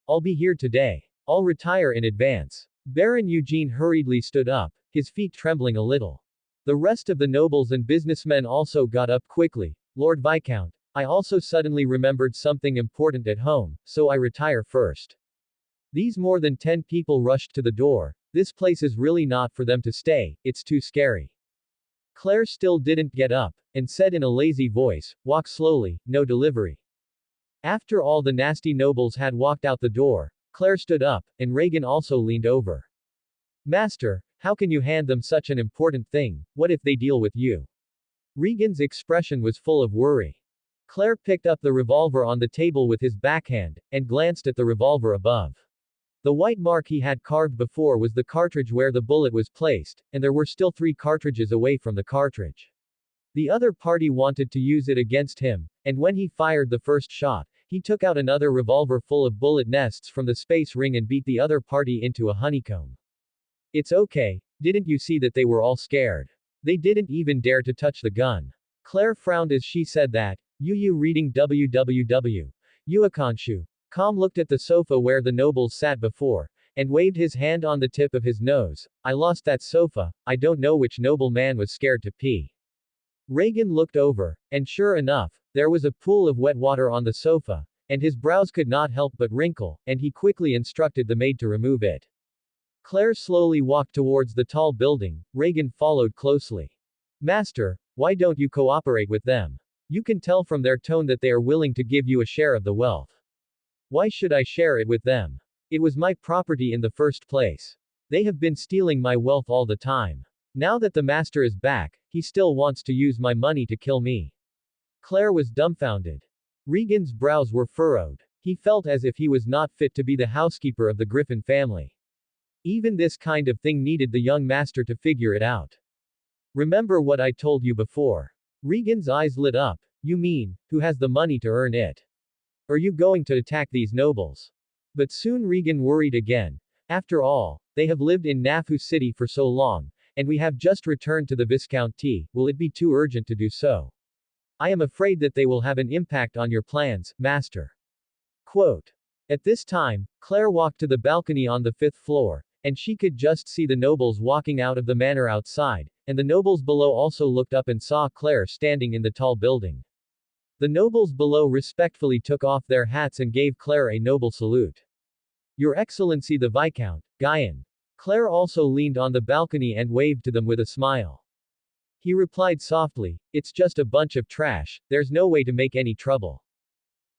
I'll be here today. I'll retire in advance. Baron Eugene hurriedly stood up, his feet trembling a little. The rest of the nobles and businessmen also got up quickly. Lord Viscount, I also suddenly remembered something important at home, so I retire first. These more than 10 people rushed to the door. This place is really not for them to stay, it's too scary. Claire still didn't get up, and said in a lazy voice, walk slowly, no delivery. After all the nasty nobles had walked out the door, Claire stood up, and Regan also leaned over. Master, how can you hand them such an important thing? What if they deal with you? Regan's expression was full of worry. Claire picked up the revolver on the table with his backhand, and glanced at the revolver above. The white mark he had carved before was the cartridge where the bullet was placed, and there were still 3 cartridges away from the cartridge. The other party wanted to use it against him, and when he fired the first shot, he took out another revolver full of bullet nests from the space ring and beat the other party into a honeycomb. It's okay, didn't you see that they were all scared? They didn't even dare to touch the gun. Claire frowned as she said that. You reading www. Yequan.com looked at the sofa where the nobles sat before, and waved his hand on the tip of his nose. I lost that sofa, I don't know which nobleman was scared to pee. Regan looked over, and sure enough, there was a pool of wet water on the sofa, and his brows could not help but wrinkle, and he quickly instructed the maid to remove it. Claire slowly walked towards the tall building. Regan followed closely. Master, why don't you cooperate with them? You can tell from their tone that they are willing to give you a share of the wealth. Why should I share it with them? It was my property in the first place. They have been stealing my wealth all the time. Now that the master is back, he still wants to use my money to kill me. Claire was dumbfounded. Regan's brows were furrowed. He felt as if he was not fit to be the housekeeper of the Griffin family. Even this kind of thing needed the young master to figure it out. Remember what I told you before. Regan's eyes lit up. You mean, who has the money to earn it? Are you going to attack these nobles? But soon Regan worried again. After all, they have lived in Nafu City for so long, and we have just returned to the Viscounty. Will it be too urgent to do so? I am afraid that they will have an impact on your plans, master. Quote. At this time, Claire walked to the balcony on the 5th floor, and she could just see the nobles walking out of the manor outside, and the nobles below also looked up and saw Claire standing in the tall building. The nobles below respectfully took off their hats and gave Claire a noble salute. Your Excellency the Viscount, Guyan. Claire also leaned on the balcony and waved to them with a smile. He replied softly, it's just a bunch of trash, there's no way to make any trouble.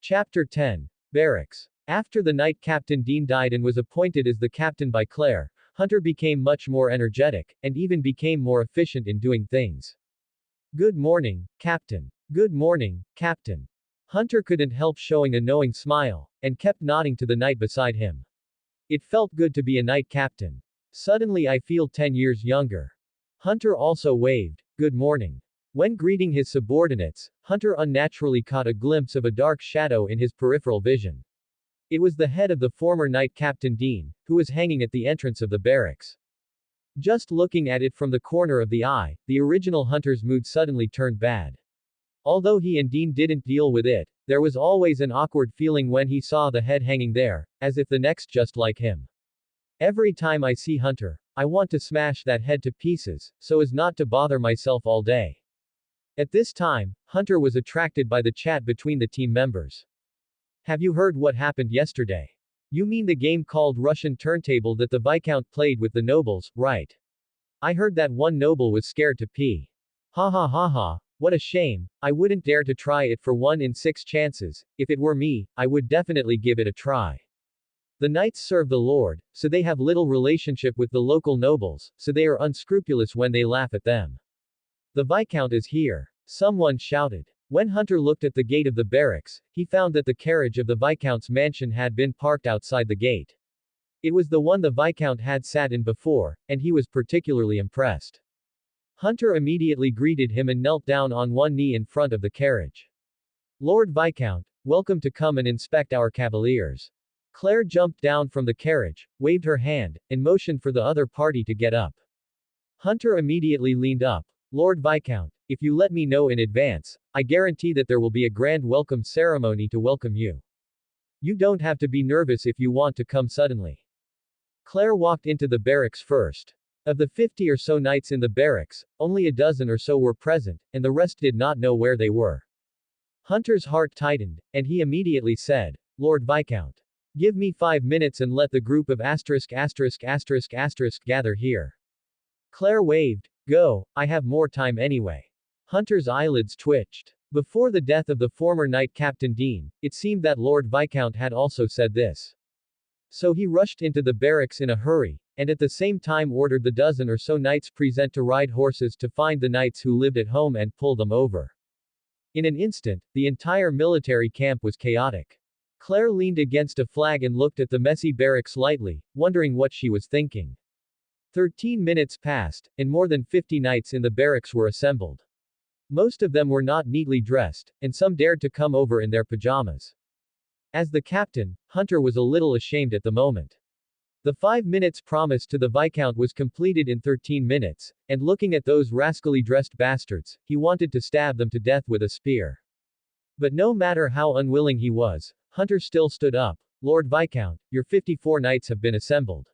Chapter 10. Barracks. After the night Captain Dean died and was appointed as the captain by Claire, Hunter became much more energetic, and even became more efficient in doing things. Good morning, Captain. Good morning, Captain. Hunter couldn't help showing a knowing smile, and kept nodding to the knight beside him. It felt good to be a knight captain. Suddenly I feel 10 years younger. Hunter also waved, good morning. When greeting his subordinates, Hunter unnaturally caught a glimpse of a dark shadow in his peripheral vision. It was the head of the former knight Captain Dean, who was hanging at the entrance of the barracks. Just looking at it from the corner of the eye, the original Hunter's mood suddenly turned bad. Although he and Dean didn't deal with it, there was always an awkward feeling when he saw the head hanging there, as if the next just like him. Every time I see Hunter, I want to smash that head to pieces, so as not to bother myself all day. At this time, Hunter was attracted by the chat between the team members. Have you heard what happened yesterday? You mean the game called Russian Turntable that the Viscount played with the nobles, right? I heard that one noble was scared to pee. Ha ha ha ha, what a shame, I wouldn't dare to try it for 1 in 6 chances, if it were me, I would definitely give it a try. The knights serve the Lord, so they have little relationship with the local nobles, so they are unscrupulous when they laugh at them. The Viscount is here. Someone shouted. When Hunter looked at the gate of the barracks, he found that the carriage of the Viscount's mansion had been parked outside the gate. It was the one the Viscount had sat in before, and he was particularly impressed. Hunter immediately greeted him and knelt down on one knee in front of the carriage. Lord Viscount, welcome to come and inspect our cavaliers. Claire jumped down from the carriage, waved her hand, and motioned for the other party to get up. Hunter immediately leaned up. Lord Viscount, if you let me know in advance, I guarantee that there will be a grand welcome ceremony to welcome you. You don't have to be nervous if you want to come suddenly. Claire walked into the barracks first. Of the 50 or so knights in the barracks, only a dozen or so were present, and the rest did not know where they were. Hunter's heart tightened, and he immediately said, Lord Viscount, give me 5 minutes and let the group of ***** gather here. Claire waved, go, I have more time anyway. Hunter's eyelids twitched. Before the death of the former knight Captain Dean, it seemed that Lord Viscount had also said this. So he rushed into the barracks in a hurry, and at the same time ordered the dozen or so knights present to ride horses to find the knights who lived at home and pull them over. In an instant, the entire military camp was chaotic. Claire leaned against a flag and looked at the messy barracks lightly, wondering what she was thinking. 13 minutes passed, and more than 50 knights in the barracks were assembled. Most of them were not neatly dressed, and some dared to come over in their pajamas. As the captain, Hunter was a little ashamed at the moment. The 5 minutes promised to the Viscount was completed in 13 minutes, and looking at those rascally dressed bastards, he wanted to stab them to death with a spear. But no matter how unwilling he was, Hunter still stood up. Lord Viscount, your 54 knights have been assembled.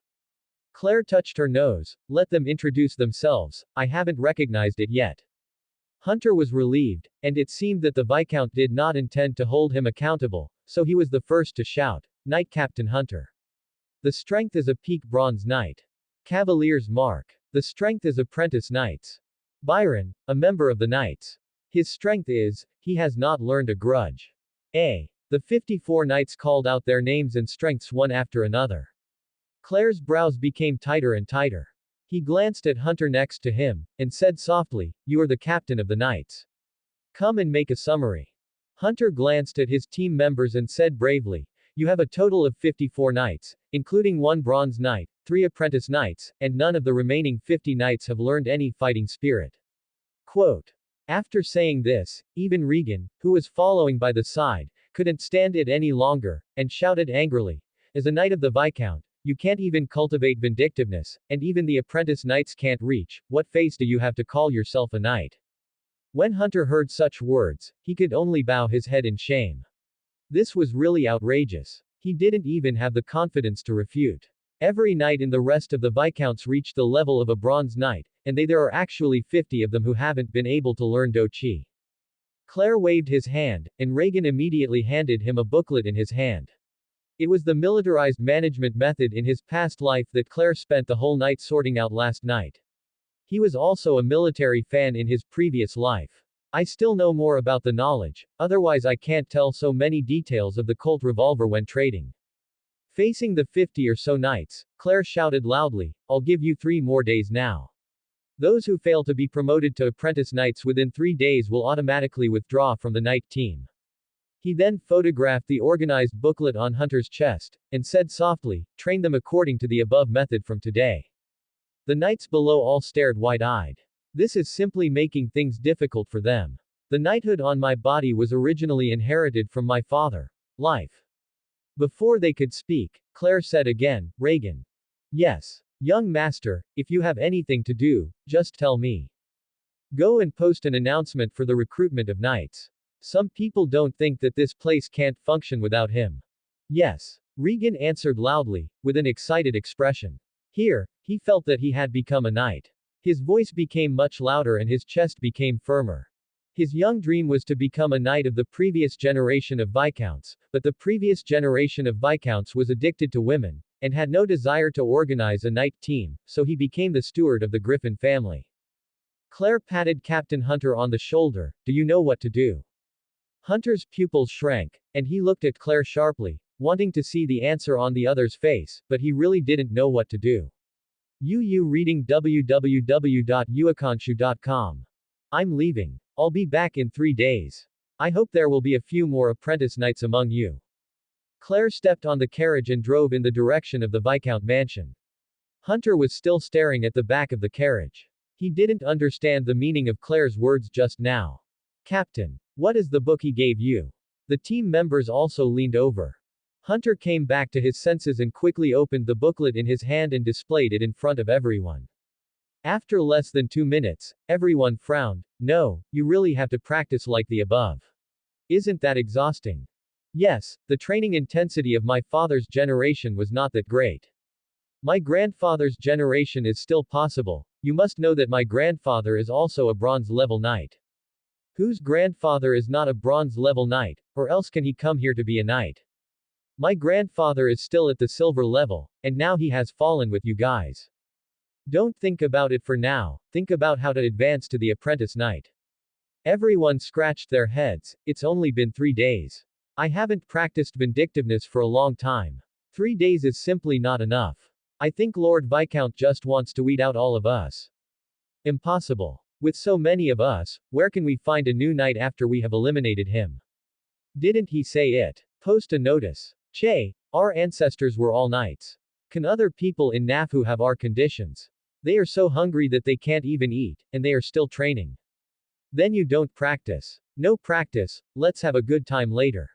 Claire touched her nose. Let them introduce themselves, I haven't recognized it yet. Hunter was relieved, and it seemed that the Viscount did not intend to hold him accountable, so he was the first to shout, Knight Captain Hunter. The strength is a peak bronze knight. Cavalier's mark. The strength is apprentice knights. Byron, a member of the knights. His strength is, he has not learned a grudge. A. The 54 knights called out their names and strengths one after another. Claire's brows became tighter and tighter. He glanced at Hunter next to him, and said softly, you are the captain of the knights. Come and make a summary. Hunter glanced at his team members and said bravely, you have a total of 54 knights, including 1 bronze knight, 3 apprentice knights, and none of the remaining 50 knights have learned any fighting spirit. Quote. After saying this, even Regan, who was following by the side, couldn't stand it any longer, and shouted angrily, as a knight of the Viscount, you can't even cultivate vindictiveness, and even the apprentice knights can't reach, what face do you have to call yourself a knight? When Hunter heard such words, he could only bow his head in shame. This was really outrageous. He didn't even have the confidence to refute. Every knight in the rest of the Viscounts reached the level of a bronze knight, and there are actually 50 of them who haven't been able to learn Do Chi. Claire waved his hand, and Regan immediately handed him a booklet in his hand. It was the militarized management method in his past life that Claire spent the whole night sorting out last night. He was also a military fan in his previous life. I still know more about the knowledge, otherwise I can't tell so many details of the Colt revolver when trading. Facing the 50 or so knights, Claire shouted loudly, "I'll give you 3 more days now. Those who fail to be promoted to apprentice knights within 3 days will automatically withdraw from the knight team." He then photographed the organized booklet on Hunter's chest, and said softly, "Train them according to the above method from today." The knights below all stared wide-eyed. This is simply making things difficult for them. The knighthood on my body was originally inherited from my father. Life. Before they could speak, Claire said again, "Reagan." "Yes. Young master, if you have anything to do, just tell me. Go and post an announcement for the recruitment of knights. Some people don't think that this place can't function without him." "Yes." Regan answered loudly, with an excited expression. Here, he felt that he had become a knight. His voice became much louder and his chest became firmer. His young dream was to become a knight of the previous generation of viscounts, but the previous generation of viscounts was addicted to women, and had no desire to organize a knight team, so he became the steward of the Griffin family. Claire patted Captain Hunter on the shoulder. "Do you know what to do?" Hunter's pupils shrank, and he looked at Claire sharply, wanting to see the answer on the other's face, but he really didn't know what to do. Reading www.uakanshu.com. I'm leaving. I'll be back in 3 days. I hope there will be a few more apprentice knights among you. Claire stepped on the carriage and drove in the direction of the Viscount mansion. Hunter was still staring at the back of the carriage. He didn't understand the meaning of Claire's words just now. "Captain, what is the book he gave you?" The team members also leaned over. Hunter came back to his senses and quickly opened the booklet in his hand and displayed it in front of everyone. After less than 2 minutes, everyone frowned. "No, you really have to practice like the above. Isn't that exhausting?" "Yes, the training intensity of my father's generation was not that great. My grandfather's generation is still possible. You must know that my grandfather is also a bronze level knight." "Whose grandfather is not a bronze level knight, or else can he come here to be a knight? My grandfather is still at the silver level, and now he has fallen with you guys. Don't think about it for now, think about how to advance to the apprentice knight." Everyone scratched their heads. "It's only been 3 days. I haven't practiced vindictiveness for a long time. 3 days is simply not enough. I think Lord Viscount just wants to weed out all of us." "Impossible. With so many of us, where can we find a new knight after we have eliminated him? Didn't he say it? Post a notice. Che, our ancestors were all knights. Can other people in Nafu have our conditions? They are so hungry that they can't even eat, and they are still training. Then you don't practice. No practice, let's have a good time later."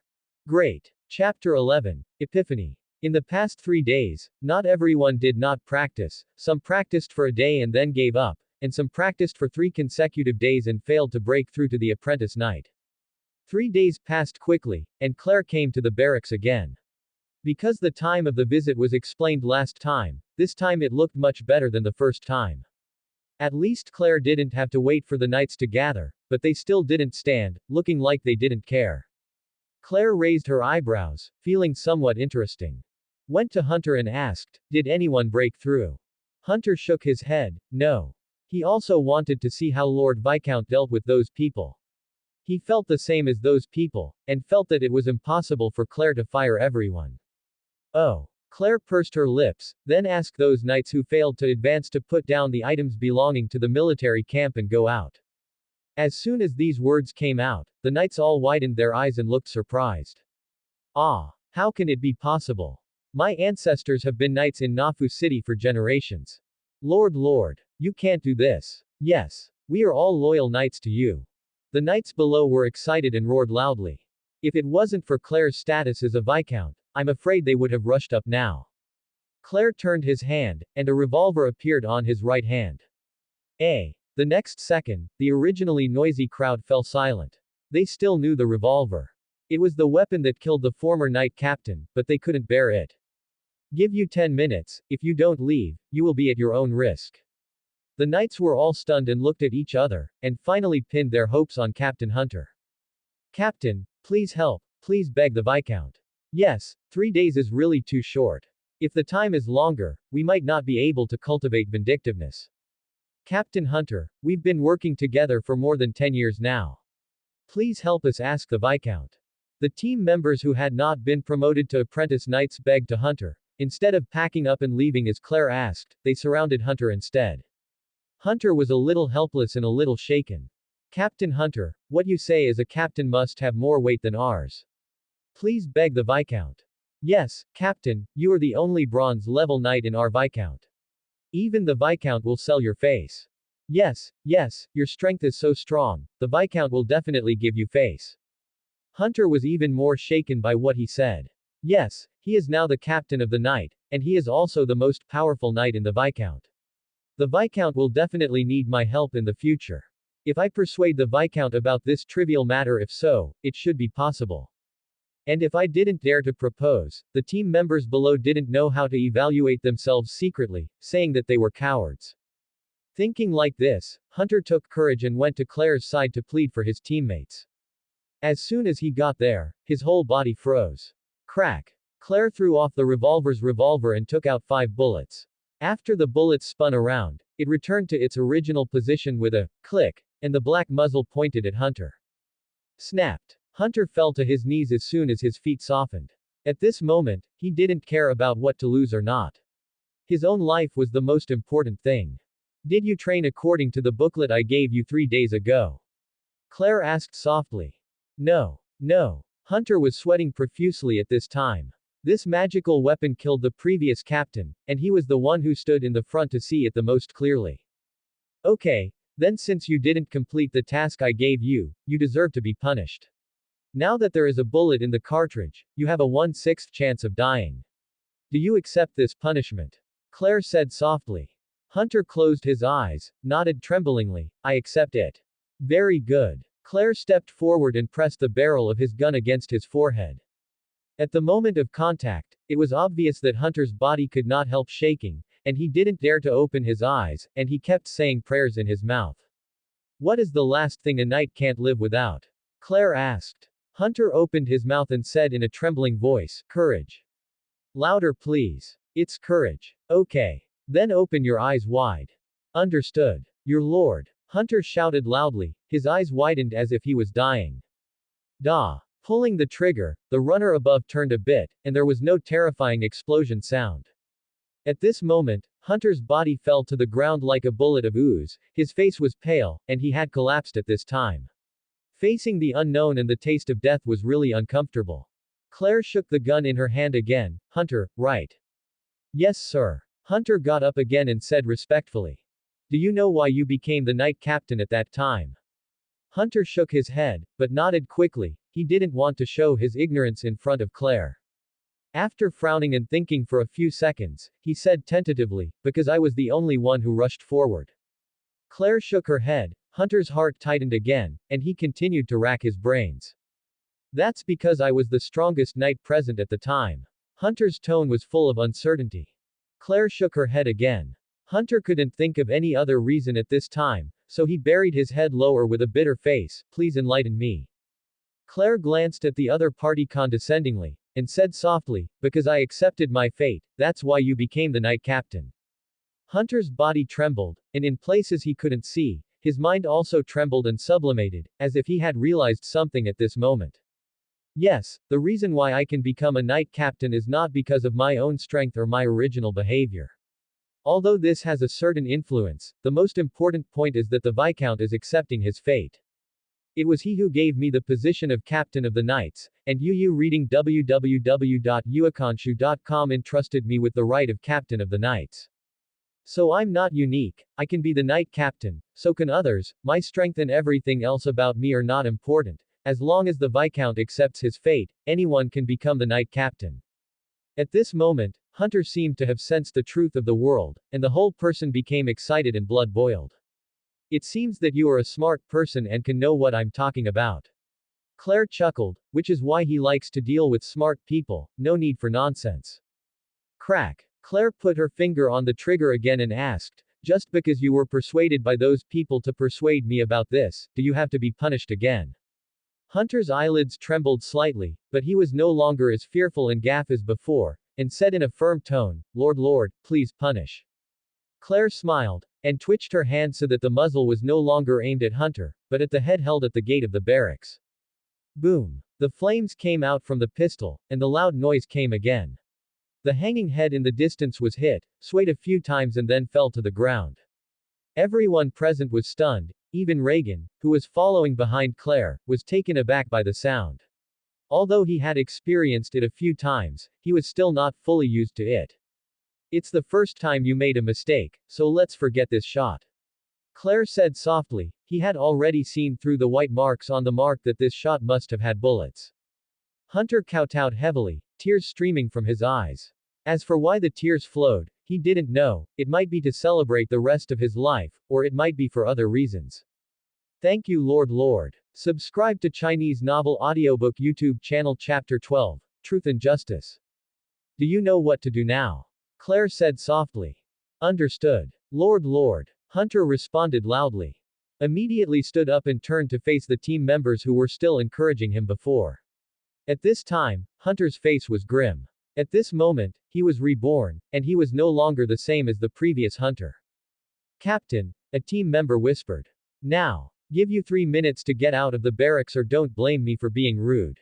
Great. Chapter 11. Epiphany. In the past 3 days, not everyone did not practice, some practiced for a day and then gave up, and some practiced for 3 consecutive days and failed to break through to the apprentice knight. 3 days passed quickly, and Claire came to the barracks again. Because the time of the visit was explained last time, this time it looked much better than the first time. At least Claire didn't have to wait for the knights to gather, but they still didn't stand, looking like they didn't care. Claire raised her eyebrows, feeling somewhat interesting. Went to Hunter and asked, "Did anyone break through?" Hunter shook his head, "No." He also wanted to see how Lord Viscount dealt with those people. He felt the same as those people, and felt that it was impossible for Claire to fire everyone. "Oh." Claire pursed her lips, then asked those knights who failed to advance to put down the items belonging to the military camp and go out. As soon as these words came out, the knights all widened their eyes and looked surprised. "Ah, how can it be possible? My ancestors have been knights in Nafu City for generations. Lord, you can't do this. Yes, we are all loyal knights to you." The knights below were excited and roared loudly. If it wasn't for Claire's status as a viscount, I'm afraid they would have rushed up now. Claire turned his hand, and a revolver appeared on his right hand. The next second, the originally noisy crowd fell silent. They still knew the revolver. It was the weapon that killed the former knight captain, but they couldn't bear it. "Give you 10 minutes, if you don't leave, you will be at your own risk." The knights were all stunned and looked at each other, and finally pinned their hopes on Captain Hunter. "Captain, please help, please beg the Viscount. Yes, 3 days is really too short. If the time is longer, we might not be able to cultivate vindictiveness. Captain Hunter, we've been working together for more than 10 years now. Please help us ask the Viscount." The team members who had not been promoted to apprentice knights begged to Hunter. Instead of packing up and leaving as Claire asked, they surrounded Hunter instead. Hunter was a little helpless and a little shaken. Captain Hunter, what you say as a captain must have more weight than ours. Please beg the Viscount. Yes, Captain, you are the only bronze level knight in our Viscount. Even the Viscount will sell your face. Yes, your strength is so strong, the Viscount will definitely give you face. Hunter was even more shaken by what he said. Yes, he is now the captain of the knight, and he is also the most powerful knight in the Viscount. The Viscount will definitely need my help in the future. If I persuade the Viscount about this trivial matter, if so, it should be possible. And if I didn't dare to propose, the team members below didn't know how to evaluate themselves secretly, saying that they were cowards. Thinking like this, Hunter took courage and went to Claire's side to plead for his teammates. As soon as he got there, his whole body froze. Crack. Claire threw off the revolver's revolver and took out 5 bullets. After the bullets spun around, it returned to its original position with a click, and the black muzzle pointed at Hunter. Snapped. Hunter fell to his knees as soon as his feet softened. At this moment, he didn't care about what to lose or not. His own life was the most important thing. Did you train according to the booklet I gave you 3 days ago? Claire asked softly. No. Hunter was sweating profusely at this time. This magical weapon killed the previous captain, and he was the one who stood in the front to see it the most clearly. Okay, then since you didn't complete the task I gave you, you deserve to be punished. Now that there is a bullet in the cartridge, you have a 1/6 chance of dying. Do you accept this punishment? Claire said softly. Hunter closed his eyes, nodded tremblingly, I accept it. Very good. Claire stepped forward and pressed the barrel of his gun against his forehead. At the moment of contact, it was obvious that Hunter's body could not help shaking, and he didn't dare to open his eyes, and he kept saying prayers in his mouth. What is the last thing a knight can't live without? Claire asked. Hunter opened his mouth and said in a trembling voice, courage. Louder please. It's courage. Okay. Then open your eyes wide. Understood. Your lord. Hunter shouted loudly, his eyes widened as if he was dying. Da. Pulling the trigger, the runner above turned a bit, and there was no terrifying explosion sound. At this moment, Hunter's body fell to the ground like a bullet of ooze, his face was pale, and he had collapsed at this time. Facing the unknown and the taste of death was really uncomfortable. Claire shook the gun in her hand again. Hunter, right? Yes, sir. Hunter got up again and said respectfully. Do you know why you became the knight captain at that time? Hunter shook his head, but nodded quickly. He didn't want to show his ignorance in front of Claire. After frowning and thinking for a few seconds, he said tentatively, because I was the only one who rushed forward. Claire shook her head, Hunter's heart tightened again, and he continued to rack his brains. That's because I was the strongest knight present at the time. Hunter's tone was full of uncertainty. Claire shook her head again. Hunter couldn't think of any other reason at this time, so he buried his head lower with a bitter face. Please enlighten me. Claire glanced at the other party condescendingly, and said softly, because I accepted my fate, that's why you became the knight captain. Hunter's body trembled, and in places he couldn't see, his mind also trembled and sublimated, as if he had realized something at this moment. Yes, the reason why I can become a knight captain is not because of my own strength or my original behavior. Although this has a certain influence, the most important point is that the Viscount is accepting his fate. It was he who gave me the position of captain of the knights, and you reading www.yuekanshu.com entrusted me with the right of captain of the knights. So I'm not unique, I can be the knight captain, so can others, my strength and everything else about me are not important. As long as the Viscount accepts his fate, anyone can become the knight captain. At this moment, Hunter seemed to have sensed the truth of the world, and the whole person became excited and blood boiled. It seems that you are a smart person and can know what I'm talking about. Claire chuckled, which is why he likes to deal with smart people, no need for nonsense. Crack. Claire put her finger on the trigger again and asked, just because you were persuaded by those people to persuade me about this, do you have to be punished again? Hunter's eyelids trembled slightly, but he was no longer as fearful and gaff as before, and said in a firm tone, Lord, please punish. Claire smiled, and twitched her hand so that the muzzle was no longer aimed at Hunter, but at the head held at the gate of the barracks. Boom. The flames came out from the pistol, and the loud noise came again. The hanging head in the distance was hit, swayed a few times and then fell to the ground. Everyone present was stunned, even Reagan, who was following behind Claire, was taken aback by the sound. Although he had experienced it a few times, he was still not fully used to it. It's the first time you made a mistake, so let's forget this shot. Claire said softly. He had already seen through the white marks on the mark that this shot must have had bullets. Hunter kowtowed heavily, tears streaming from his eyes. As for why the tears flowed, he didn't know. It might be to celebrate the rest of his life, or it might be for other reasons. Thank you Lord. Subscribe to Chinese Novel Audiobook YouTube channel Chapter 12, Truth and Justice. Do you know what to do now? Claire said softly. Understood. Lord. Hunter responded loudly. Immediately stood up and turned to face the team members who were still encouraging him before. At this time, Hunter's face was grim. At this moment, he was reborn, and he was no longer the same as the previous Hunter. Captain, a team member whispered. Now. Give you 3 minutes to get out of the barracks or don't blame me for being rude.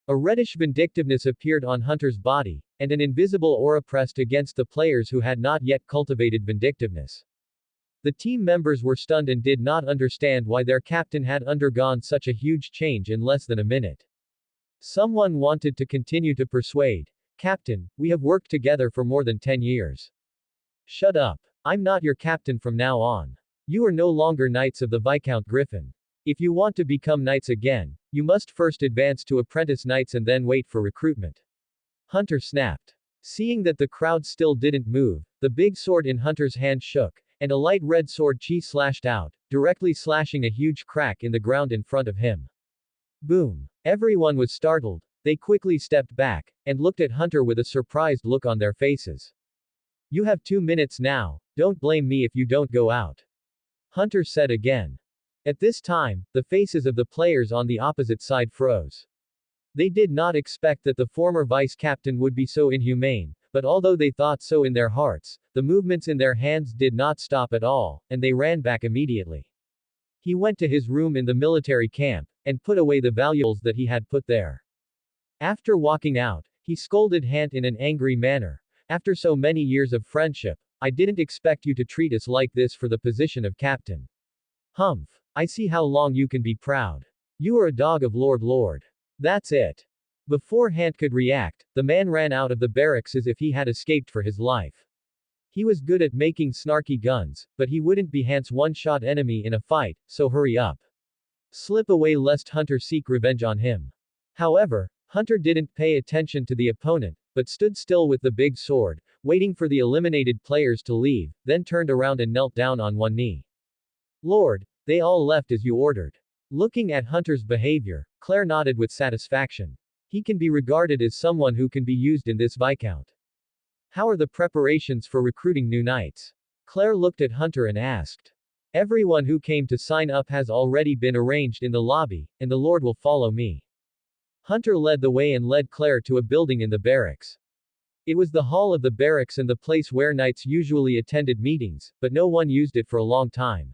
A reddish vindictiveness appeared on Hunter's body, and an invisible aura pressed against the players who had not yet cultivated vindictiveness. The team members were stunned and did not understand why their captain had undergone such a huge change in less than a minute. Someone wanted to continue to persuade. Captain, we have worked together for more than 10 years. Shut up. I'm not your captain from now on. You are no longer Knights of the Viscount Griffin. If you want to become Knights again, you must first advance to Apprentice Knights and then wait for recruitment. Hunter snapped. Seeing that the crowd still didn't move, the big sword in Hunter's hand shook, and a light red sword chi slashed out, directly slashing a huge crack in the ground in front of him. Boom. Everyone was startled. They quickly stepped back, and looked at Hunter with a surprised look on their faces. You have 2 minutes now, don't blame me if you don't go out. Hunter said again. At this time, the faces of the players on the opposite side froze. They did not expect that the former vice captain would be so inhumane, but although they thought so in their hearts, the movements in their hands did not stop at all, and they ran back immediately. He went to his room in the military camp, and put away the valuables that he had put there. After walking out, he scolded Hant in an angry manner. After so many years of friendship, I didn't expect you to treat us like this for the position of captain. Humph. I see how long you can be proud. You are a dog of Lord. That's it. Before Hant could react, the man ran out of the barracks as if he had escaped for his life. He was good at making snarky guns, but he wouldn't be Hant's one-shot enemy in a fight, so hurry up. Slip away lest Hunter seek revenge on him. However, Hunter didn't pay attention to the opponent, but stood still with the big sword, waiting for the eliminated players to leave, then turned around and knelt down on one knee. Lord, they all left as you ordered. Looking at Hunter's behavior, Claire nodded with satisfaction. He can be regarded as someone who can be used in this Viscount. How are the preparations for recruiting new knights? Claire looked at Hunter and asked. Everyone who came to sign up has already been arranged in the lobby, and the Lord will follow me. Hunter led the way and led Claire to a building in the barracks. It was the hall of the barracks and the place where knights usually attended meetings, but no one used it for a long time.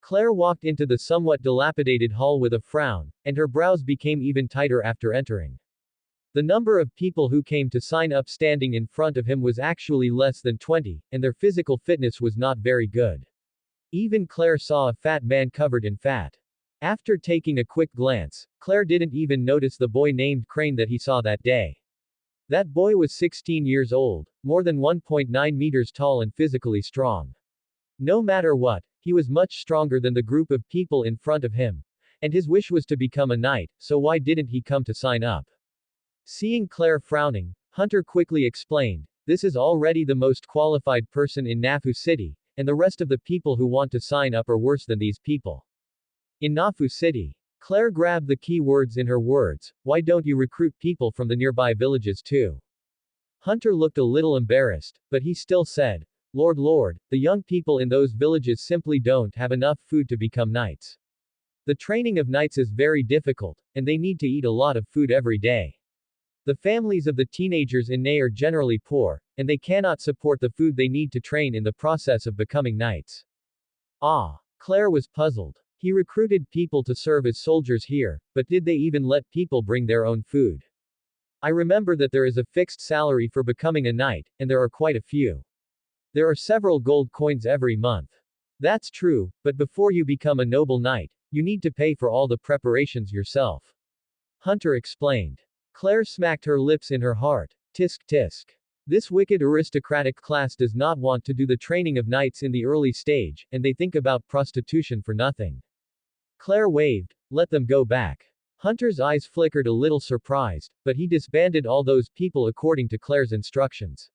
Claire walked into the somewhat dilapidated hall with a frown, and her brows became even tighter after entering. The number of people who came to sign up standing in front of him was actually less than 20, and their physical fitness was not very good. Even Claire saw a fat man covered in fat. After taking a quick glance, Claire didn't even notice the boy named Crane that he saw that day. That boy was 16 years old, more than 1.9 meters tall and physically strong. No matter what, he was much stronger than the group of people in front of him. And his wish was to become a knight, so why didn't he come to sign up? Seeing Claire frowning, Hunter quickly explained, this is already the most qualified person in Nafu City, and the rest of the people who want to sign up are worse than these people. In Nafu City. Claire grabbed the key words in her words, why don't you recruit people from the nearby villages too? Hunter looked a little embarrassed, but he still said, Lord, the young people in those villages simply don't have enough food to become knights. The training of knights is very difficult, and they need to eat a lot of food every day. The families of the teenagers in Ney are generally poor, and they cannot support the food they need to train in the process of becoming knights. Claire was puzzled. He recruited people to serve as soldiers here, but did they even let people bring their own food? I remember that there is a fixed salary for becoming a knight, and there are quite a few. There are several gold coins every month. That's true, but before you become a noble knight, you need to pay for all the preparations yourself. Hunter explained. Claire smacked her lips in her heart. Tisk tisk. This wicked aristocratic class does not want to do the training of knights in the early stage, and they think about prostitution for nothing. Claire waved. Let them go back. Hunter's eyes flickered a little surprised, but he disbanded all those people according to Claire's instructions.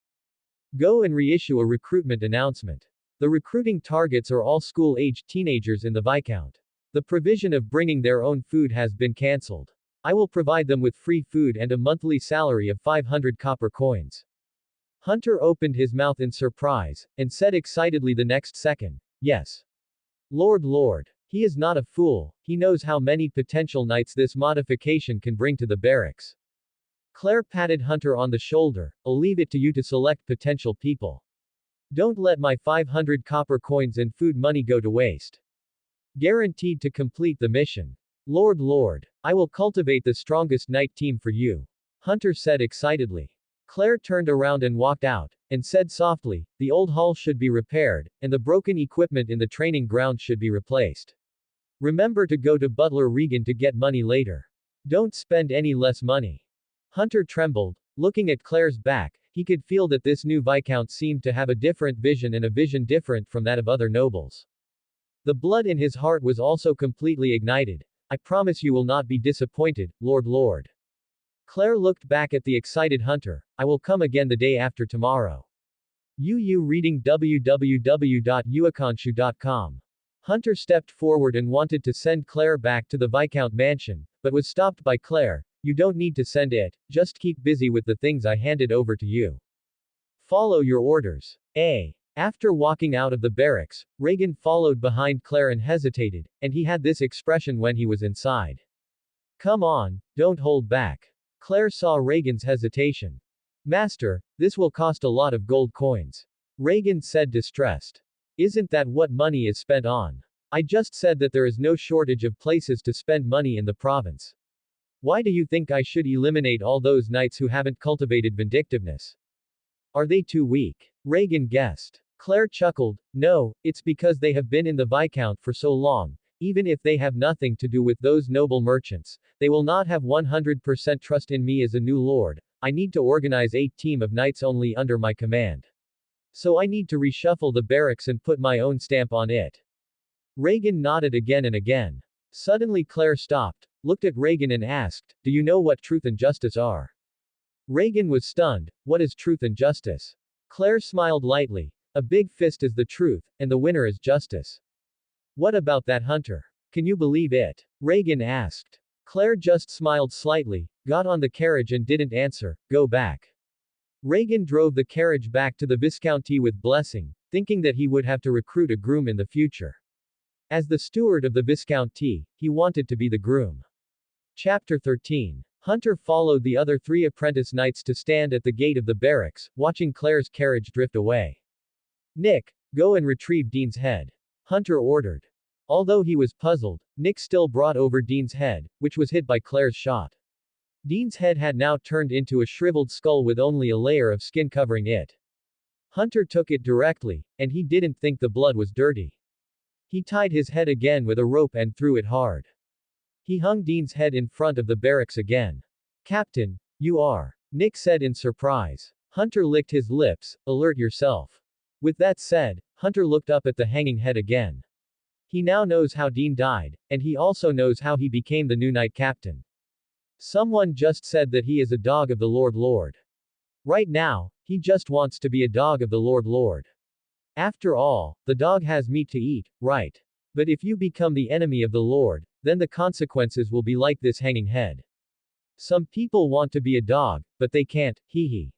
Go and reissue a recruitment announcement. The recruiting targets are all school-aged teenagers in the Viscount. The provision of bringing their own food has been cancelled. I will provide them with free food and a monthly salary of 500 copper coins. Hunter opened his mouth in surprise, and said excitedly the next second, yes. Lord. He is not a fool, he knows how many potential knights this modification can bring to the barracks. Claire patted Hunter on the shoulder. I'll leave it to you to select potential people. Don't let my 500 copper coins and food money go to waste. Guaranteed to complete the mission. Lord. I will cultivate the strongest knight team for you. Hunter said excitedly. Claire turned around and walked out, and said softly, the old hall should be repaired, and the broken equipment in the training ground should be replaced. Remember to go to Butler Regan to get money later. Don't spend any less money. Hunter trembled. Looking at Claire's back, he could feel that this new Viscount seemed to have a different vision and a vision different from that of other nobles. The blood in his heart was also completely ignited. I promise you will not be disappointed, Lord. Claire looked back at the excited Hunter. I will come again the day after tomorrow. Reading www.uakanshu.com. Hunter stepped forward and wanted to send Claire back to the Viscount mansion, but was stopped by Claire. You don't need to send it, just keep busy with the things I handed over to you. Follow your orders. After walking out of the barracks, Regan followed behind Claire and hesitated, and he had this expression when he was inside. Come on, don't hold back. Claire saw Regan's hesitation. Master, this will cost a lot of gold coins. Regan said distressed. Isn't that what money is spent on? I just said that there is no shortage of places to spend money in the province. Why do you think I should eliminate all those knights who haven't cultivated vindictiveness? Are they too weak? Regan guessed. Claire chuckled. No, it's because they have been in the Viscount for so long. Even if they have nothing to do with those noble merchants, they will not have 100% trust in me as a new lord. I need to organize a team of knights only under my command. So I need to reshuffle the barracks and put my own stamp on it. Regan nodded again and again. Suddenly Claire stopped, looked at Regan and asked, do you know what truth and justice are? Regan was stunned. What is truth and justice? Claire smiled lightly. A big fist is the truth, and the winner is justice. What about that Hunter? Can you believe it? Regan asked. Claire just smiled slightly, got on the carriage and didn't answer. Go back. Regan drove the carriage back to the Viscounty with blessing, thinking that he would have to recruit a groom in the future. As the steward of the Viscounty, he wanted to be the groom. Chapter 13. Hunter followed the other 3 apprentice knights to stand at the gate of the barracks, watching Claire's carriage drift away. Nick, go and retrieve Dean's head. Hunter ordered. Although he was puzzled, Nick still brought over Dean's head, which was hit by Claire's shot. Dean's head had now turned into a shriveled skull with only a layer of skin covering it. Hunter took it directly, and he didn't think the blood was dirty. He tied his head again with a rope and threw it hard. He hung Dean's head in front of the barracks again. Captain, you are. Nick said in surprise. Hunter licked his lips. Alert yourself. With that said, Hunter looked up at the hanging head again. He now knows how Dean died, and he also knows how he became the new knight captain. Someone just said that he is a dog of the Lord. Right now, he just wants to be a dog of the Lord. After all, the dog has meat to eat, right? But if you become the enemy of the Lord, then the consequences will be like this hanging head. Some people want to be a dog, but they can't, hee.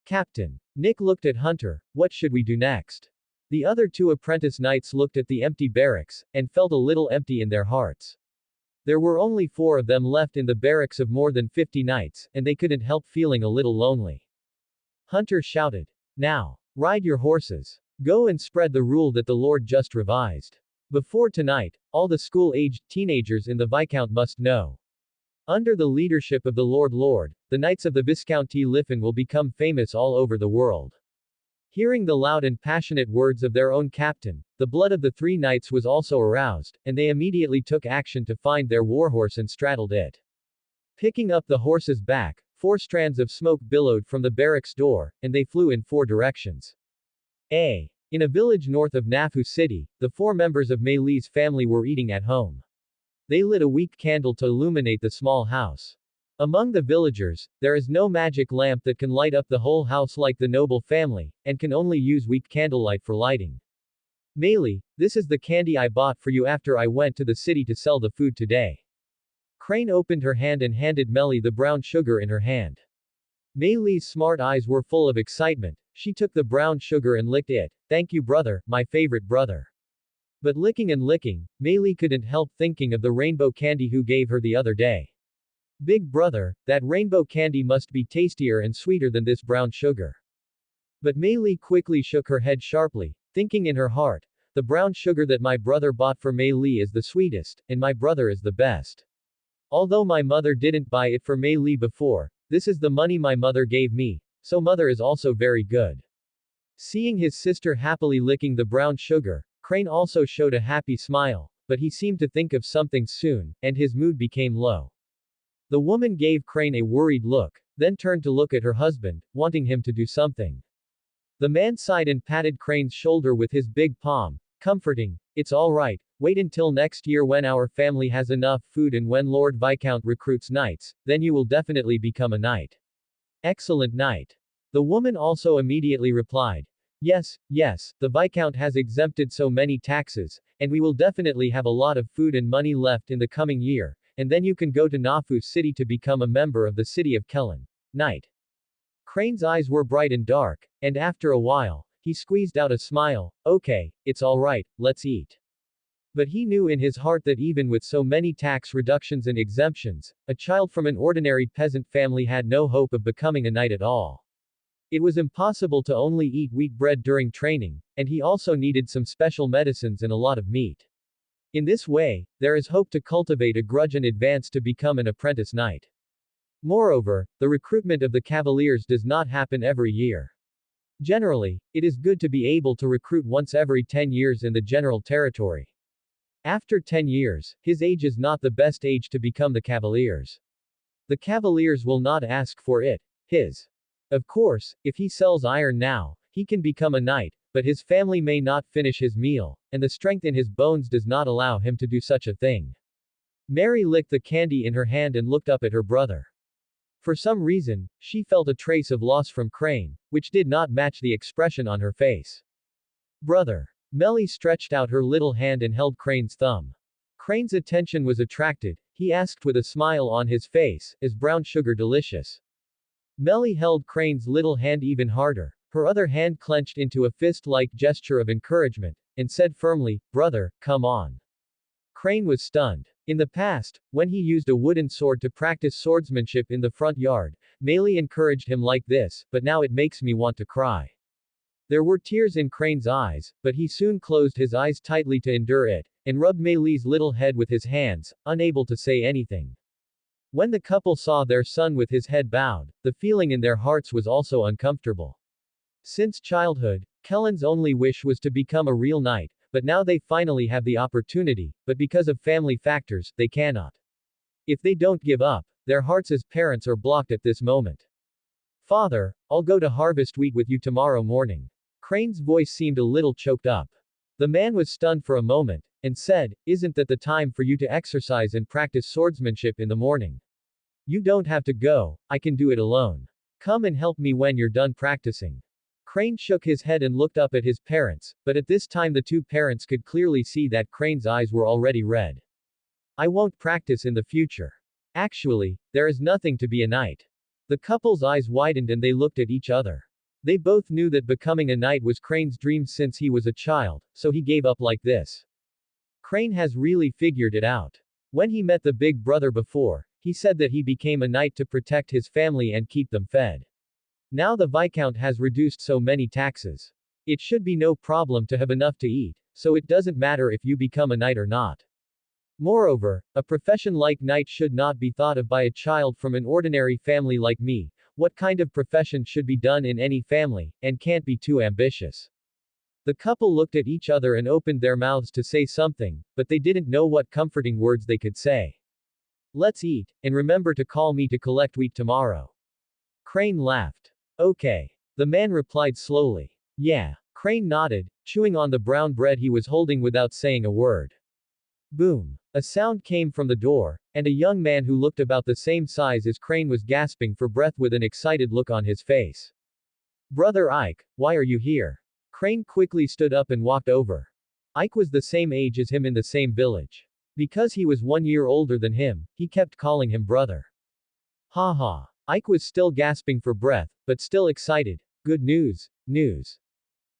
Captain. Nick looked at Hunter. What should we do next? The other 2 apprentice knights looked at the empty barracks, and felt a little empty in their hearts. There were only 4 of them left in the barracks of more than 50 knights, and they couldn't help feeling a little lonely. Hunter shouted. Now. Ride your horses. Go and spread the rule that the Lord just revised. Before tonight, all the school-aged teenagers in the Viscount must know. Under the leadership of the Lord, the knights of the Viscounty Liffen will become famous all over the world. Hearing the loud and passionate words of their own captain, the blood of the three knights was also aroused, and they immediately took action to find their warhorse and straddled it. Picking up the horse's back, 4 strands of smoke billowed from the barracks door, and they flew in 4 directions. In a village north of Nafu City, the 4 members of Mei Li's family were eating at home. They lit a weak candle to illuminate the small house. Among the villagers, there is no magic lamp that can light up the whole house like the noble family, and can only use weak candlelight for lighting. Mei Li, this is the candy I bought for you after I went to the city to sell the food today. Crane opened her hand and handed Mei Li the brown sugar in her hand. Mei Li's smart eyes were full of excitement. She took the brown sugar and licked it. Thank you brother, my favorite brother. But licking and licking, Mei Li couldn't help thinking of the rainbow candy who gave her the other day. Big brother, that rainbow candy must be tastier and sweeter than this brown sugar. But Mei Li quickly shook her head sharply, thinking in her heart, the brown sugar that my brother bought for Mei Li is the sweetest, and my brother is the best. Although my mother didn't buy it for Mei Li before, this is the money my mother gave me, so mother is also very good. Seeing his sister happily licking the brown sugar, Crane also showed a happy smile, but he seemed to think of something soon, and his mood became low. The woman gave Crane a worried look, then turned to look at her husband, wanting him to do something. The man sighed and patted Crane's shoulder with his big palm, comforting, it's all right, wait until next year when our family has enough food and when Lord Viscount recruits knights, then you will definitely become a knight. Excellent knight. The woman also immediately replied, yes, the Viscount has exempted so many taxes, and we will definitely have a lot of food and money left in the coming year, and then you can go to Nafu City to become a member of the city of Kellen. Knight. Crane's eyes were bright and dark, and after a while, he squeezed out a smile, okay, it's alright, let's eat. But he knew in his heart that even with so many tax reductions and exemptions, a child from an ordinary peasant family had no hope of becoming a knight at all. It was impossible to only eat wheat bread during training, and he also needed some special medicines and a lot of meat. In this way, there is hope to cultivate a grudge and advance to become an apprentice knight. Moreover, the recruitment of the cavaliers does not happen every year. Generally, it is good to be able to recruit once every 10 years in the general territory. After 10 years, his age is not the best age to become the cavaliers. The cavaliers will not ask for it, his. Of course, if he sells iron now, he can become a knight, but his family may not finish his meal, and the strength in his bones does not allow him to do such a thing. Mary licked the candy in her hand and looked up at her brother. For some reason, she felt a trace of loss from Crane, which did not match the expression on her face. Brother. Melly stretched out her little hand and held Crane's thumb. Crane's attention was attracted, he asked with a smile on his face, is brown sugar delicious? Melly held Crane's little hand even harder, her other hand clenched into a fist-like gesture of encouragement, and said firmly, brother, come on. Crane was stunned. In the past, when he used a wooden sword to practice swordsmanship in the front yard, Melly encouraged him like this, but now it makes me want to cry. There were tears in Crane's eyes, but he soon closed his eyes tightly to endure it, and rubbed Mei Li's little head with his hands, unable to say anything. When the couple saw their son with his head bowed, the feeling in their hearts was also uncomfortable. Since childhood, Kellen's only wish was to become a real knight, but now they finally have the opportunity, but because of family factors, they cannot. If they don't give up, their hearts as parents are blocked at this moment. Father, I'll go to harvest wheat with you tomorrow morning. Crane's voice seemed a little choked up. The man was stunned for a moment, and said, isn't that the time for you to exercise and practice swordsmanship in the morning? You don't have to go, I can do it alone. Come and help me when you're done practicing. Crane shook his head and looked up at his parents, but at this time the two parents could clearly see that Crane's eyes were already red. I won't practice in the future. Actually, there is nothing to be a knight. The couple's eyes widened and they looked at each other. They both knew that becoming a knight was Crane's dream since he was a child, so he gave up like this. Crane has really figured it out. When he met the big brother before, he said that he became a knight to protect his family and keep them fed. Now the Viscount has reduced so many taxes. It should be no problem to have enough to eat, so it doesn't matter if you become a knight or not. Moreover, a profession like knight should not be thought of by a child from an ordinary family like me. What kind of profession should be done in any family, and can't be too ambitious. The couple looked at each other and opened their mouths to say something, but they didn't know what comforting words they could say. Let's eat, and remember to call me to collect wheat tomorrow. Crane laughed. Okay. The man replied slowly. Yeah. Crane nodded, chewing on the brown bread he was holding without saying a word. Boom. A sound came from the door, and a young man who looked about the same size as Crane was gasping for breath with an excited look on his face. Brother Ike, why are you here? Crane quickly stood up and walked over. Ike was the same age as him in the same village. Because he was 1 year older than him, he kept calling him brother. Ha ha. Ike was still gasping for breath, but still excited. Good news, news.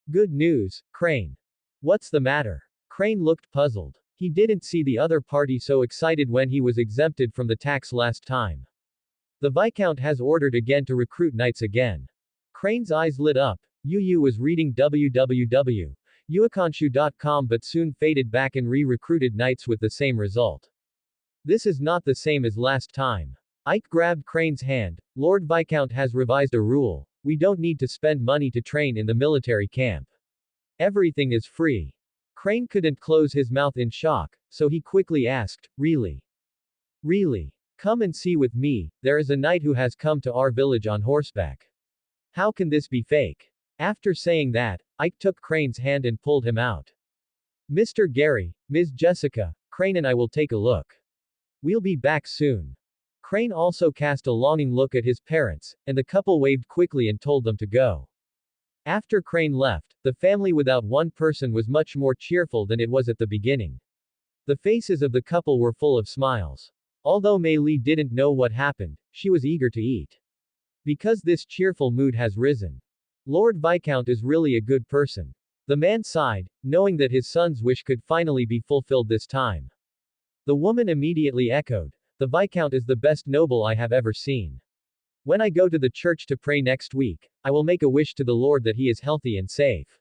Good news, Crane. What's the matter? Crane looked puzzled. He didn't see the other party so excited when he was exempted from the tax last time. The Viscount has ordered again to recruit knights again. Crane's eyes lit up. Yu was reading www.yequanshu.com but soon faded back and re-recruited knights with the same result. This is not the same as last time. Ike grabbed Crane's hand. Lord Viscount has revised a rule. We don't need to spend money to train in the military camp. Everything is free. Crane couldn't close his mouth in shock, so he quickly asked, Really? Really? Come and see with me, there is a knight who has come to our village on horseback. How can this be fake? After saying that, Ike took Crane's hand and pulled him out. Mr. Gary, Ms. Jessica, Crane and I will take a look. We'll be back soon. Crane also cast a longing look at his parents, and the couple waved quickly and told them to go. After Crane left, the family without one person was much more cheerful than it was at the beginning. The faces of the couple were full of smiles. Although Mei Li didn't know what happened, she was eager to eat. Because this cheerful mood has risen. Lord Viscount is really a good person. The man sighed, knowing that his son's wish could finally be fulfilled this time. The woman immediately echoed, The Viscount is the best noble I have ever seen. When I go to the church to pray next week, I will make a wish to the Lord that he is healthy and safe.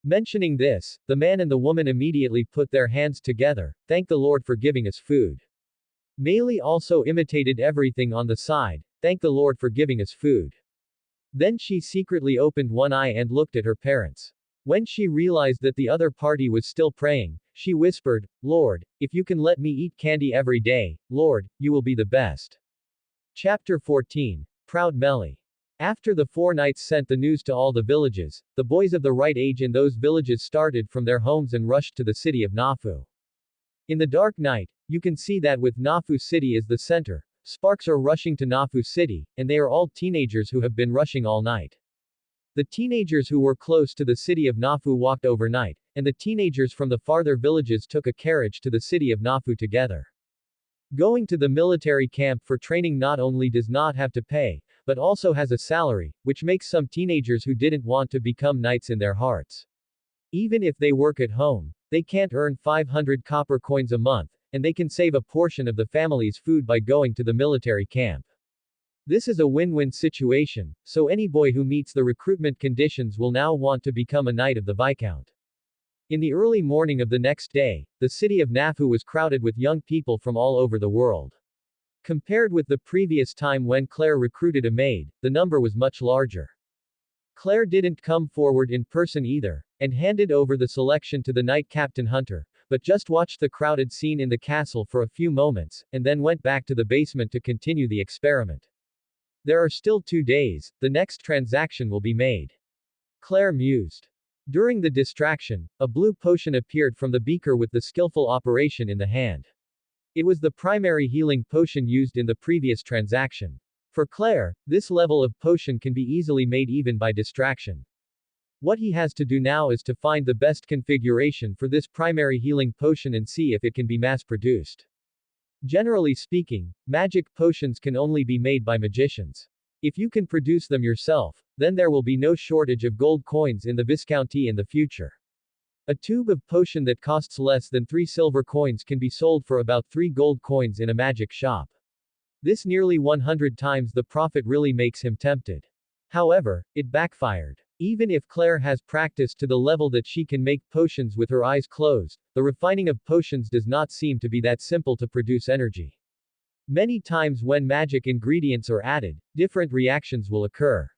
Mentioning this, the man and the woman immediately put their hands together, thank the Lord for giving us food. Mei Li also imitated everything on the side, thank the Lord for giving us food. Then she secretly opened one eye and looked at her parents. When she realized that the other party was still praying, she whispered, Lord, if you can let me eat candy every day, Lord, you will be the best. Chapter 14. Proud Melly. After the 4 knights sent the news to all the villages, the boys of the right age in those villages started from their homes and rushed to the city of Nafu. In the dark night, you can see that with Nafu city as the center, sparks are rushing to Nafu city, and they are all teenagers who have been rushing all night. The teenagers who were close to the city of Nafu walked overnight, and the teenagers from the farther villages took a carriage to the city of Nafu together. Going to the military camp for training not only does not have to pay, but also has a salary, which makes some teenagers who didn't want to become knights in their hearts. Even if they work at home, they can't earn 500 copper coins a month, and they can save a portion of the family's food by going to the military camp. This is a win-win situation, so any boy who meets the recruitment conditions will now want to become a knight of the Viscount. In the early morning of the next day, the city of Nafu was crowded with young people from all over the world. Compared with the previous time when Claire recruited a maid, the number was much larger. Claire didn't come forward in person either, and handed over the selection to the Knight Captain Hunter, but just watched the crowded scene in the castle for a few moments, and then went back to the basement to continue the experiment. There are still 2 days, the next transaction will be made. Claire mused. During the distraction, a blue potion appeared from the beaker with the skillful operation in the hand. It was the primary healing potion used in the previous transaction. For Claire, this level of potion can be easily made even by distraction. What he has to do now is to find the best configuration for this primary healing potion and see if it can be mass-produced. Generally speaking, magic potions can only be made by magicians. If you can produce them yourself, then there will be no shortage of gold coins in the viscounty in the future. A tube of potion that costs less than 3 silver coins can be sold for about 3 gold coins in a magic shop. This nearly 100 times the profit really makes him tempted. However, it backfired. Even if Claire has practiced to the level that she can make potions with her eyes closed, the refining of potions does not seem to be that simple to produce energy. Many times when magic ingredients are added, different reactions will occur.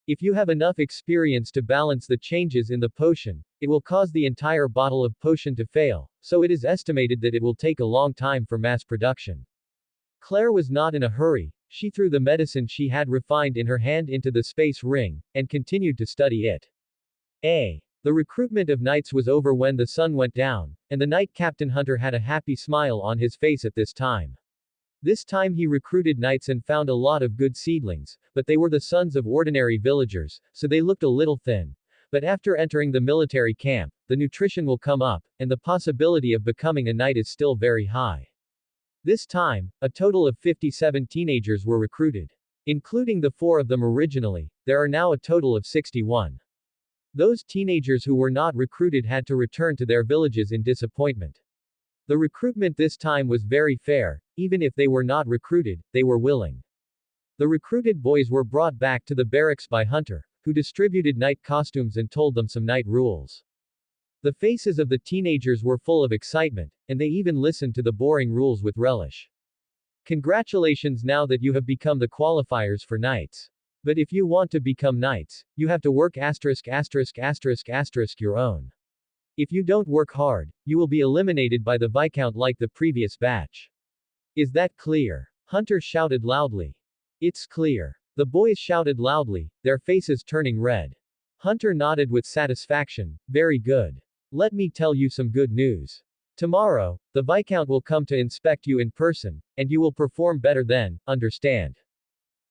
If you have enough experience to balance the changes in the potion, it will cause the entire bottle of potion to fail, so it is estimated that it will take a long time for mass production. Claire was not in a hurry. She threw the medicine she had refined in her hand into the space ring, and continued to study it. The recruitment of knights was over when the sun went down, and the knight captain Hunter had a happy smile on his face at this time. This time he recruited knights and found a lot of good seedlings, but they were the sons of ordinary villagers, so they looked a little thin. But after entering the military camp, the nutrition will come up, and the possibility of becoming a knight is still very high. This time, a total of 57 teenagers were recruited. Including the 4 of them originally, there are now a total of 61. Those teenagers who were not recruited had to return to their villages in disappointment. The recruitment this time was very fair. Even if they were not recruited, they were willing. The recruited boys were brought back to the barracks by Hunter, who distributed knight costumes and told them some knight rules. The faces of the teenagers were full of excitement, and they even listened to the boring rules with relish. Congratulations now that you have become the qualifiers for knights. But if you want to become knights, you have to work your own. If you don't work hard, you will be eliminated by the Viscount like the previous batch. Is that clear? Hunter shouted loudly. It's clear. The boys shouted loudly, their faces turning red. Hunter nodded with satisfaction. Very good. Let me tell you some good news. Tomorrow, the Viscount will come to inspect you in person, and you will perform better then, understand?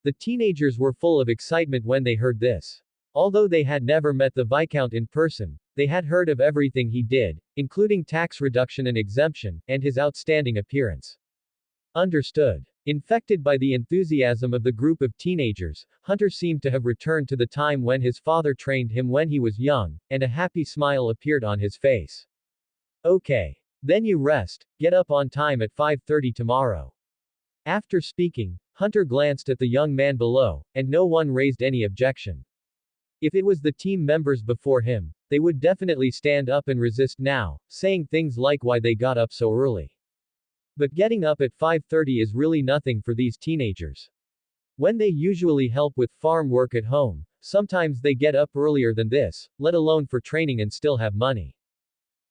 The teenagers were full of excitement when they heard this. Although they had never met the Viscount in person, they had heard of everything he did, including tax reduction and exemption, and his outstanding appearance. Understood. Infected by the enthusiasm of the group of teenagers, Hunter seemed to have returned to the time when his father trained him when he was young, and a happy smile appeared on his face. Okay. Then you rest, get up on time at 5:30 tomorrow. After speaking, Hunter glanced at the young man below, and no one raised any objection. If it was the team members before him, they would definitely stand up and resist now, saying things like why they got up so early. But getting up at 5:30 is really nothing for these teenagers. When they usually help with farm work at home, sometimes they get up earlier than this, let alone for training and still have money.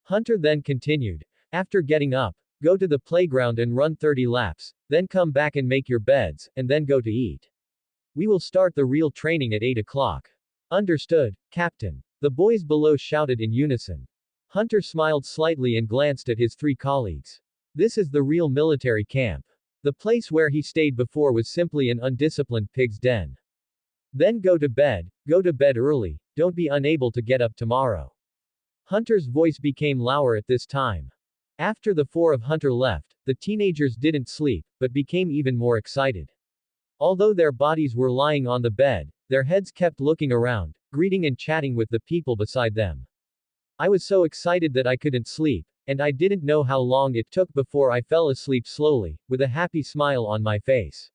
Hunter then continued, after getting up, go to the playground and run 30 laps, then come back and make your beds, and then go to eat. We will start the real training at 8 o'clock. Understood, Captain. The boys below shouted in unison. Hunter smiled slightly and glanced at his 3 colleagues. This is the real military camp. The place where he stayed before was simply an undisciplined pig's den. Then go to bed early, don't be unable to get up tomorrow. Hunter's voice became louder at this time. After the 4 of Hunter left, the teenagers didn't sleep, but became even more excited. Although their bodies were lying on the bed, their heads kept looking around, greeting and chatting with the people beside them. I was so excited that I couldn't sleep, and I didn't know how long it took before I fell asleep slowly, with a happy smile on my face.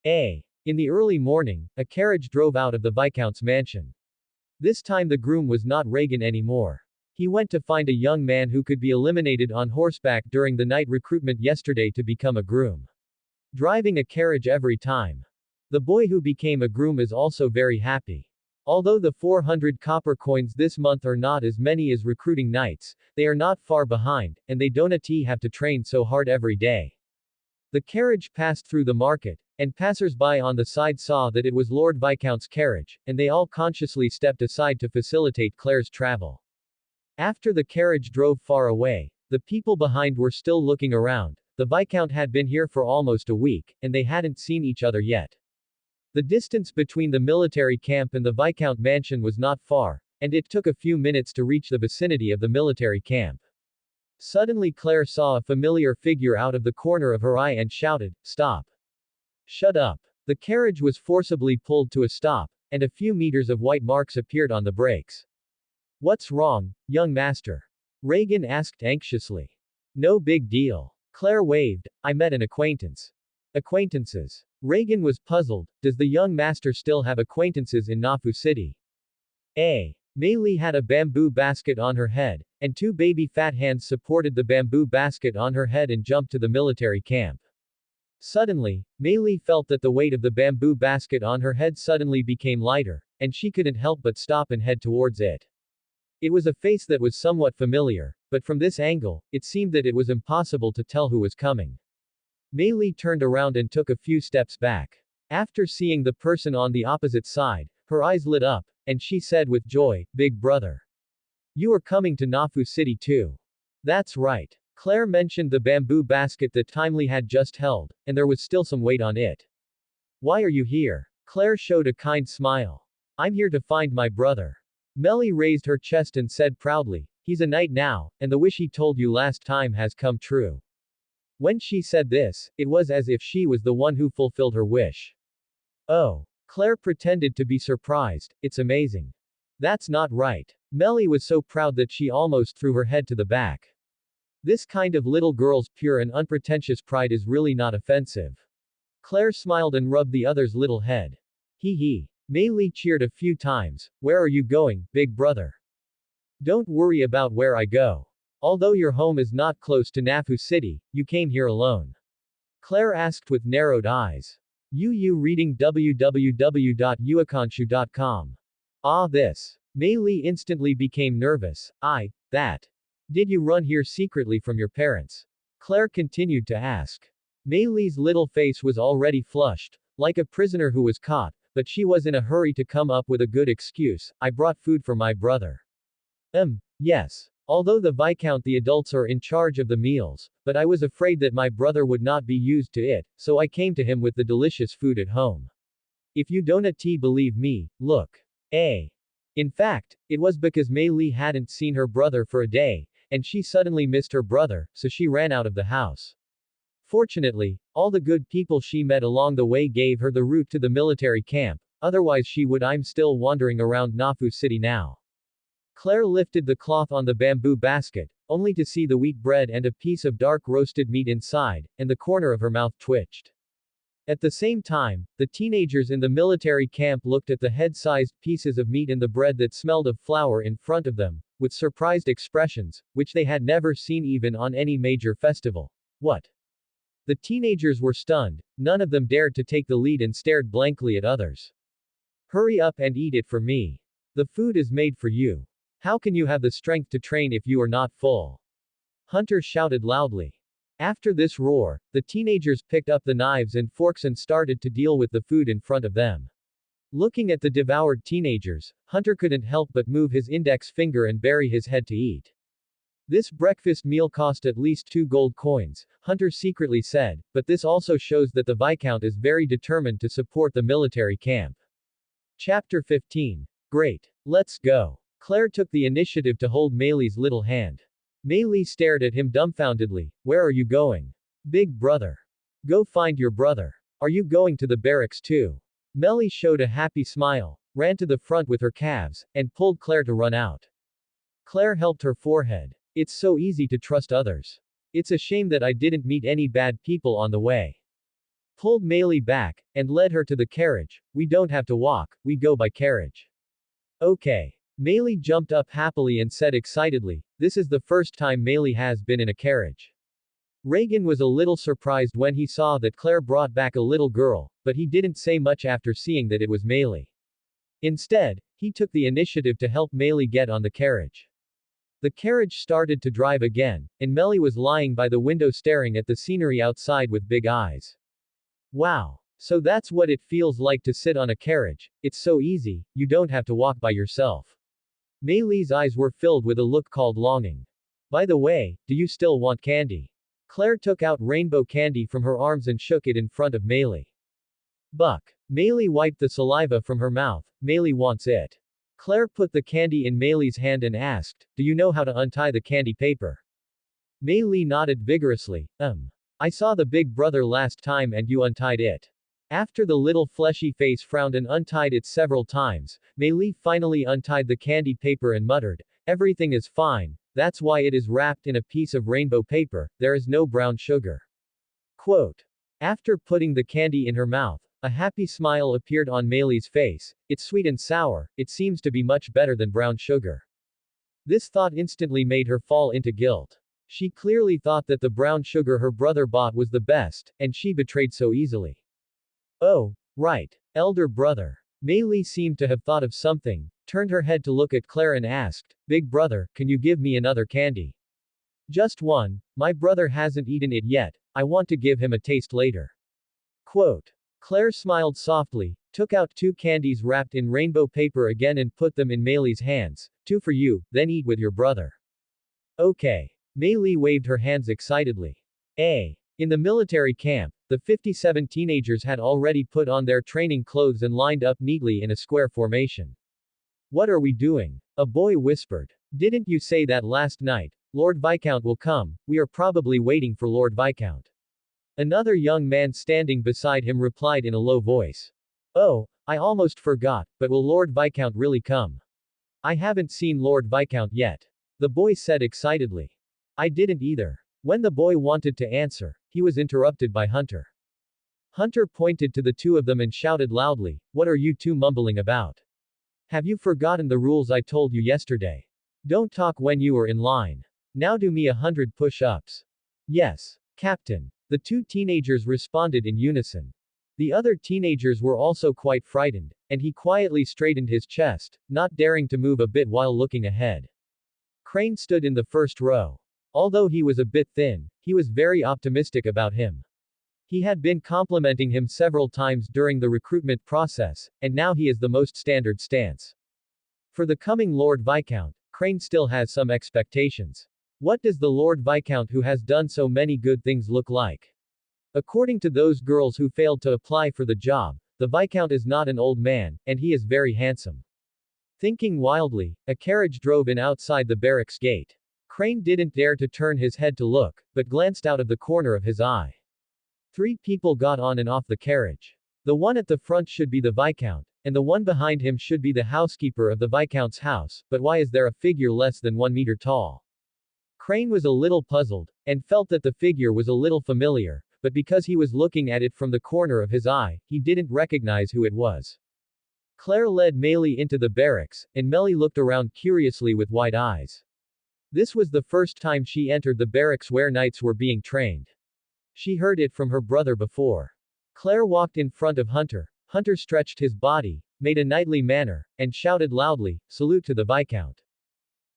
In the early morning, a carriage drove out of the Viscount's mansion. This time the groom was not Reagan anymore. He went to find a young man who could be eliminated on horseback during the night recruitment yesterday to become a groom. Driving a carriage every time. The boy who became a groom is also very happy. Although the 400 copper coins this month are not as many as recruiting knights, they are not far behind, and they don't have to train so hard every day. The carriage passed through the market, and passers-by on the side saw that it was Lord Viscount's carriage, and they all consciously stepped aside to facilitate Claire's travel. After the carriage drove far away, the people behind were still looking around. The Viscount had been here for almost a week, and they hadn't seen each other yet. The distance between the military camp and the Viscount mansion was not far, and it took a few minutes to reach the vicinity of the military camp. Suddenly Claire saw a familiar figure out of the corner of her eye and shouted, "Stop! Shut up!" The carriage was forcibly pulled to a stop, and a few meters of white marks appeared on the brakes. "What's wrong, young master?" Reagan asked anxiously. "No big deal." Claire waved, "I met an acquaintance." Acquaintances. Reagan was puzzled. Does the young master still have acquaintances in Nafu City? Mei Li had a bamboo basket on her head, and two baby fat hands supported the bamboo basket on her head and jumped to the military camp. Suddenly, Mei Li felt that the weight of the bamboo basket on her head suddenly became lighter, and she couldn't help but stop and head towards it. It was a face that was somewhat familiar, but from this angle, it seemed that it was impossible to tell who was coming. Mei Li turned around and took a few steps back. After seeing the person on the opposite side, her eyes lit up, and she said with joy, "Big brother. You are coming to Nafu City too." "That's right." Claire mentioned the bamboo basket that Timely had just held, and there was still some weight on it. "Why are you here?" Claire showed a kind smile. "I'm here to find my brother." Melly raised her chest and said proudly, "He's a knight now, and the wish he told you last time has come true." When she said this, it was as if she was the one who fulfilled her wish. "Oh." Claire pretended to be surprised, "It's amazing." "That's not right." Melly was so proud that she almost threw her head to the back. This kind of little girl's pure and unpretentious pride is really not offensive. Claire smiled and rubbed the other's little head. Hee hee. Mei Li cheered a few times. "Where are you going, big brother?" "Don't worry about where I go. Although your home is not close to Nafu City, you came here alone?" Claire asked with narrowed eyes. You reading www.yuekanshu.com. This. Mei Li instantly became nervous. That. Did you run here secretly from your parents?" Claire continued to ask. Mei Li's little face was already flushed, like a prisoner who was caught, but she was in a hurry to come up with a good excuse. "I brought food for my brother." Yes. Although the Viscount the adults are in charge of the meals, but I was afraid that my brother would not be used to it, so I came to him with the delicious food at home. If you don't believe me, look. In fact, it was because Mei Li hadn't seen her brother for a day, and she suddenly missed her brother, so she ran out of the house. Fortunately, all the good people she met along the way gave her the route to the military camp, otherwise I'm still wandering around Nafu City now. Claire lifted the cloth on the bamboo basket, only to see the wheat bread and a piece of dark roasted meat inside, and the corner of her mouth twitched. At the same time, the teenagers in the military camp looked at the head-sized pieces of meat and the bread that smelled of flour in front of them, with surprised expressions, which they had never seen even on any major festival. What? The teenagers were stunned, none of them dared to take the lead and stared blankly at others. "Hurry up and eat it for me. The food is made for you. How can you have the strength to train if you are not full?" Hunter shouted loudly. After this roar, the teenagers picked up the knives and forks and started to deal with the food in front of them. Looking at the devoured teenagers, Hunter couldn't help but move his index finger and bury his head to eat. "This breakfast meal cost at least 2 gold coins, Hunter secretly said, but this also shows that the Viscount is very determined to support the military camp. Chapter 15. Great. Let's go. Claire took the initiative to hold Mei Li's little hand. Mei Li stared at him dumbfoundedly. "Where are you going? Big brother. Go find your brother. Are you going to the barracks too?" Mei Li showed a happy smile, ran to the front with her calves, and pulled Claire to run out. Claire helped her forehead. "It's so easy to trust others. It's a shame that I didn't meet any bad people on the way." Pulled Mei Li back, and led her to the carriage. "We don't have to walk, we go by carriage." "Okay." Mei Li jumped up happily and said excitedly, "This is the first time Mei Li has been in a carriage." Reagan was a little surprised when he saw that Claire brought back a little girl, but he didn't say much after seeing that it was Mei Li. Instead, he took the initiative to help Mei Li get on the carriage. The carriage started to drive again, and Mei Li was lying by the window staring at the scenery outside with big eyes. "Wow. So that's what it feels like to sit on a carriage. It's so easy, you don't have to walk by yourself." Mei Li's eyes were filled with a look called longing. "By the way, do you still want candy?" Claire took out rainbow candy from her arms and shook it in front of Mei Li. "Buck." Mei Li wiped the saliva from her mouth. "Mei Li wants it." Claire put the candy in Mei Li's hand and asked, "Do you know how to untie the candy paper?" Mei Li nodded vigorously. I saw the big brother last time and you untied it." After the little fleshy face frowned and untied it several times, Mei Li finally untied the candy paper and muttered, "Everything is fine, that's why it is wrapped in a piece of rainbow paper, there is no brown sugar." Quote. After putting the candy in her mouth, A happy smile appeared on Meili's face. It's sweet and sour, it seems to be much better than brown sugar. This thought instantly made her fall into guilt. She clearly thought that the brown sugar her brother bought was the best, and she betrayed so easily. Oh, right. Elder brother. Meili seemed to have thought of something, turned her head to look at Claire and asked, Big brother, can you give me another candy? Just one, my brother hasn't eaten it yet, I want to give him a taste later. Quote. Claire smiled softly, took out 2 candies wrapped in rainbow paper again and put them in Meili's hands. 2 for you, then eat with your brother. Okay. Meili waved her hands excitedly. In the military camp, the 57 teenagers had already put on their training clothes and lined up neatly in a square formation. What are we doing? A boy whispered. Didn't you say that last night? Lord Viscount will come, we are probably waiting for Lord Viscount. Another young man standing beside him replied in a low voice. Oh, I almost forgot, but will Lord Viscount really come? I haven't seen Lord Viscount yet. The boy said excitedly. I didn't either. When the boy wanted to answer, he was interrupted by Hunter. Hunter pointed to the 2 of them and shouted loudly, What are you 2 mumbling about? Have you forgotten the rules I told you yesterday? Don't talk when you are in line. Now do me 100 push-ups. Yes, Captain. The 2 teenagers responded in unison. The other teenagers were also quite frightened, and he quietly straightened his chest, not daring to move a bit while looking ahead. Crane stood in the first row. Although he was a bit thin, he was very optimistic about him. He had been complimenting him several times during the recruitment process, and now he is the most standard stance. For the coming Lord Viscount, Crane still has some expectations. What does the Lord Viscount who has done so many good things look like? According to those girls who failed to apply for the job, the Viscount is not an old man, and he is very handsome. Thinking wildly, a carriage drove in outside the barracks gate. Crane didn't dare to turn his head to look, but glanced out of the corner of his eye. 3 people got on and off the carriage. The one at the front should be the Viscount, and the one behind him should be the housekeeper of the Viscount's house, but why is there a figure less than 1 meter tall? Crane was a little puzzled, and felt that the figure was a little familiar, but because he was looking at it from the corner of his eye, he didn't recognize who it was. Claire led Meili into the barracks, and Meili looked around curiously with wide eyes. This was the first time she entered the barracks where knights were being trained. She heard it from her brother before. Claire walked in front of Hunter. Hunter stretched his body, made a knightly manner, and shouted loudly, Salute to the Viscount.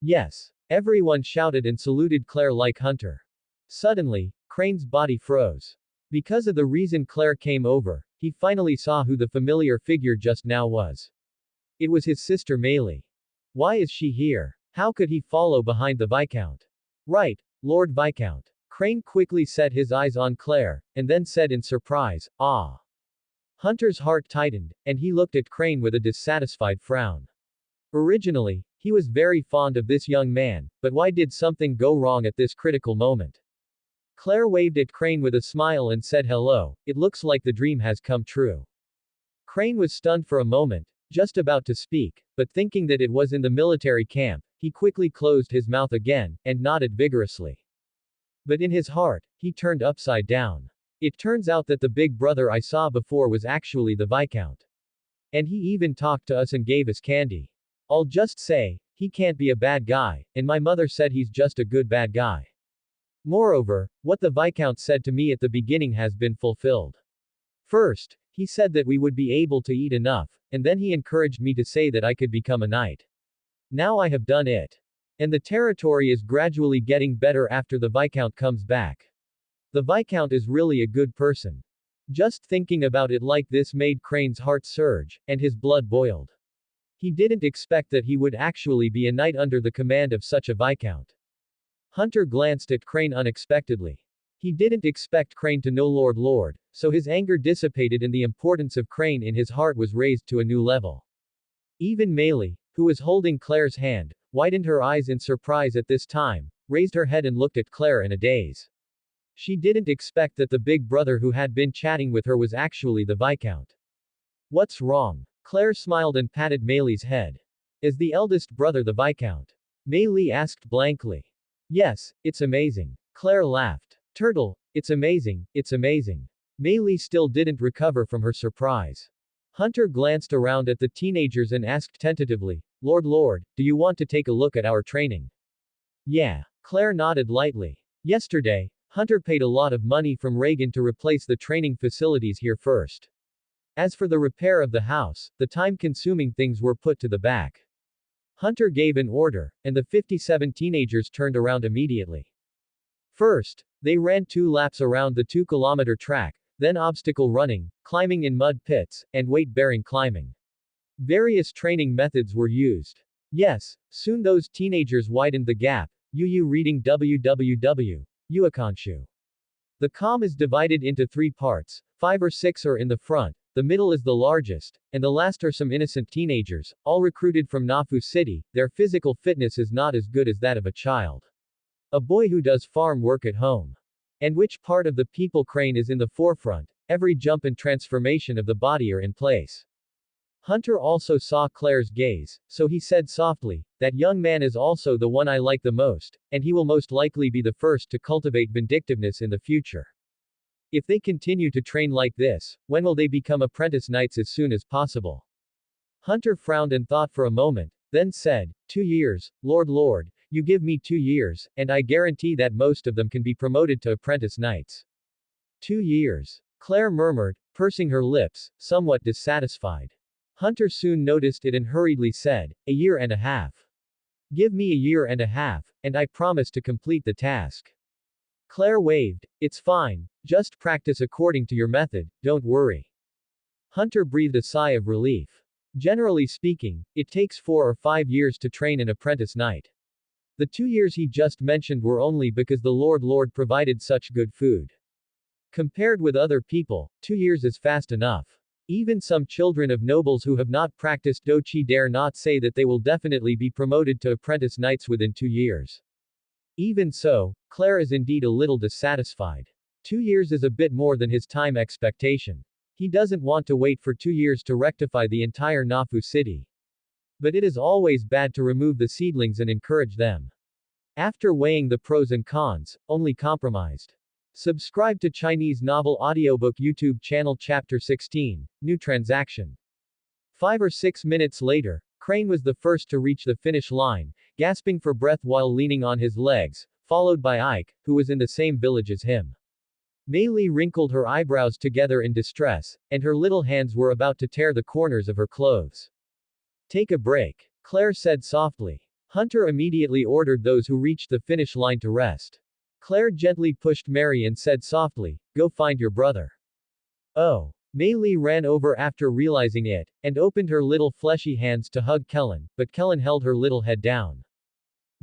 Yes. Everyone shouted and saluted Claire like Hunter. Suddenly, Crane's body froze. Because of the reason Claire came over, he finally saw who the familiar figure just now was. It was his sister Meili. Why is she here? How could he follow behind the Viscount? Right, Lord Viscount. Crane quickly set his eyes on Claire, and then said in surprise, Ah. Hunter's heart tightened, and he looked at Crane with a dissatisfied frown. Originally, he was very fond of this young man, but why did something go wrong at this critical moment? Claire waved at Crane with a smile and said hello, it looks like the dream has come true. Crane was stunned for a moment, just about to speak, but thinking that it was in the military camp, he quickly closed his mouth again, and nodded vigorously. But in his heart, he turned upside down. It turns out that the big brother I saw before was actually the Viscount. And he even talked to us and gave us candy. I'll just say, he can't be a bad guy, and my mother said he's just a good bad guy. Moreover, what the Viscount said to me at the beginning has been fulfilled. First, he said that we would be able to eat enough, and then he encouraged me to say that I could become a knight. Now I have done it. And the territory is gradually getting better after the Viscount comes back. The Viscount is really a good person. Just thinking about it like this made Crane's heart surge, and his blood boiled. He didn't expect that he would actually be a knight under the command of such a Viscount. Hunter glanced at Crane unexpectedly. He didn't expect Crane to know Lord, so his anger dissipated and the importance of Crane in his heart was raised to a new level. Even Meili, who was holding Claire's hand, widened her eyes in surprise at this time, raised her head and looked at Claire in a daze. She didn't expect that the big brother who had been chatting with her was actually the Viscount. What's wrong? Claire smiled and patted Meili's head. Is the eldest brother the Viscount? Meili asked blankly. Yes, it's amazing. Claire laughed. Turtle, it's amazing, it's amazing. Mei Li still didn't recover from her surprise. Hunter glanced around at the teenagers and asked tentatively, Lord, do you want to take a look at our training? Yeah. Claire nodded lightly. Yesterday, Hunter paid a lot of money from Reagan to replace the training facilities here first. As for the repair of the house, the time-consuming things were put to the back. Hunter gave an order, and the 57 teenagers turned around immediately. First, they ran 2 laps around the 2-kilometer track, then obstacle running, climbing in mud pits, and weight-bearing climbing. Various training methods were used. Yes, soon those teenagers widened the gap. Yu reading www. Yequan. The comm is divided into 3 parts, 5 or 6 are in the front, the middle is the largest, and the last are some innocent teenagers, all recruited from Nafu City. Their physical fitness is not as good as that of a child. A boy who does farm work at home. And which part of the people crane is in the forefront, every jump and transformation of the body are in place. Hunter also saw Claire's gaze, so he said softly, that young man is also the one I like the most, and he will most likely be the first to cultivate vindictiveness in the future. If they continue to train like this, when will they become apprentice knights as soon as possible? Hunter frowned and thought for a moment, then said, 2 years, Lord, you give me 2 years, and I guarantee that most of them can be promoted to apprentice knights. 2 years. Claire murmured, pursing her lips, somewhat dissatisfied. Hunter soon noticed it and hurriedly said, a year and a half. Give me a year and a half, and I promise to complete the task. Claire waved, it's fine, just practice according to your method, don't worry. Hunter breathed a sigh of relief. Generally speaking, it takes 4 or 5 years to train an apprentice knight. The 2 years he just mentioned were only because the Lord provided such good food. Compared with other people, 2 years is fast enough. Even some children of nobles who have not practiced dochi dare not say that they will definitely be promoted to apprentice knights within 2 years. Even so, Claire is indeed a little dissatisfied. 2 years is a bit more than his time expectation. He doesn't want to wait for 2 years to rectify the entire Nafu city. But it is always bad to remove the seedlings and encourage them. After weighing the pros and cons, only compromised. Subscribe to Chinese Novel Audiobook YouTube channel Chapter 16, New Transaction. 5 or 6 minutes later, Crane was the first to reach the finish line, gasping for breath while leaning on his legs, followed by Ike, who was in the same village as him. Mei Li wrinkled her eyebrows together in distress, and her little hands were about to tear the corners of her clothes. Take a break, Claire said softly. Hunter immediately ordered those who reached the finish line to rest. Claire gently pushed Mary and said softly, go find your brother. Oh. Mei Li ran over after realizing it, and opened her little fleshy hands to hug Kellen, but Kellen held her little head down.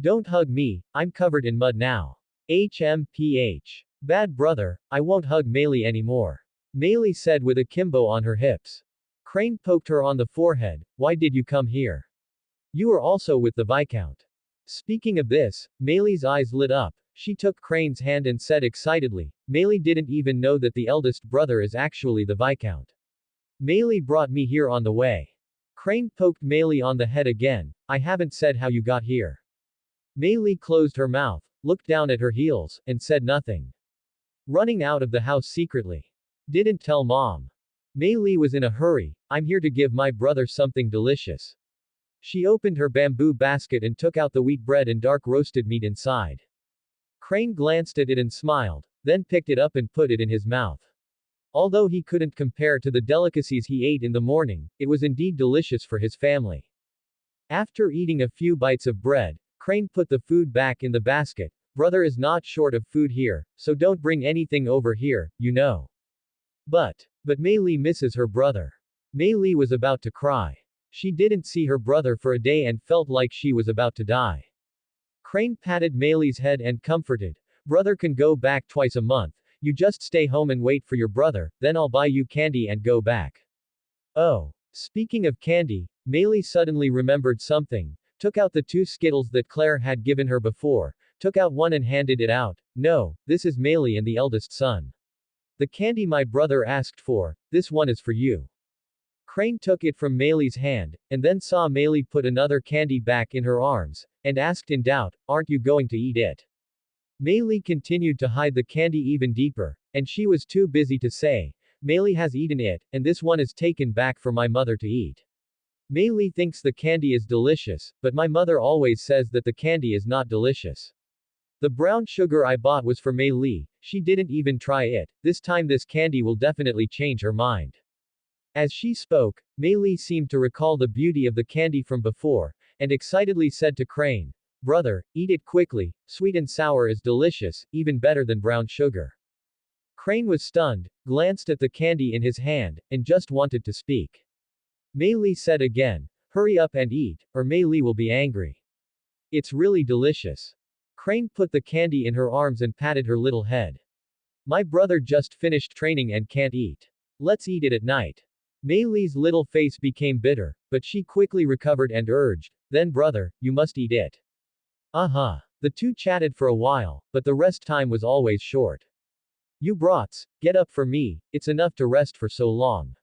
Don't hug me, I'm covered in mud now. HMPH. Bad brother, I won't hug Mei Li anymore. Mei Li said with a kimbo on her hips. Crane poked her on the forehead, why did you come here? You are also with the Viscount. Speaking of this, Mei Li's eyes lit up. She took Crane's hand and said excitedly, Mei Li didn't even know that the eldest brother is actually the Viscount. Mei Li brought me here on the way. Crane poked Mei Li on the head again, I haven't said how you got here. Mei Li closed her mouth, looked down at her heels, and said nothing. Running out of the house secretly. Didn't tell mom. Mei Li was in a hurry, I'm here to give my brother something delicious. She opened her bamboo basket and took out the wheat bread and dark roasted meat inside. Crane glanced at it and smiled, then picked it up and put it in his mouth. Although he couldn't compare to the delicacies he ate in the morning, it was indeed delicious for his family. After eating a few bites of bread, Crane put the food back in the basket. Brother is not short of food here, so don't bring anything over here, you know. But Mei Li misses her brother. Mei Li was about to cry. She didn't see her brother for a day and felt like she was about to die. Crane patted Mei Li's head and comforted. Brother can go back twice a month, you just stay home and wait for your brother, then I'll buy you candy and go back. Oh. Speaking of candy, Mei Li suddenly remembered something, took out the 2 Skittles that Claire had given her before, took out one and handed it out. No, this is Mei Li and the eldest son. The candy my brother asked for, this one is for you. Crane took it from Mei Li's hand, and then saw Mei Li put another candy back in her arms, and asked in doubt, aren't you going to eat it? Mei Li continued to hide the candy even deeper, And she was too busy to say, Mei Li has eaten it, and this one is taken back for my mother to eat. Mei Li thinks the candy is delicious, but my mother always says that the candy is not delicious. The brown sugar I bought was for Mei Li, she didn't even try it, this time this candy will definitely change her mind. As she spoke, Mei Li seemed to recall the beauty of the candy from before, and excitedly said to Crane, Brother, eat it quickly, sweet and sour is delicious, even better than brown sugar. Crane was stunned, glanced at the candy in his hand, and just wanted to speak. Mei Li said again, hurry up and eat, or Mei Li will be angry. It's really delicious. Crane put the candy in her arms and patted her little head. My brother just finished training and can't eat. Let's eat it at night. Mei Li's little face became bitter, but she quickly recovered and urged, then brother, you must eat it. Uh-huh. The two chatted for a while, but the rest time was always short. You brats, get up for me, it's enough to rest for so long.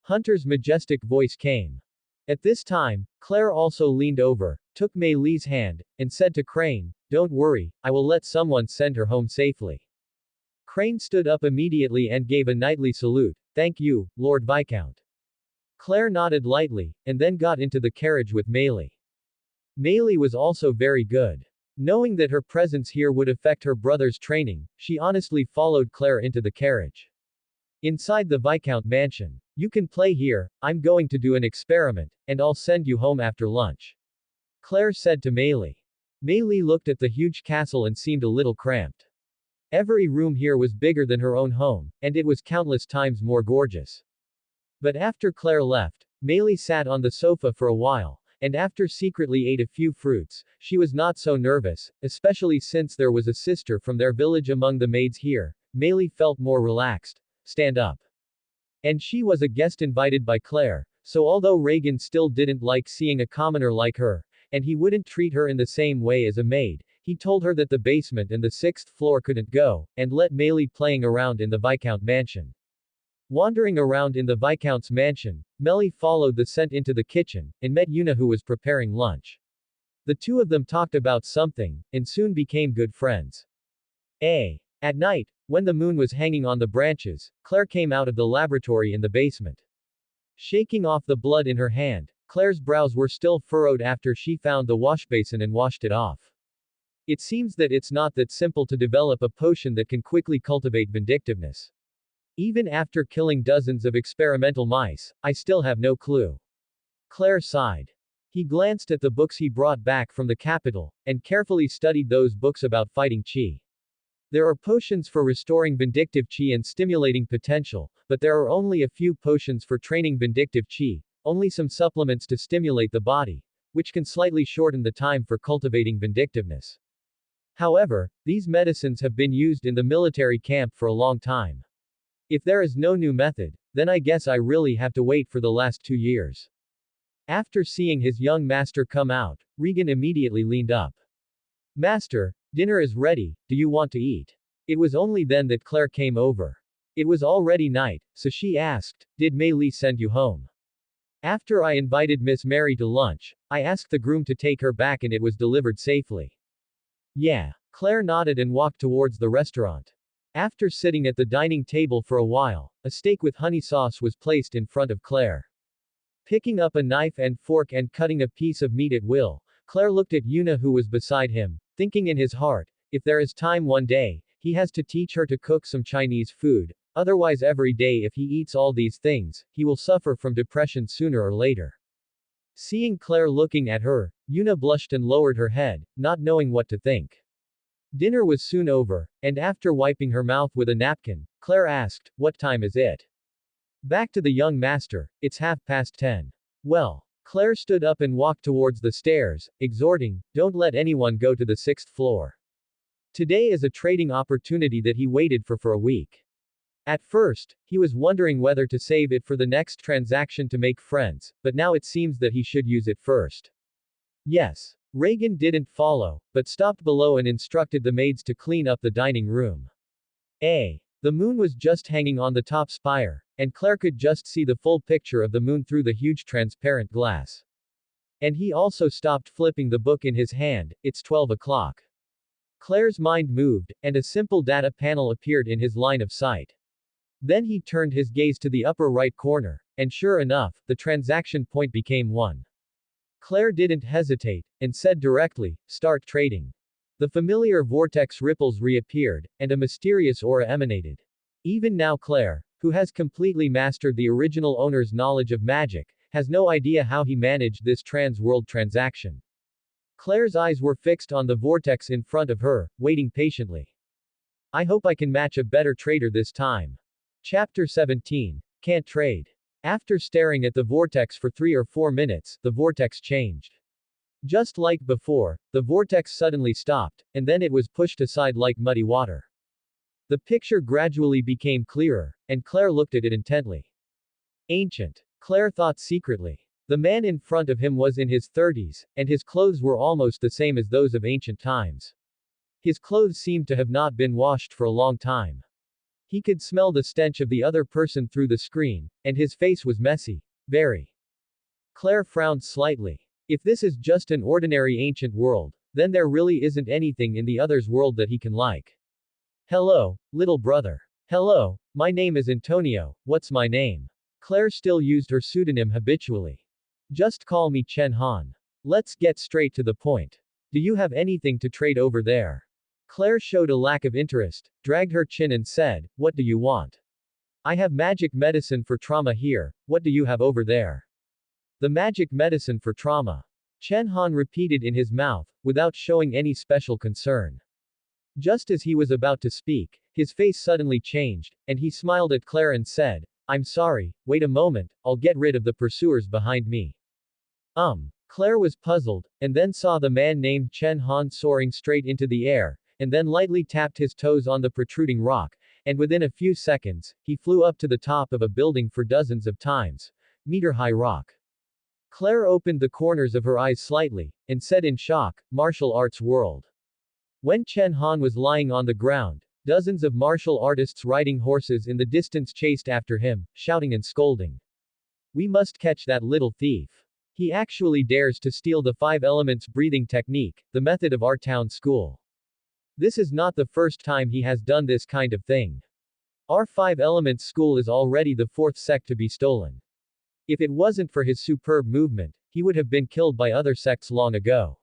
Hunter's majestic voice came. At this time, Claire also leaned over, took Mei Li's hand, and said to Crane, don't worry, I will let someone send her home safely. Crane stood up immediately and gave a knightly salute, thank you, Lord Viscount. Claire nodded lightly, and then got into the carriage with Mei Li. Mei Li was also very good. Knowing that her presence here would affect her brother's training, she honestly followed Claire into the carriage. Inside the Viscount mansion. You can play here, I'm going to do an experiment, and I'll send you home after lunch. Claire said to Mei Li. Mei Li looked at the huge castle and seemed a little cramped. Every room here was bigger than her own home, and it was countless times more gorgeous. But after Claire left, Mei Li sat on the sofa for a while, and after secretly ate a few fruits, she was not so nervous, especially since there was a sister from their village among the maids here. Mei Li felt more relaxed. Stand up. And she was a guest invited by Claire, so although Reagan still didn't like seeing a commoner like her, and he wouldn't treat her in the same way as a maid, he told her that the basement and the 6th floor couldn't go, and let Mei Li playing around in the Viscount mansion. Wandering around in the Viscount's mansion, Mei Li followed the scent into the kitchen, and met Yuna who was preparing lunch. The two of them talked about something, and soon became good friends. At night, when the moon was hanging on the branches, Claire came out of the laboratory in the basement. Shaking off the blood in her hand, Claire's brows were still furrowed after she found the washbasin and washed it off. It seems that it's not that simple to develop a potion that can quickly cultivate vindictiveness. Even after killing dozens of experimental mice, I still have no clue. Claire sighed. He glanced at the books he brought back from the capital, and carefully studied those books about fighting qi. There are potions for restoring vindictive qi and stimulating potential, but there are only a few potions for training vindictive qi, only some supplements to stimulate the body, which can slightly shorten the time for cultivating vindictiveness. However, these medicines have been used in the military camp for a long time. If there is no new method, then I guess I really have to wait for the last 2 years. After seeing his young master come out, Regan immediately leaned up. Master, dinner is ready, do you want to eat? It was only then that Claire came over. It was already night, so she asked, did Mei Li send you home? After I invited Miss Mary to lunch, I asked the groom to take her back and it was delivered safely. Yeah. Claire nodded and walked towards the restaurant. After sitting at the dining table for a while, a steak with honey sauce was placed in front of Claire. Picking up a knife and fork and cutting a piece of meat at will, Claire looked at Yuna who was beside him, thinking in his heart, if there is time one day, he has to teach her to cook some Chinese food, otherwise every day if he eats all these things, he will suffer from depression sooner or later. Seeing Claire looking at her, Yuna blushed and lowered her head, not knowing what to think. Dinner was soon over, and after wiping her mouth with a napkin, Claire asked, what time is it? Back to the young master, it's 10:30. Well. Claire stood up and walked towards the stairs, exhorting, don't let anyone go to the 6th floor. Today is a trading opportunity that he waited for a week. At first, he was wondering whether to save it for the next transaction to make friends, but now it seems that he should use it first. Yes. Reagan didn't follow, but stopped below and instructed the maids to clean up the dining room. The moon was just hanging on the top spire, and Claire could just see the full picture of the moon through the huge transparent glass. And he also stopped flipping the book in his hand, it's 12 o'clock. Claire's mind moved, and a simple data panel appeared in his line of sight. Then he turned his gaze to the upper right corner, and sure enough, the transaction point became 1. Claire didn't hesitate, and said directly, "Start trading." The familiar vortex ripples reappeared, and a mysterious aura emanated. Even now Claire, who has completely mastered the original owner's knowledge of magic, has no idea how he managed this trans-world transaction. Claire's eyes were fixed on the vortex in front of her, waiting patiently. I hope I can match a better trader this time. Chapter 17. Can't trade. After staring at the vortex for 3 or 4 minutes, the vortex changed. Just like before, the vortex suddenly stopped, and then it was pushed aside like muddy water. The picture gradually became clearer, and Claire looked at it intently. Ancient. Claire thought secretly. The man in front of him was in his 30s, and his clothes were almost the same as those of ancient times. His clothes seemed to have not been washed for a long time. He could smell the stench of the other person through the screen, and his face was messy. Very. Claire frowned slightly. If this is just an ordinary ancient world, then there really isn't anything in the other's world that he can like. Hello, little brother. Hello, my name is Antonio, what's my name? Claire still used her pseudonym habitually. Just call me Chen Han. Let's get straight to the point. Do you have anything to trade over there? Claire showed a lack of interest, dragged her chin and said, what do you want? I have magic medicine for trauma here, what do you have over there? The magic medicine for trauma. Chen Han repeated in his mouth, without showing any special concern. Just as he was about to speak, his face suddenly changed, and he smiled at Claire and said, I'm sorry, wait a moment, I'll get rid of the pursuers behind me. Claire was puzzled, and then saw the man named Chen Han soaring straight into the air, and then lightly tapped his toes on the protruding rock, and within a few seconds, he flew up to the top of a building for dozens of times. Meter-high rock. Claire opened the corners of her eyes slightly, and said in shock, martial arts world. When Chen Han was lying on the ground, dozens of martial artists riding horses in the distance chased after him, shouting and scolding. We must catch that little thief. He actually dares to steal the 5 elements breathing technique, the method of our town school. This is not the first time he has done this kind of thing. Our 5 elements school is already the 4th sect to be stolen. If it wasn't for his superb movement, he would have been killed by other sects long ago.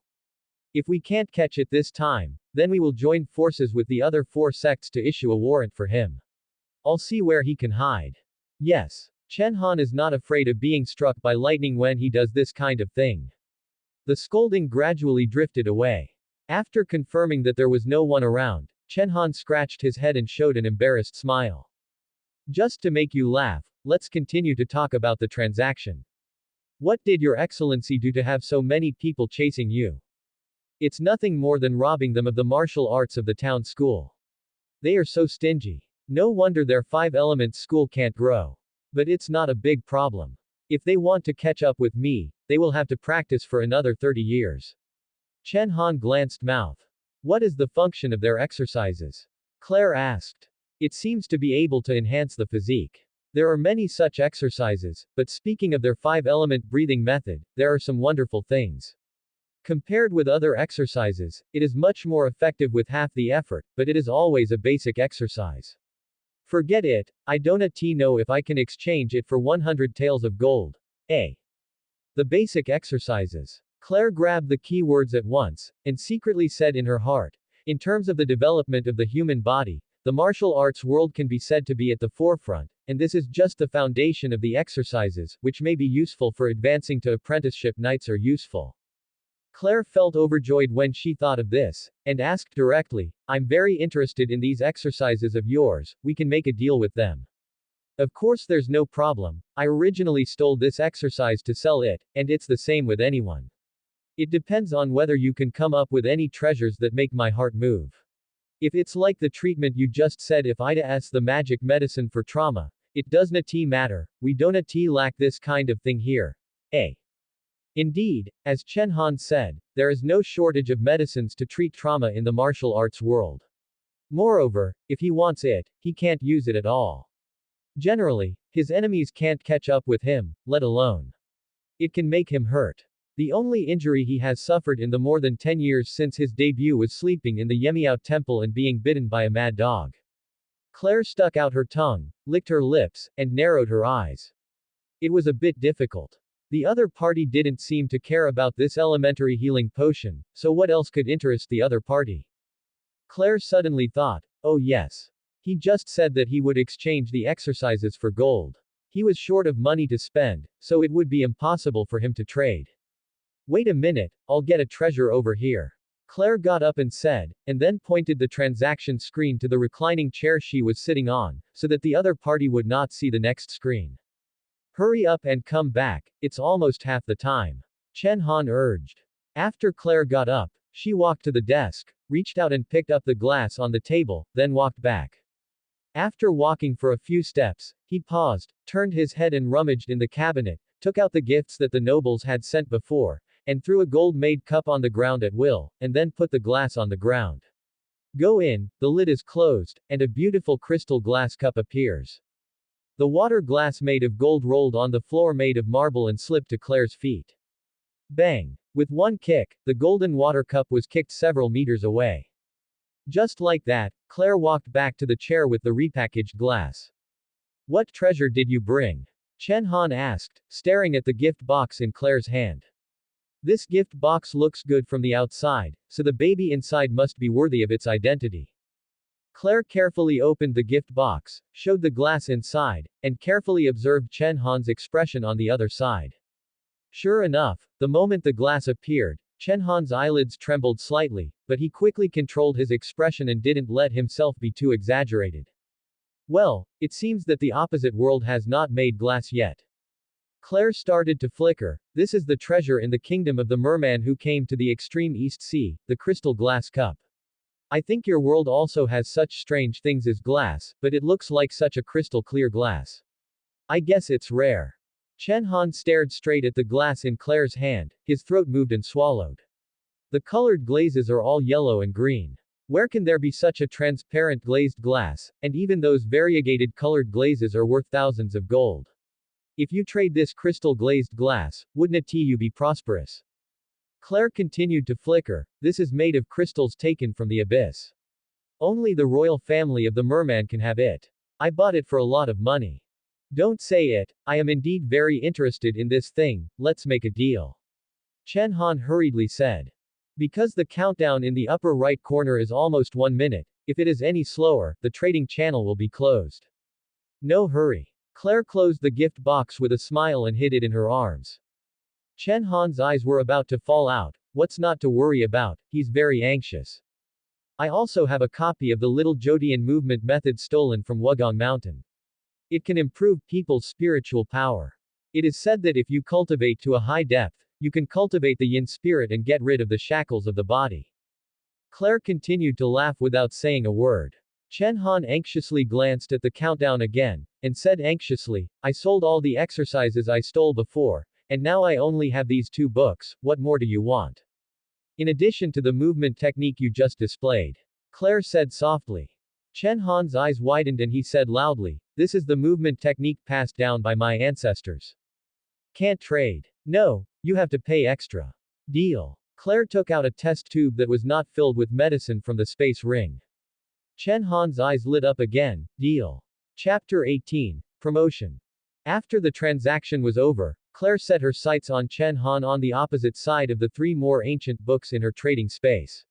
If we can't catch it this time, then we will join forces with the other 4 sects to issue a warrant for him. I'll see where he can hide. Yes. Chen Han is not afraid of being struck by lightning when he does this kind of thing. The scolding gradually drifted away. After confirming that there was no one around, Chen Han scratched his head and showed an embarrassed smile. Just to make you laugh, let's continue to talk about the transaction. What did Your Excellency do to have so many people chasing you? It's nothing more than robbing them of the martial arts of the town school. They are so stingy. No wonder their 5 elements school can't grow. But it's not a big problem. If they want to catch up with me, they will have to practice for another 30 years. Chen Han glanced mouth. What is the function of their exercises? Claire asked. It seems to be able to enhance the physique. There are many such exercises, but speaking of their 5-element breathing method, there are some wonderful things. Compared with other exercises, it is much more effective with half the effort, but it is always a basic exercise. Forget it, I don't know if I can exchange it for 100 taels of gold. The basic exercises. Claire grabbed the key words at once, and secretly said in her heart, in terms of the development of the human body, the martial arts world can be said to be at the forefront, and this is just the foundation of the exercises, which may be useful for advancing to apprenticeship. Knights are useful. Claire felt overjoyed when she thought of this, and asked directly, I'm very interested in these exercises of yours, we can make a deal with them. Of course there's no problem, I originally stole this exercise to sell it, and it's the same with anyone. It depends on whether you can come up with any treasures that make my heart move. If it's like the treatment you just said, if Ida's the magic medicine for trauma, it doesn't matter, we don't lack this kind of thing here. Indeed, as Chen Han said, there is no shortage of medicines to treat trauma in the martial arts world. Moreover, if he wants it, he can't use it at all. Generally, his enemies can't catch up with him, let alone. It can make him hurt. The only injury he has suffered in the more than 10 years since his debut was sleeping in the Yemiao temple and being bitten by a mad dog. Claire stuck out her tongue, licked her lips, and narrowed her eyes. It was a bit difficult. The other party didn't seem to care about this elementary healing potion, so what else could interest the other party? Claire suddenly thought, oh yes. He just said that he would exchange the exercises for gold. He was short of money to spend, so it would be impossible for him to trade. Wait a minute, I'll get a treasure over here. Claire got up and said, and then pointed the transaction screen to the reclining chair she was sitting on, so that the other party would not see the next screen. Hurry up and come back, it's almost half the time. Chen Han urged. After Claire got up, she walked to the desk, reached out and picked up the glass on the table, then walked back. After walking for a few steps, he paused, turned his head and rummaged in the cabinet, took out the gifts that the nobles had sent before, and threw a gold-made cup on the ground at will, and then put the glass on the ground. Go in, the lid is closed, and a beautiful crystal glass cup appears. The water glass made of gold rolled on the floor made of marble and slipped to Claire's feet. Bang! With one kick, the golden water cup was kicked several meters away. Just like that, Claire walked back to the chair with the repackaged glass. What treasure did you bring? Chen Han asked, staring at the gift box in Claire's hand. This gift box looks good from the outside, so the baby inside must be worthy of its identity. Claire carefully opened the gift box, showed the glass inside, and carefully observed Chen Han's expression on the other side. Sure enough, the moment the glass appeared, Chen Han's eyelids trembled slightly, but he quickly controlled his expression and didn't let himself be too exaggerated. Well, it seems that the opposite world has not made glass yet. Claire started to flicker. This is the treasure in the kingdom of the merman who came to the extreme East Sea, the crystal glass cup. I think your world also has such strange things as glass, but it looks like such a crystal clear glass. I guess it's rare. Chen Han stared straight at the glass in Claire's hand, his throat moved and swallowed. The colored glazes are all yellow and green. Where can there be such a transparent glazed glass, and even those variegated colored glazes are worth thousands of gold. If you trade this crystal glazed glass, wouldn't you be prosperous? Claire continued to flicker. This is made of crystals taken from the abyss. Only the royal family of the merman can have it. I bought it for a lot of money. Don't say it, I am indeed very interested in this thing, let's make a deal. Chen Han hurriedly said. Because the countdown in the upper right corner is almost 1 minute, if it is any slower, the trading channel will be closed. No hurry. Claire closed the gift box with a smile and hid it in her arms. Chen Han's eyes were about to fall out. What's not to worry about, he's very anxious. I also have a copy of the Little Jodian movement method stolen from Wugong Mountain. It can improve people's spiritual power. It is said that if you cultivate to a high depth, you can cultivate the yin spirit and get rid of the shackles of the body. Claire continued to laugh without saying a word. Chen Han anxiously glanced at the countdown again, and said anxiously, I sold all the exercises I stole before, and now I only have these 2 books, what more do you want? In addition to the movement technique you just displayed. Claire said softly. Chen Han's eyes widened and he said loudly, this is the movement technique passed down by my ancestors. Can't trade. No, you have to pay extra. Deal. Claire took out a test tube that was not filled with medicine from the space ring. Chen Han's eyes lit up again. Deal. Chapter 18. Promotion. After the transaction was over, Claire set her sights on Chen Han on the opposite side of the 3 more ancient books in her trading space.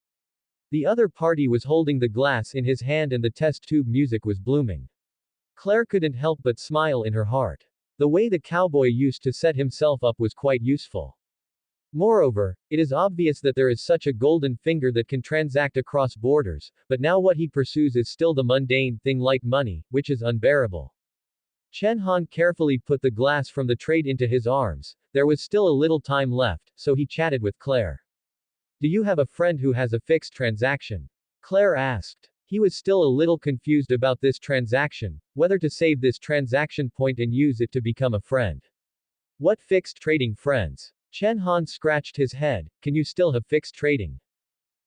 The other party was holding the glass in his hand and the test tube music was blooming. Claire couldn't help but smile in her heart. The way the cowboy used to set himself up was quite useful. Moreover, it is obvious that there is such a golden finger that can transact across borders, but now what he pursues is still the mundane thing like money, which is unbearable. Chen Han carefully put the glass from the trade into his arms. There was still a little time left, so he chatted with Claire. Do you have a friend who has a fixed transaction? Claire asked. He was still a little confused about this transaction, whether to save this transaction point and use it to become a friend. What fixed trading friends? Chen Han scratched his head. Can you still have fixed trading?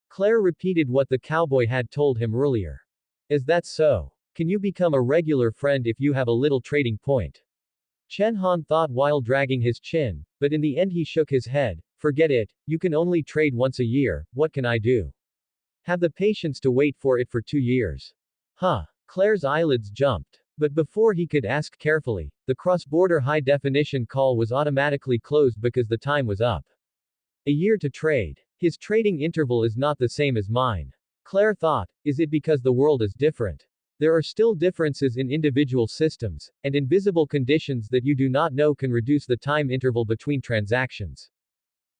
Claire repeated what the cowboy had told him earlier. Is that so? Can you become a regular friend if you have a little trading point? Chen Han thought while dragging his chin, but in the end he shook his head. Forget it, you can only trade once a year, what can I do? Have the patience to wait for it for 2 years. Huh. Claire's eyelids jumped. But before he could ask carefully, the cross-border high-definition call was automatically closed because the time was up. A year to trade. His trading interval is not the same as mine. Claire thought, is it because the world is different? There are still differences in individual systems, and invisible conditions that you do not know can reduce the time interval between transactions.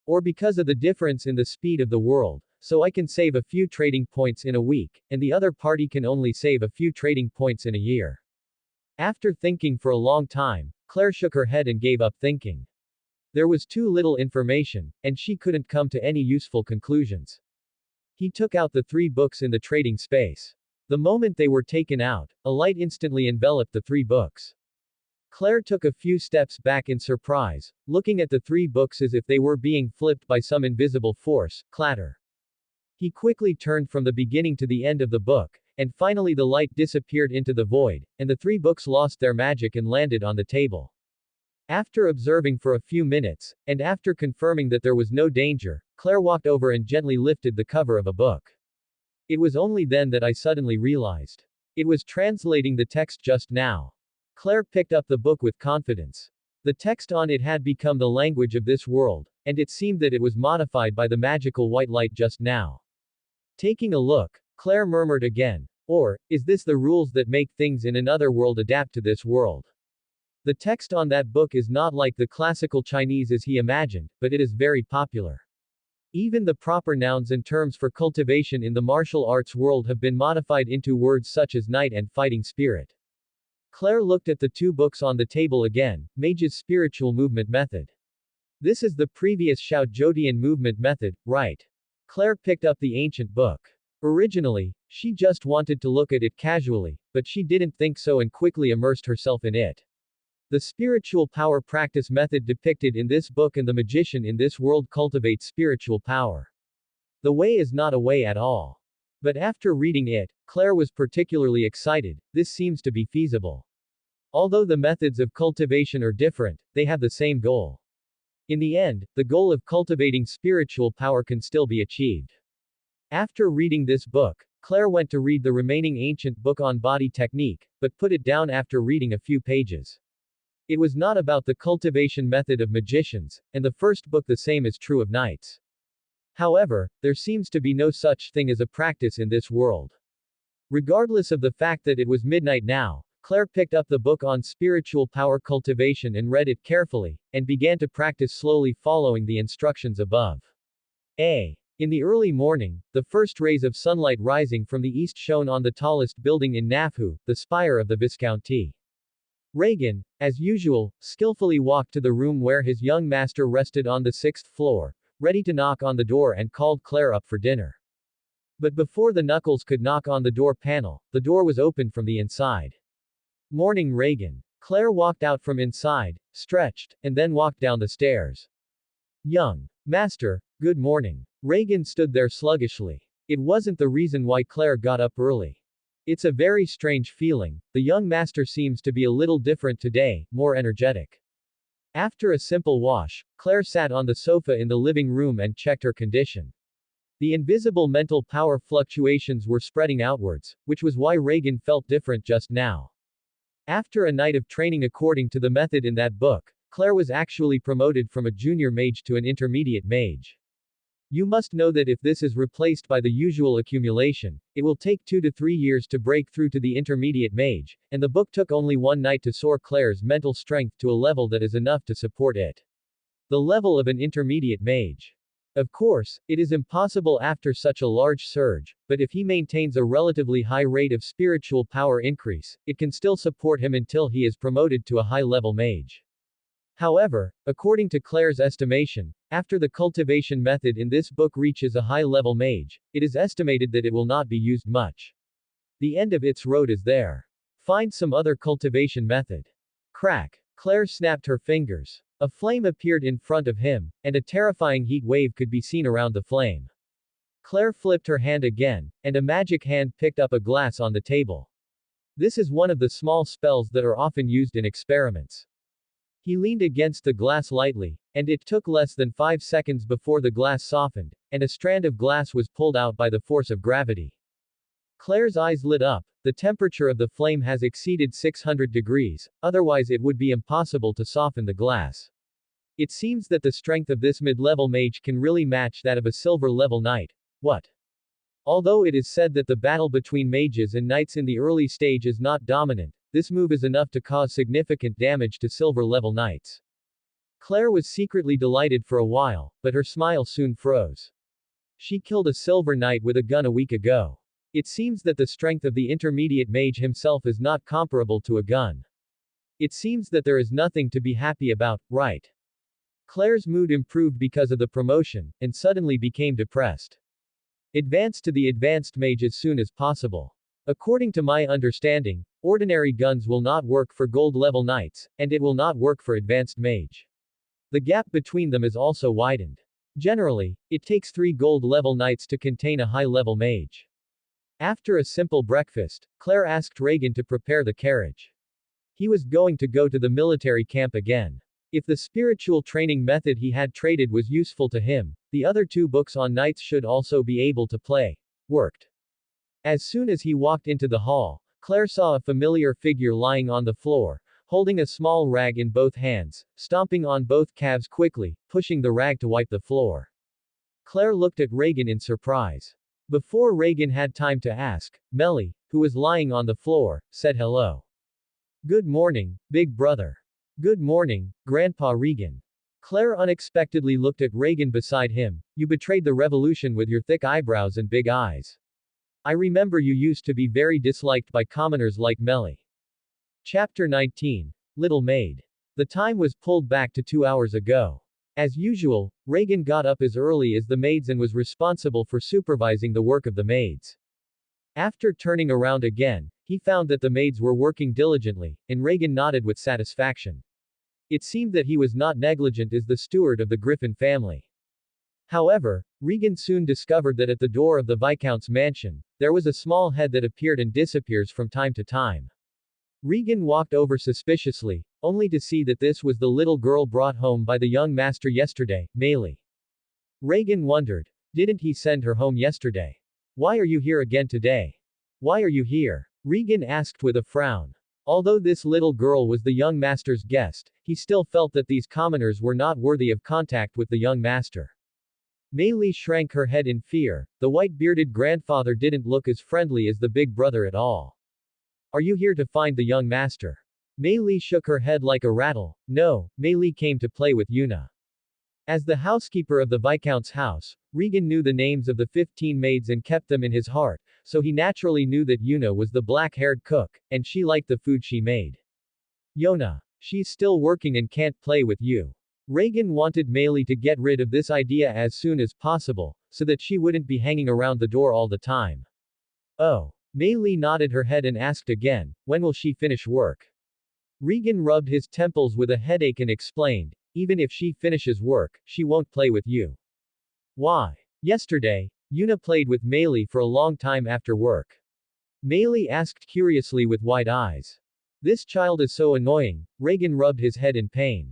Or because of the difference in the speed of the world, so I can save a few trading points in a week, and the other party can only save a few trading points in a year. After thinking for a long time, Claire shook her head and gave up thinking. There was too little information, and she couldn't come to any useful conclusions. He took out the 3 books in the trading space. The moment they were taken out, a light instantly enveloped the 3 books. Claire took a few steps back in surprise, looking at the 3 books as if they were being flipped by some invisible force. Clatter. He quickly turned from the beginning to the end of the book, and finally the light disappeared into the void, and the 3 books lost their magic and landed on the table. After observing for a few minutes, and after confirming that there was no danger, Claire walked over and gently lifted the cover of a book. It was only then that I suddenly realized. It was translating the text just now. Claire picked up the book with confidence. The text on it had become the language of this world, and it seemed that it was modified by the magical white light just now. Taking a look, Claire murmured again, or, is this the rules that make things in another world adapt to this world? The text on that book is not like the classical Chinese as he imagined, but it is very popular. Even the proper nouns and terms for cultivation in the martial arts world have been modified into words such as knight and fighting spirit. Claire looked at the 2 books on the table again. Mage's spiritual movement method. This is the previous Xiao Zhoudian movement method, right? Claire picked up the ancient book. Originally, she just wanted to look at it casually, but she didn't think so and quickly immersed herself in it. The spiritual power practice method depicted in this book and the magician in this world cultivates spiritual power. The way is not a way at all. But after reading it, Claire was particularly excited. This seems to be feasible. Although the methods of cultivation are different, they have the same goal. In the end, the goal of cultivating spiritual power can still be achieved. After reading this book, Claire went to read the remaining ancient book on body technique, but put it down after reading a few pages. It was not about the cultivation method of magicians, and the first book the same is true of knights. However, there seems to be no such thing as a practice in this world. Regardless of the fact that it was midnight now, Claire picked up the book on spiritual power cultivation and read it carefully, and began to practice slowly following the instructions above. A. In the early morning, the first rays of sunlight rising from the east shone on the tallest building in Nafhu, the spire of the Viscounty. Reagan, as usual, skillfully walked to the room where his young master rested on the 6th floor, ready to knock on the door and called Claire up for dinner. But before the knuckles could knock on the door panel, the door was opened from the inside. Morning, Reagan. Claire walked out from inside, stretched, and then walked down the stairs. Young master, good morning. Reagan stood there sluggishly. It wasn't the reason why Claire got up early. It's a very strange feeling. The young master seems to be a little different today, more energetic. After a simple wash, Claire sat on the sofa in the living room and checked her condition. The invisible mental power fluctuations were spreading outwards, which was why Reagan felt different just now. After a night of training according to the method in that book, Claire was actually promoted from a junior mage to an intermediate mage. You must know that if this is replaced by the usual accumulation, it will take 2 to 3 years to break through to the intermediate mage, and the book took only one night to soar Claire's mental strength to a level that is enough to support it. The level of an intermediate mage. Of course, it is impossible after such a large surge, but if he maintains a relatively high rate of spiritual power increase, it can still support him until he is promoted to a high-level mage. However, according to Claire's estimation, after the cultivation method in this book reaches a high-level mage, it is estimated that it will not be used much. The end of its road is there. Find some other cultivation method. Crack. Claire snapped her fingers. A flame appeared in front of him, and a terrifying heat wave could be seen around the flame. Claire flipped her hand again, and a magic hand picked up a glass on the table. This is one of the small spells that are often used in experiments. He leaned against the glass lightly, And it took less than 5 seconds before the glass softened, and a strand of glass was pulled out by the force of gravity. Claire's eyes lit up. The temperature of the flame has exceeded 600 degrees, otherwise it would be impossible to soften the glass. It seems that the strength of this mid-level mage can really match that of a silver-level knight. What? Although it is said that the battle between mages and knights in the early stage is not dominant, this move is enough to cause significant damage to silver-level knights. Claire was secretly delighted for a while, but her smile soon froze. She killed a silver knight with a gun a week ago. It seems that the strength of the intermediate mage himself is not comparable to a gun. It seems that there is nothing to be happy about, right? Claire's mood improved because of the promotion, and suddenly became depressed. Advance to the advanced mage as soon as possible. According to my understanding, ordinary guns will not work for gold-level knights, and it will not work for advanced mage. The gap between them is also widened. Generally, it takes 3 gold-level knights to contain a high-level mage. After a simple breakfast, Claire asked Reagan to prepare the carriage. He was going to go to the military camp again. If the spiritual training method he had traded was useful to him, the other 2 books on knights should also be able to play. Worked. As soon as he walked into the hall, Claire saw a familiar figure lying on the floor, holding a small rag in both hands, stomping on both calves quickly, pushing the rag to wipe the floor. Claire looked at Reagan in surprise. Before Reagan had time to ask, Melly, who was lying on the floor, said hello. Good morning, big brother. Good morning, Grandpa Regan. Claire unexpectedly looked at Reagan beside him. You betrayed the revolution with your thick eyebrows and big eyes. I remember you used to be very disliked by commoners like Melly. Chapter 19. Little Maid. The time was pulled back to 2 hours ago. As usual, Reagan got up as early as the maids and was responsible for supervising the work of the maids. After turning around again, he found that the maids were working diligently, and Reagan nodded with satisfaction. It seemed that he was not negligent as the steward of the Griffin family. However, Regan soon discovered that at the door of the Viscount's mansion, there was a small head that appeared and disappears from time to time. Regan walked over suspiciously, only to see that this was the little girl brought home by the young master yesterday, Maylie. Regan wondered, didn't he send her home yesterday? Why are you here again today? Why are you here? Regan asked with a frown. Although this little girl was the young master's guest, he still felt that these commoners were not worthy of contact with the young master. Maylie shrank her head in fear. The white-bearded grandfather didn't look as friendly as the big brother at all. Are you here to find the young master? Maylie shook her head like a rattle. No, Maylie came to play with Yuna. As the housekeeper of the Viscount's house, Regan knew the names of the 15 maids and kept them in his heart, so he naturally knew that Yuna was the black-haired cook, and she liked the food she made. Yona. She's still working and can't play with you. Regan wanted Maylie to get rid of this idea as soon as possible, so that she wouldn't be hanging around the door all the time. Oh. Maylie nodded her head and asked again, when will she finish work? Regan rubbed his temples with a headache and explained, even if she finishes work, she won't play with you. Why? Yesterday, Yuna played with Maylie for a long time after work. Maylie asked curiously with wide eyes. This child is so annoying. Regan rubbed his head in pain.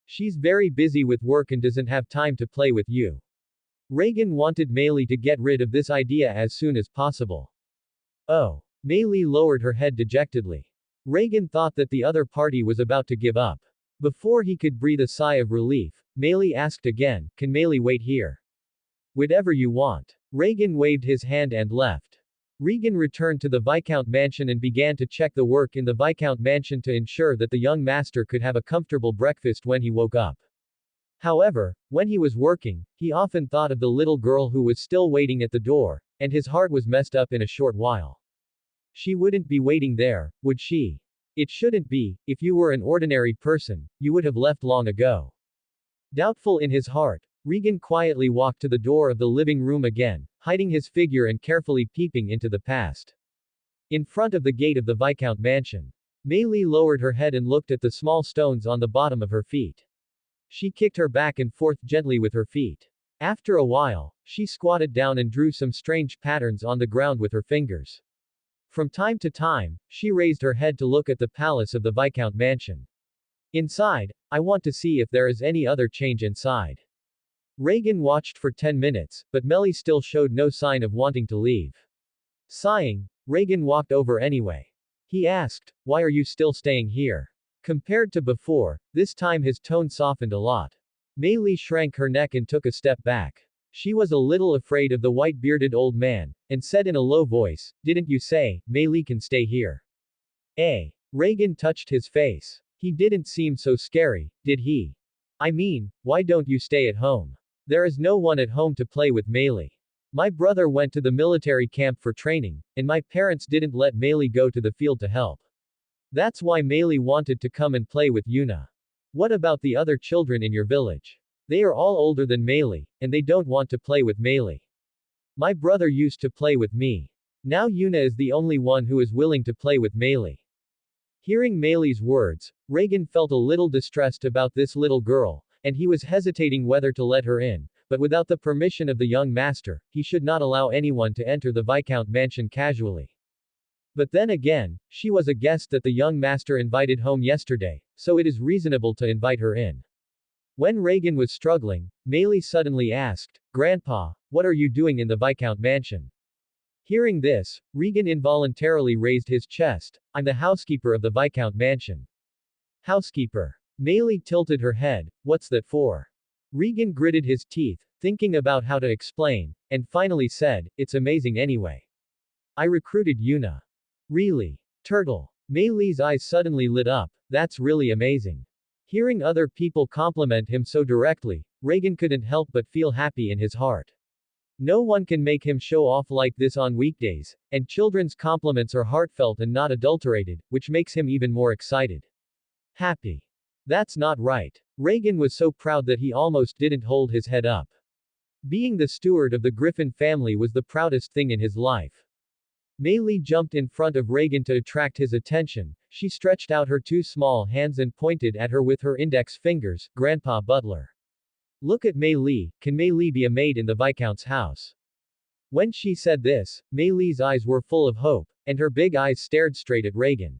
She's very busy with work and doesn't have time to play with you. Regan wanted Maylie to get rid of this idea as soon as possible. Oh. Maylie lowered her head dejectedly. Regan thought that the other party was about to give up. Before he could breathe a sigh of relief, Maylie asked again, can Maylie wait here? Whatever you want. Regan waved his hand and left. Regan returned to the Viscount mansion and began to check the work in the Viscount mansion to ensure that the young master could have a comfortable breakfast when he woke up. However, when he was working, he often thought of the little girl who was still waiting at the door, and his heart was messed up in a short while. She wouldn't be waiting there, would she? It shouldn't be. If you were an ordinary person, you would have left long ago. Doubtful in his heart, Regan quietly walked to the door of the living room again, hiding his figure and carefully peeping into the past. In front of the gate of the Viscount mansion, Maylie lowered her head and looked at the small stones on the bottom of her feet. She kicked her back and forth gently with her feet. After a while, she squatted down and drew some strange patterns on the ground with her fingers. From time to time, she raised her head to look at the palace of the Viscount mansion. Inside, I want to see if there is any other change inside. Reagan watched for 10 minutes, but Melly still showed no sign of wanting to leave. Sighing, Reagan walked over anyway. He asked, "Why are you still staying here?" Compared to before, this time his tone softened a lot. Mei Li shrank her neck and took a step back. She was a little afraid of the white-bearded old man, and said in a low voice, "Didn't you say, Mei Li can stay here?" Reagan touched his face. He didn't seem so scary, did he? I mean, why don't you stay at home? There is no one at home to play with Mei Li. My brother went to the military camp for training, and my parents didn't let Mei Li go to the field to help. That's why Mei Li wanted to come and play with Yuna. What about the other children in your village? They are all older than Mei Li, and they don't want to play with Mei Li. My brother used to play with me. Now Yuna is the only one who is willing to play with Mei Li. Hearing Mei Li's words, Reagan felt a little distressed about this little girl, and he was hesitating whether to let her in, but without the permission of the young master, he should not allow anyone to enter the Viscount mansion casually. But then again, she was a guest that the young master invited home yesterday, so it is reasonable to invite her in. When Reagan was struggling, Mei Li suddenly asked, "Grandpa, what are you doing in the Viscount mansion?" Hearing this, Reagan involuntarily raised his chest. "I'm the housekeeper of the Viscount mansion." Housekeeper. Mei Li tilted her head. "What's that for?" Reagan gritted his teeth, thinking about how to explain, and finally said, "It's amazing anyway. I recruited Yuna." Really? Turtle. Mei Li's eyes suddenly lit up. That's really amazing. Hearing other people compliment him so directly, Reagan couldn't help but feel happy in his heart. No one can make him show off like this on weekdays, and children's compliments are heartfelt and not adulterated, which makes him even more excited. Happy. That's not right. Reagan was so proud that he almost didn't hold his head up. Being the steward of the Griffin family was the proudest thing in his life. Mei Li jumped in front of Reagan to attract his attention. She stretched out her two small hands and pointed at her with her index fingers. "Grandpa Butler. Look at Mei Li, can Mei Li be a maid in the Viscount's house?" When she said this, Mei Li's eyes were full of hope, and her big eyes stared straight at Reagan.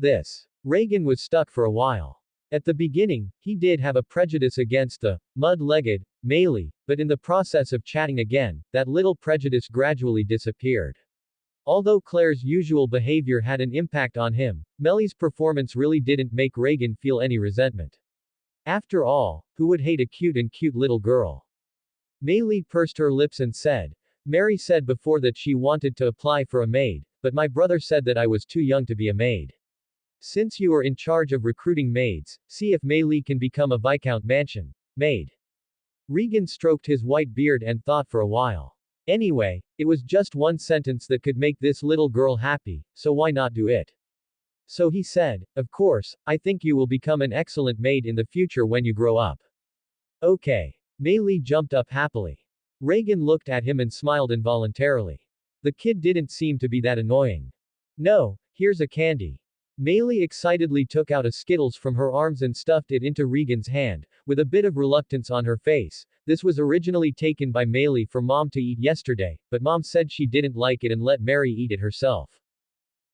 This. Reagan was stuck for a while. At the beginning, he did have a prejudice against the mud-legged Mei Li, but in the process of chatting again, that little prejudice gradually disappeared. Although Claire's usual behavior had an impact on him, Melly's performance really didn't make Reagan feel any resentment. After all, who would hate a cute little girl? Mei Li pursed her lips and said, "Mary said before that she wanted to apply for a maid, but my brother said that I was too young to be a maid. Since you are in charge of recruiting maids, see if Mei Li can become a Viscount mansion maid." Reagan stroked his white beard and thought for a while. Anyway, it was just one sentence that could make this little girl happy, so why not do it? So he said, "Of course, I think you will become an excellent maid in the future when you grow up." Okay. Mei Li jumped up happily. Reagan looked at him and smiled involuntarily. The kid didn't seem to be that annoying. "No, here's a candy." Mei Li excitedly took out a Skittles from her arms and stuffed it into Reagan's hand, with a bit of reluctance on her face. This was originally taken by Mei Li for Mom to eat yesterday, but Mom said she didn't like it and let Mary eat it herself.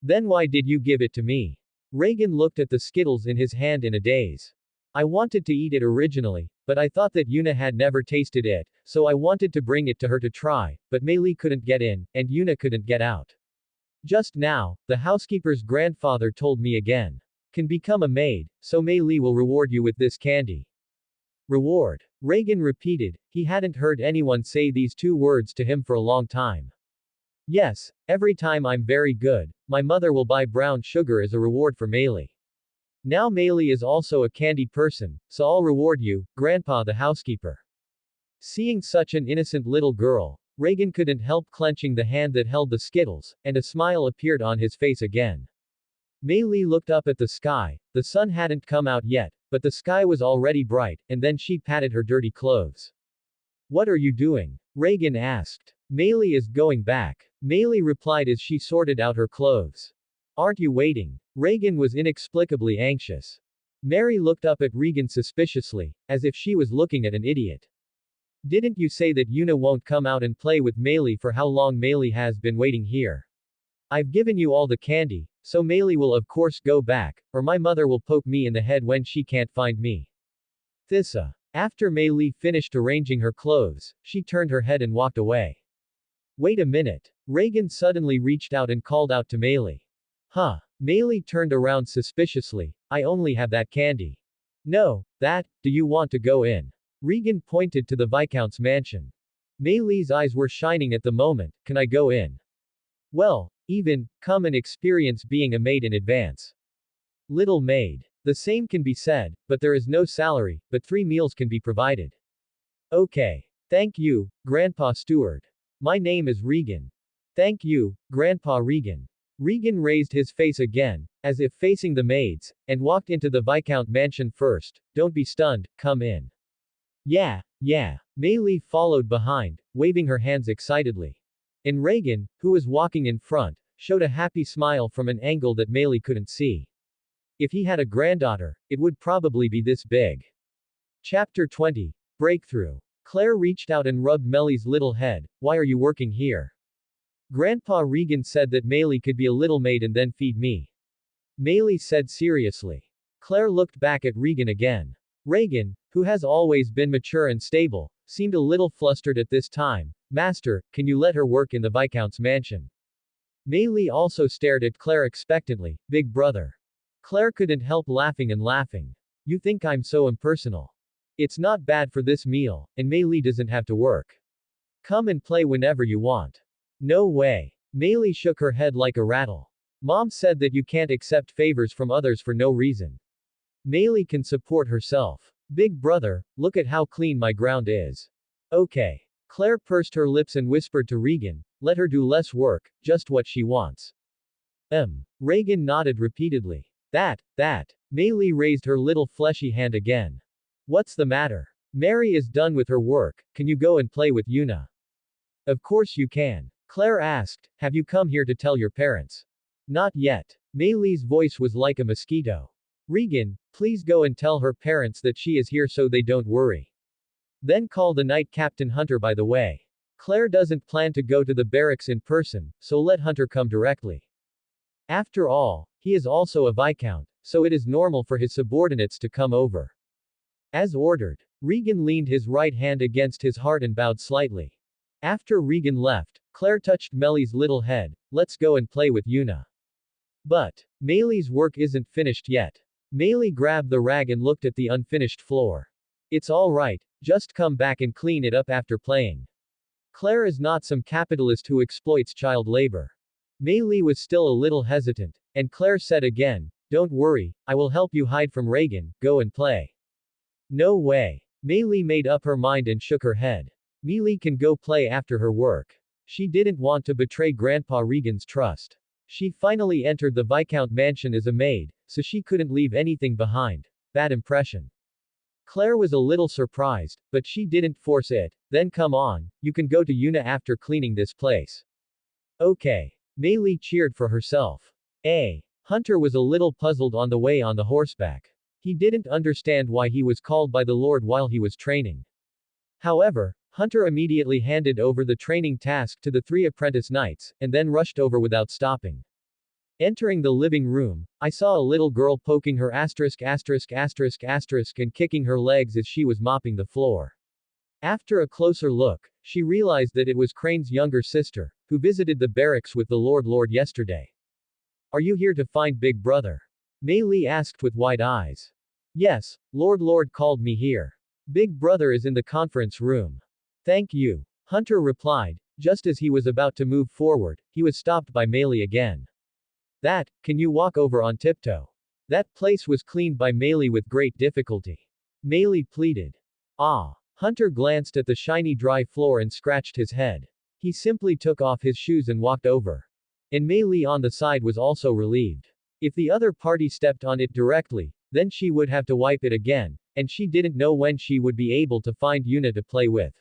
"Then why did you give it to me?" Reagan looked at the Skittles in his hand in a daze. "I wanted to eat it originally, but I thought that Yuna had never tasted it, so I wanted to bring it to her to try, but Mei Li couldn't get in, and Yuna couldn't get out. Just now, the housekeeper's grandfather told me again. Can become a maid, so Mei Li will reward you with this candy." Reward. Reagan repeated. He hadn't heard anyone say these two words to him for a long time. "Yes, every time I'm very good, my mother will buy brown sugar as a reward for Mei Li. Now Mei Li is also a candy person, so I'll reward you, Grandpa the housekeeper." Seeing such an innocent little girl, Reagan couldn't help clenching the hand that held the Skittles, and a smile appeared on his face again. Mei Li looked up at the sky. The sun hadn't come out yet, but the sky was already bright, and then she patted her dirty clothes. "What are you doing?" Reagan asked. "Mei Li is going back." Mei Li replied as she sorted out her clothes. "Aren't you waiting?" Reagan was inexplicably anxious. Mary looked up at Reagan suspiciously, as if she was looking at an idiot. "Didn't you say that Yuna won't come out and play with Mei Li for how long Mei Li has been waiting here?" I've given you all the candy, so Meili will of course go back, or my mother will poke me in the head when she can't find me. Thissa. After Meili finished arranging her clothes, she turned her head and walked away. Wait a minute. Reagan suddenly reached out and called out to Meili. Huh. Meili turned around suspiciously. I only have that candy. No, do you want to go in? Regan pointed to the Viscount's mansion. Meili's eyes were shining at the moment. Can I go in? Well, come and experience being a maid in advance. Little maid. The same can be said, but there is no salary, but 3 meals can be provided. Okay. Thank you, Grandpa Steward. My name is Regan. Thank you, Grandpa Regan. Regan raised his face again, as if facing the maids, and walked into the Viscount mansion first. Don't be stunned, come in. Yeah. Meili followed behind, waving her hands excitedly. And Regan, who was walking in front, showed a happy smile from an angle that Meili couldn't see. If he had a granddaughter, it would probably be this big. Chapter 20. Breakthrough. Claire reached out and rubbed Meili's little head. Why are you working here? Grandpa Regan said that Meili could be a little maid and then feed me. Meili said seriously. Claire looked back at Regan again. Regan, who has always been mature and stable, seemed a little flustered at this time. Master, can you let her work in the Viscount's mansion? Meili also stared at Claire expectantly. Big brother. Claire couldn't help laughing and laughing. You think I'm so impersonal? It's not bad for this meal, and Meili doesn't have to work. Come and play whenever you want. No way. Meili shook her head like a rattle. Mom said that you can't accept favors from others for no reason. Meili can support herself. Big brother, look at how clean my ground is. Okay. Claire pursed her lips and whispered to Regan, let her do less work, just what she wants. Regan nodded repeatedly. That. Meili raised her little fleshy hand again. What's the matter? Mary is done with her work, can you go and play with Yuna? Of course you can. Claire asked, have you come here to tell your parents? Not yet. Meili's voice was like a mosquito. Regan, please go and tell her parents that she is here so they don't worry. Then call the night captain Hunter by the way. Claire doesn't plan to go to the barracks in person, so let Hunter come directly. After all, he is also a Viscount, so it is normal for his subordinates to come over. As ordered. Regan leaned his right hand against his heart and bowed slightly. After Regan left, Claire touched Meili's little head. Let's go and play with Yuna. But Meili's work isn't finished yet. Meili grabbed the rag and looked at the unfinished floor. It's all right, just come back and clean it up after playing. Claire is not some capitalist who exploits child labor. Meili was still a little hesitant, and Claire said again, don't worry, I will help you hide from Regan, go and play. No way. Meili made up her mind and shook her head. Meili can go play after her work. She didn't want to betray Grandpa Regan's trust. She finally entered the Viscount mansion as a maid, so she couldn't leave anything behind. Bad impression. Claire was a little surprised, but she didn't force it. Then come on, you can go to Yuna after cleaning this place. Okay. Meili cheered for herself. Hunter was a little puzzled on the way on the horseback. He didn't understand why he was called by the Lord while he was training. However, Hunter immediately handed over the training task to the 3 apprentice knights, and then rushed over without stopping. Entering the living room, I saw a little girl poking her and kicking her legs as she was mopping the floor. After a closer look, she realized that it was Crane's younger sister, who visited the barracks with the Lord yesterday. Are you here to find Big Brother? Meili asked with wide eyes. Yes, Lord called me here. Big Brother is in the conference room. Thank you. Hunter replied. Just as he was about to move forward, he was stopped by Meili again. Can you walk over on tiptoe? That place was cleaned by Meili with great difficulty. Meili pleaded. Hunter glanced at the shiny dry floor and scratched his head. He simply took off his shoes and walked over. And Meili on the side was also relieved. If the other party stepped on it directly, then she would have to wipe it again, and she didn't know when she would be able to find Yuna to play with.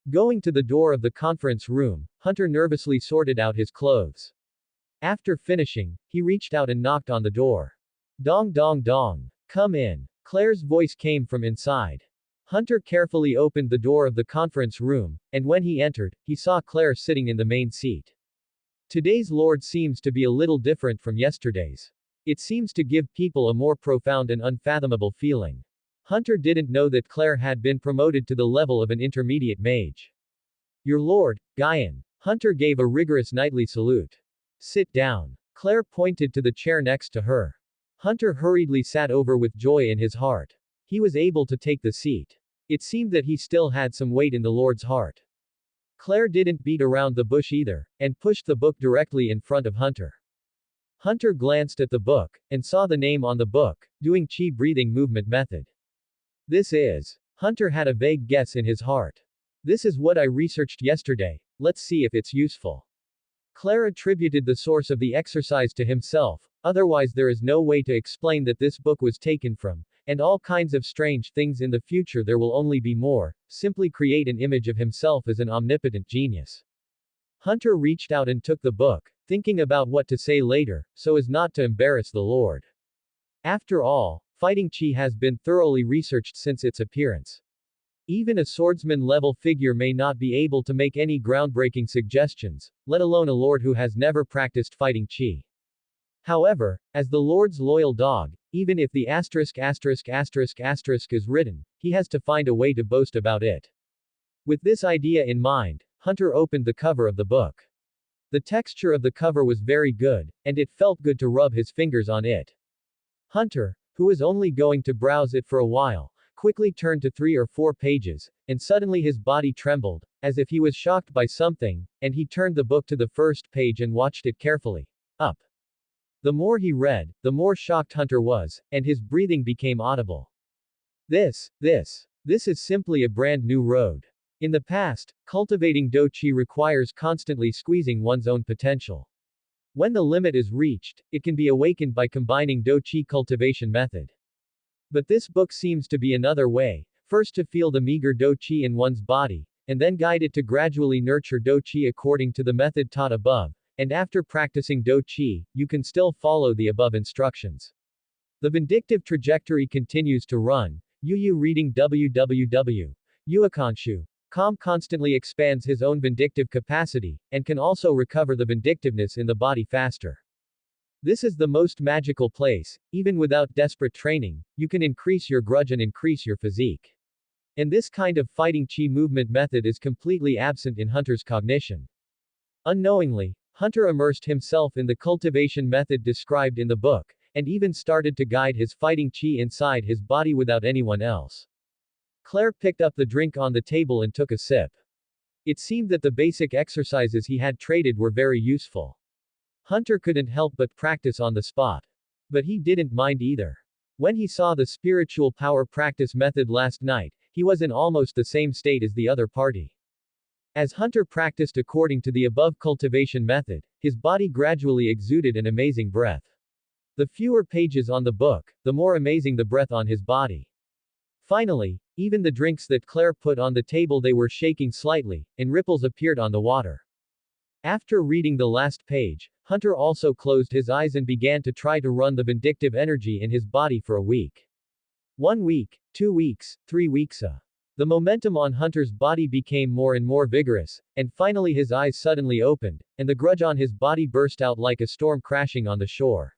Going to the door of the conference room, Hunter nervously sorted out his clothes. After finishing, he reached out and knocked on the door. Dong dong dong. Come in. Claire's voice came from inside. Hunter carefully opened the door of the conference room, and when he entered, he saw Claire sitting in the main seat. Today's Lord seems to be a little different from yesterday's. It seems to give people a more profound and unfathomable feeling. Hunter didn't know that Claire had been promoted to the level of an intermediate mage. Your lord, Guyan. Hunter gave a rigorous knightly salute. Sit down. Claire pointed to the chair next to her. Hunter hurriedly sat over with joy in his heart. He was able to take the seat. It seemed that he still had some weight in the Lord's heart. Claire didn't beat around the bush either, and pushed the book directly in front of Hunter. Hunter glanced at the book, and saw the name on the book, doing Qi breathing movement method. This is. Hunter had a vague guess in his heart. This is what I researched yesterday, let's see if it's useful. Claire attributed the source of the exercise to himself, otherwise there is no way to explain that this book was taken from, and all kinds of strange things in the future there will only be more, simply create an image of himself as an omnipotent genius. Hunter reached out and took the book, thinking about what to say later, so as not to embarrass the Lord. After all, fighting Qi has been thoroughly researched since its appearance. Even a swordsman-level figure may not be able to make any groundbreaking suggestions, let alone a lord who has never practiced fighting Qi. However, as the Lord's loyal dog, even if the asterisk is written, he has to find a way to boast about it. With this idea in mind, Hunter opened the cover of the book. The texture of the cover was very good, and it felt good to rub his fingers on it. Hunter, who was only going to browse it for a while, quickly turned to 3 or 4 pages, and suddenly his body trembled, as if he was shocked by something, and he turned the book to the first page and watched it carefully. Up. The more he read, the more shocked Hunter was, and his breathing became audible. This is simply a brand new road. In the past, cultivating Do Qi requires constantly squeezing one's own potential. When the limit is reached, it can be awakened by combining Do Qi cultivation method. But this book seems to be another way, first to feel the meager Do Qi in one's body, and then guide it to gradually nurture Do Qi according to the method taught above, and after practicing Do Qi, you can still follow the above instructions. The vindictive trajectory continues to run. Yu reading www.Yequan.com constantly expands his own vindictive capacity, and can also recover the vindictiveness in the body faster. This is the most magical place. Even without desperate training, you can increase your grudge and increase your physique. And this kind of fighting Qi movement method is completely absent in Hunter's cognition. Unknowingly, Hunter immersed himself in the cultivation method described in the book, and even started to guide his fighting Qi inside his body without anyone else. Claire picked up the drink on the table and took a sip. It seemed that the basic exercises he had traded were very useful. Hunter couldn't help but practice on the spot. But he didn't mind either. When he saw the spiritual power practice method last night, he was in almost the same state as the other party. As Hunter practiced according to the above cultivation method, his body gradually exuded an amazing breath. The fewer pages on the book, the more amazing the breath on his body. Finally, even the drinks that Claire put on the table they were shaking slightly, and ripples appeared on the water. After reading the last page, Hunter also closed his eyes and began to try to run the vindictive energy in his body for a week. 1 week, 2 weeks, 3 weeks. The momentum on Hunter's body became more and more vigorous, and finally his eyes suddenly opened, and the grudge on his body burst out like a storm crashing on the shore.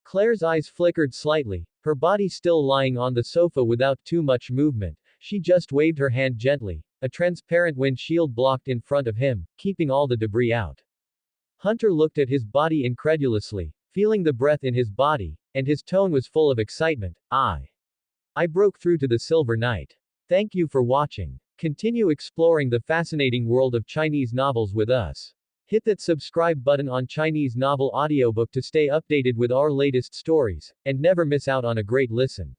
Claire's eyes flickered slightly, her body still lying on the sofa without too much movement. She just waved her hand gently. A transparent windshield blocked in front of him, keeping all the debris out. Hunter looked at his body incredulously, feeling the breath in his body, and his tone was full of excitement. I broke through to the Silver Knight. Thank you for watching. Continue exploring the fascinating world of Chinese novels with us. Hit that subscribe button on Chinese Novel Audiobook to stay updated with our latest stories, and never miss out on a great listen.